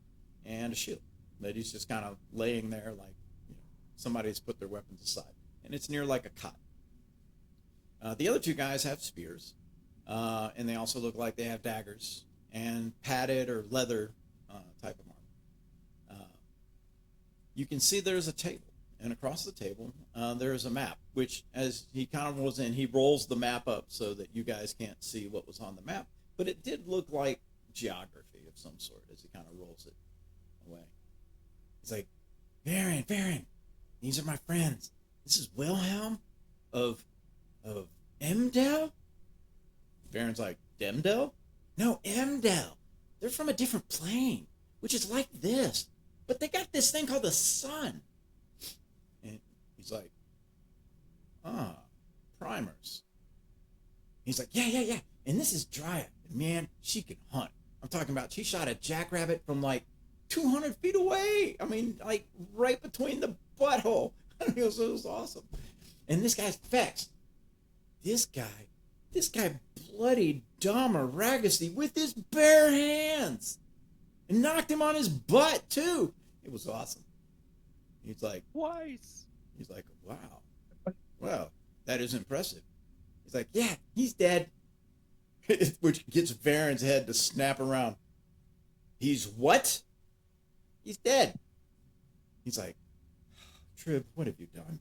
and a shield that he's just kind of laying there like, somebody's put their weapons aside. And it's near like a cot. The other two guys have spears, and they also look like they have daggers and padded or leather type of armor. You can see there's a table, and across the table there's a map, which as he kind of was in, he rolls the map up so that you guys can't see what was on the map, but it did look like geography of some sort as he kind of rolls it away. He's like, Baron, these are my friends. This is Wilhelm of Emdel? Baron's like, Demdel? No, Emdel. They're from a different plane, which is like this. But they got this thing called the sun. And he's like, primers. He's like, yeah. And this is Dryad. Man, she can hunt. I'm talking about, she shot a jackrabbit from like 200 feet away. I mean, like right between the butthole. It was awesome. And this guy's Fex. This guy bloodied Dahmer Ragusty with his bare hands and knocked him on his butt too. It was awesome. He's like, Twice. He's like, wow. Well, that is impressive. He's like, yeah, he's dead. Which gets Varen's head to snap around. He's what? He's dead. He's like, Trib, what have you done?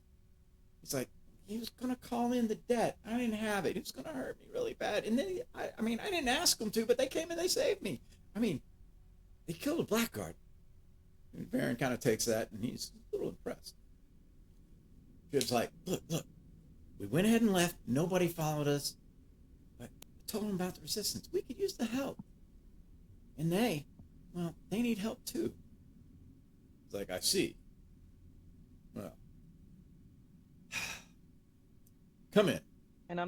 He's like, he was going to call in the debt. I didn't have it. It was going to hurt me really bad. And then, I didn't ask him to, but they came and they saved me. I mean, they killed a blackguard. And Varen kind of takes that, and he's a little impressed. Trib's like, look, we went ahead and left. Nobody followed us. But I told them about the resistance. We could use the help. And they need help too. It's like, I see. Well, come in. And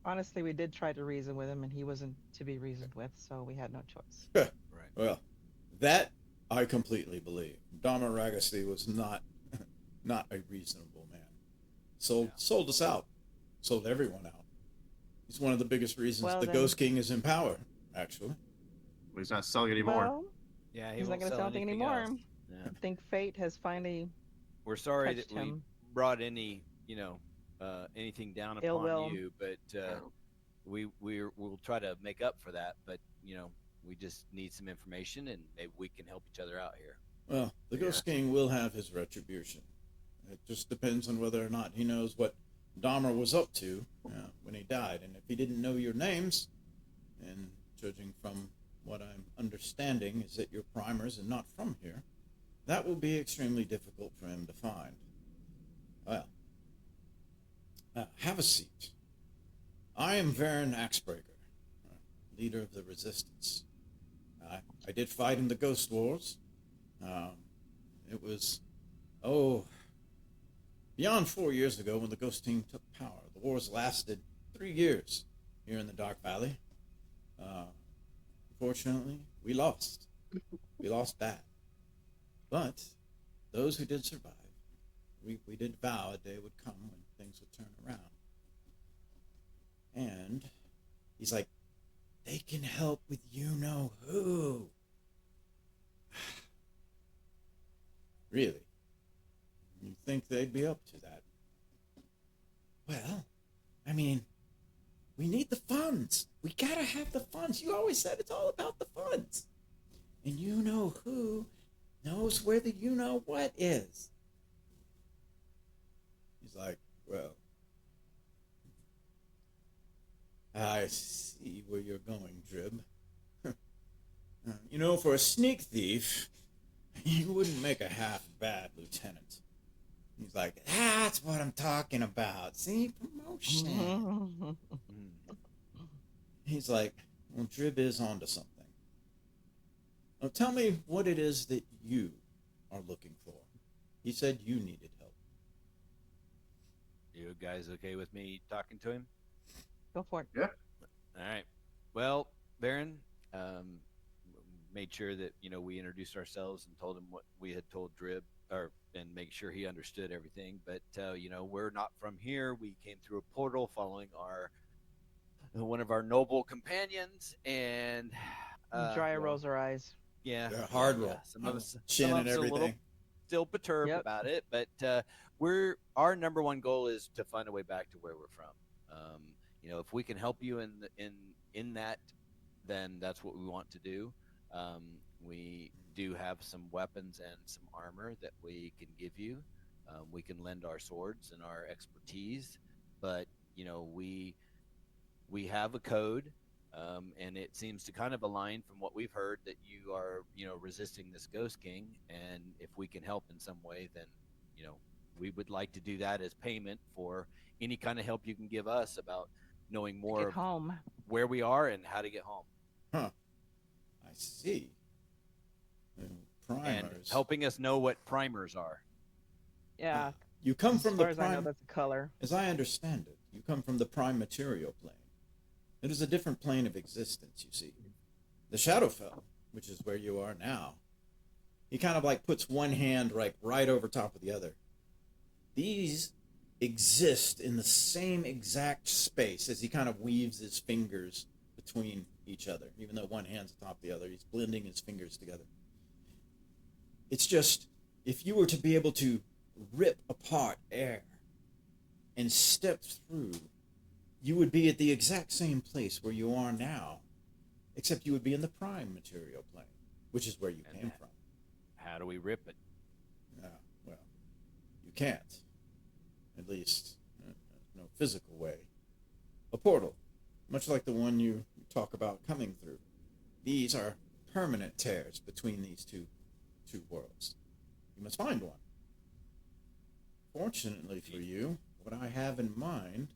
honestly, we did try to reason with him, and he wasn't to be reasoned with, so we had no choice. Right. Well, that I completely believe. Dahmer Ragusty was not a reasonable man. Sold us out. Sold everyone out. He's one of the biggest reasons the Ghost King is in power, actually. Well, he's not selling anymore. Well, Yeah, he's not going to sell anything anymore. else. Yeah. I think fate has finally We're sorry touched that we him. brought any, anything down Ill upon will. you, but we'll try to make up for that. But we just need some information, and maybe we can help each other out here. Well, the Ghost King will have his retribution. It just depends on whether or not he knows what Dahmer was up to when he died. And if he didn't know your names, and judging from what I'm understanding is that you're primers and not from here, that will be extremely difficult for him to find. Well, have a seat. I am Varen Axebreaker, leader of the Resistance. I did fight in the Ghost Wars. It was, beyond 4 years ago when the Ghost Team took power. The wars lasted 3 years here in the Dark Valley. Unfortunately, we lost. We lost bad. But those who did survive, we did vow a day would come when things would turn around. And he's like, they can help with you know who. Really? You think they'd be up to that? Well, I mean, we need the funds. We gotta have the funds. You always said it's all about the funds. And you know who knows where the you know what is. He's like, well, I see where you're going, Drib. You know, for a sneak thief, you wouldn't make a half bad lieutenant. He's like, that's what I'm talking about. See, promotion. He's like, well, Drib is onto something. Now tell me what it is that you are looking for. He said you needed help. You guys okay with me talking to him? Go for it. Yeah. All right. Well, Baron, made sure that we introduced ourselves and told him what we had told Drib, and make sure he understood everything. But we're not from here. We came through a portal following one of our noble companions, and Dry rolls her eyes. yeah, Hard roll. Some of us, Chin some and of us a little everything. still perturbed Yep. about it, but our number one goal is to find a way back to where we're from. If we can help you in that, then that's what we want to do. We do have some weapons and some armor that we can give you. We can lend our swords and our expertise, but we have a code, and it seems to kind of align from what we've heard that you are resisting this Ghost King, and if we can help in some way, then we would like to do that as payment for any kind of help you can give us about knowing more Get of home. where we are and how to get home. Huh. I see. Primers. And helping us know what primers are. Yeah. You come As from far the as I know, prime. that's a color. As I understand it, you come from the prime material plane. It is a different plane of existence, you see. The Shadowfell, which is where you are now, he kind of like puts one hand right over top of the other. These exist in the same exact space as he kind of weaves his fingers between each other. Even though one hand's atop the other, he's blending his fingers together. It's just, if you were to be able to rip apart air and step through, you would be at the exact same place where you are now, except you would be in the prime material plane, which is where you came from. How do we rip it? Well, you can't. At least, no physical way. A portal, much like the one you talk about coming through. These are permanent tears between these two worlds. You must find one. Fortunately for you, what I have in mind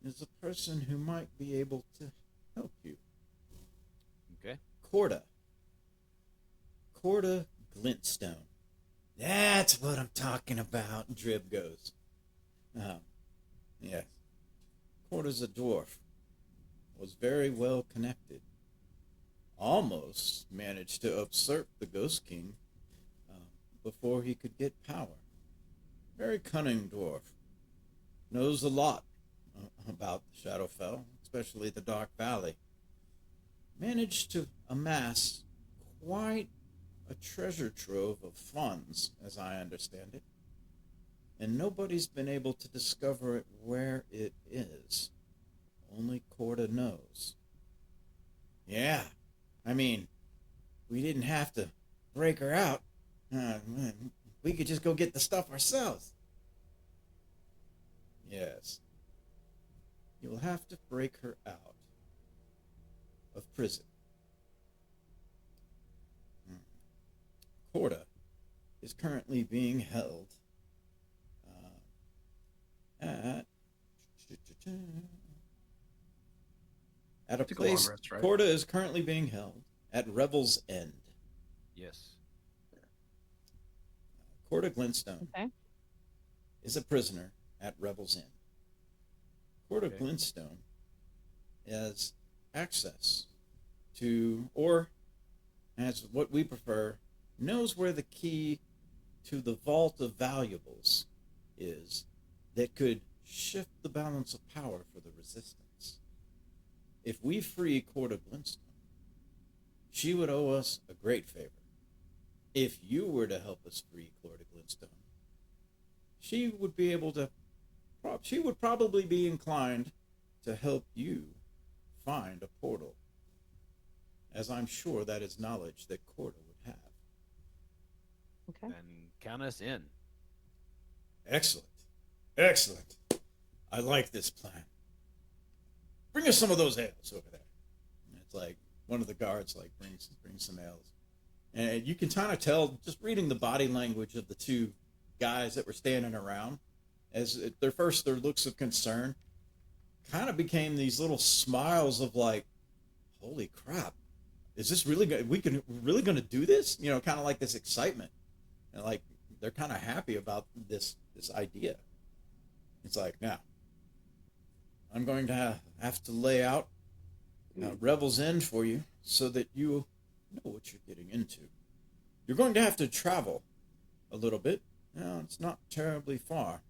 is a person who might be able to help you. Okay. Corda Glintstone. That's what I'm talking about, Drib goes. Yes. Corda's a dwarf. Was very well connected. Almost managed to usurp the Ghost King before he could get power. Very cunning dwarf. Knows a lot about Shadowfell, especially the Dark Valley. Managed to amass quite a treasure trove of funds, as I understand it. And nobody's been able to discover where it is. Only Corda knows. Yeah, I mean, we didn't have to break her out. We could just go get the stuff ourselves. Yes. You'll have to break her out of prison. Corda is currently being held at a Took a long place. rest, right? Corda is currently being held at Revel's End. Yes. Corda Glintstone Okay. is a prisoner at Revel's End. Corda Okay. Glintstone has access to, or as what we prefer, knows where the key to the vault of valuables is that could shift the balance of power for the resistance. if we free Corda Glintstone, she would owe us a great favor. If you were to help us free Corda Glintstone, she would be able to. She would probably be inclined to help you find a portal, as I'm sure that is knowledge that Corda would have. Okay. Then count us in. Excellent. Excellent. I like this plan. Bring us some of those ales over there. And it's like one of the guards like brings some ales. And you can kind of tell just reading the body language of the two guys that were standing around as their looks of concern kind of became these little smiles of like, holy crap, is this really good? We're really going to do this? You know, kind of like this excitement. And like they're kind of happy about this idea. It's like, now I'm going to have to lay out Revel's End for you so that you know what you're getting into. You're going to have to travel a little bit. No, it's not terribly far.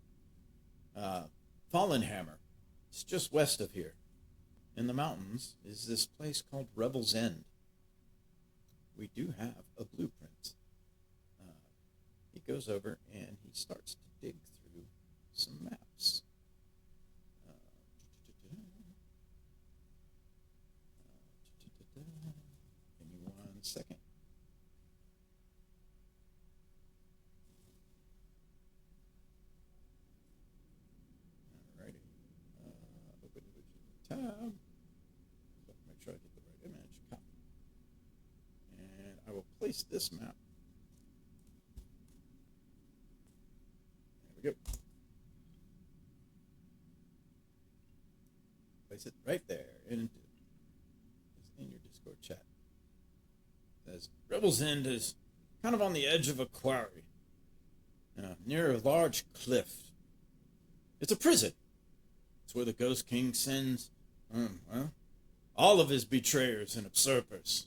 Fallen Hammer. It's just west of here. In the mountains is this place called Revel's End. We do have a blueprint. He goes over and he starts to dig through some maps. Give me 1 second. Alrighty. Open the tab. So make sure I get the right image. Copy. And I will place this map. There we go. Place it right there in your Discord chat. It says Rebel's End is kind of on the edge of a quarry, near a large cliff. It's a prison. It's where the Ghost King sends all of his betrayers and usurpers.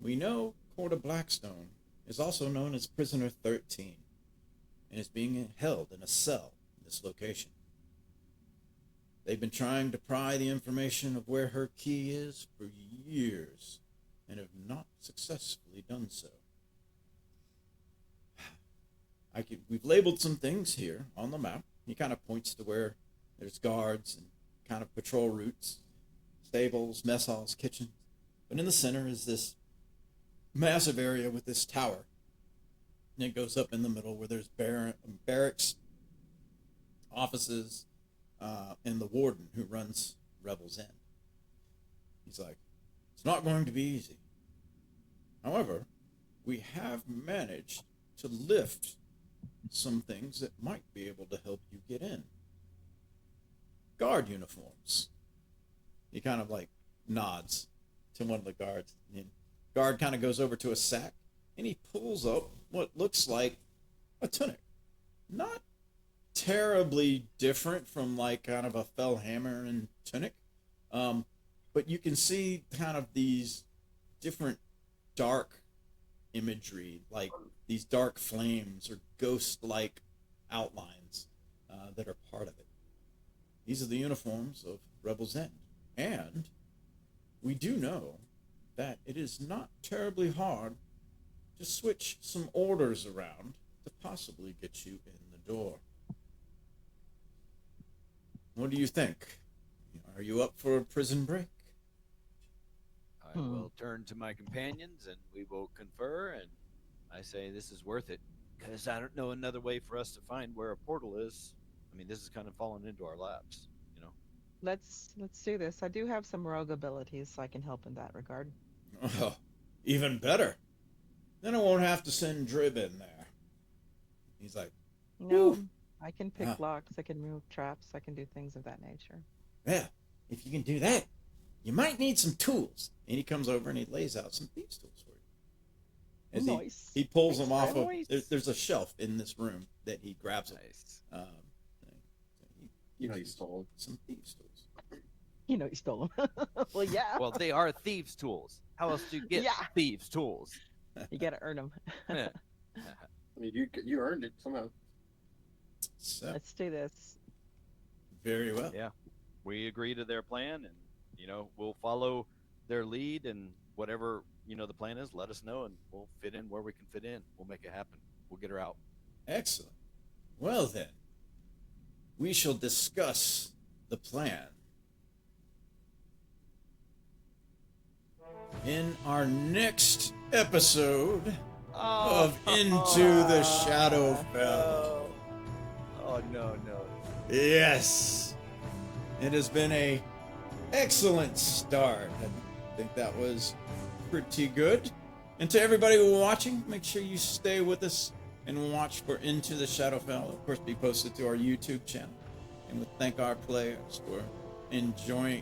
We know Corda Blackstone is also known as Prisoner 13 and is being held in a cell in this location. They've been trying to pry the information of where her key is for years and have not successfully done so. We've labeled some things here on the map. He kind of points to where there's guards and kind of patrol routes, stables, mess halls, kitchens. But in the center is this massive area with this tower. And it goes up in the middle where there's barracks, offices, and the warden who runs Rebel's End. He's like, it's not going to be easy. However, we have managed to lift some things that might be able to help you get in. Guard uniforms. He kind of like nods to one of the guards. And guard kind of goes over to a sack and he pulls up what looks like a tunic. Not terribly different from like kind of a Fellhammer and tunic, but you can see kind of these different dark imagery, like these dark flames or ghost-like outlines that are part of it. These are the uniforms of Rebel's End, and we do know that it is not terribly hard to switch some orders around to possibly get you in the door. What do you think? Are you up for a prison break? I will turn to my companions and we will confer, and I say this is worth it because I don't know another way for us to find where a portal is. I mean, this is kind of fallen into our laps, you know. Let's do this. I do have some rogue abilities, so I can help in that regard. Oh, even better. Then I won't have to send Drib in there. He's like, No, whew. I can pick locks, I can move traps, I can do things of that nature. Yeah, if you can do that, you might need some tools. And he comes over and he lays out some thieves' tools for you. As Nice. he pulls them off of. Nice. There's a shelf in this room that he grabs them. Nice. You know you stole some thieves' tools. You know you stole them. Well, yeah. Well, they are thieves' tools. How else do you get Yeah. thieves' tools? You gotta earn them. Yeah. I mean, you earned it somehow. So, Let's do this. very well. Yeah. we agree to their plan, and we'll follow their lead, and whatever the plan is, let us know, and we'll fit in where we can fit in. We'll make it happen. We'll get her out. Excellent. Well then, we shall discuss the plan in our next episode of Into the Shadowfell. Oh no. Yes, it has been a excellent start. I think that was pretty good. And to everybody watching, make sure you stay with us and watch for Into the Shadowfell. Of course, be posted to our YouTube channel. And we thank our players for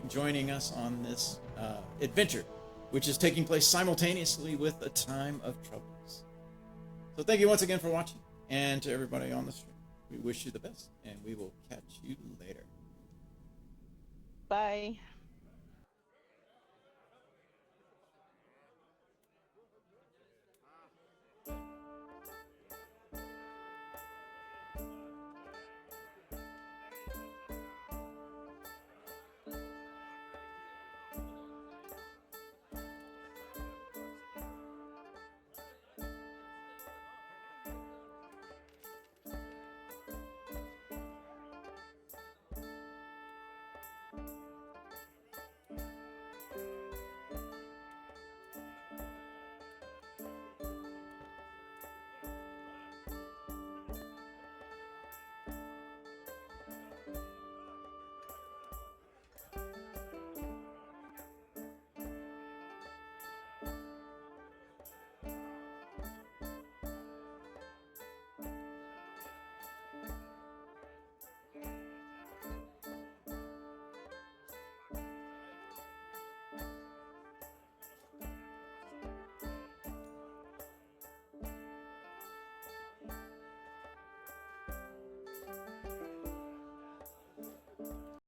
joining us on this adventure, which is taking place simultaneously with A Time of Troubles. So thank you once again for watching, and to everybody on the stream, we wish you the best, and we will catch you later. Bye.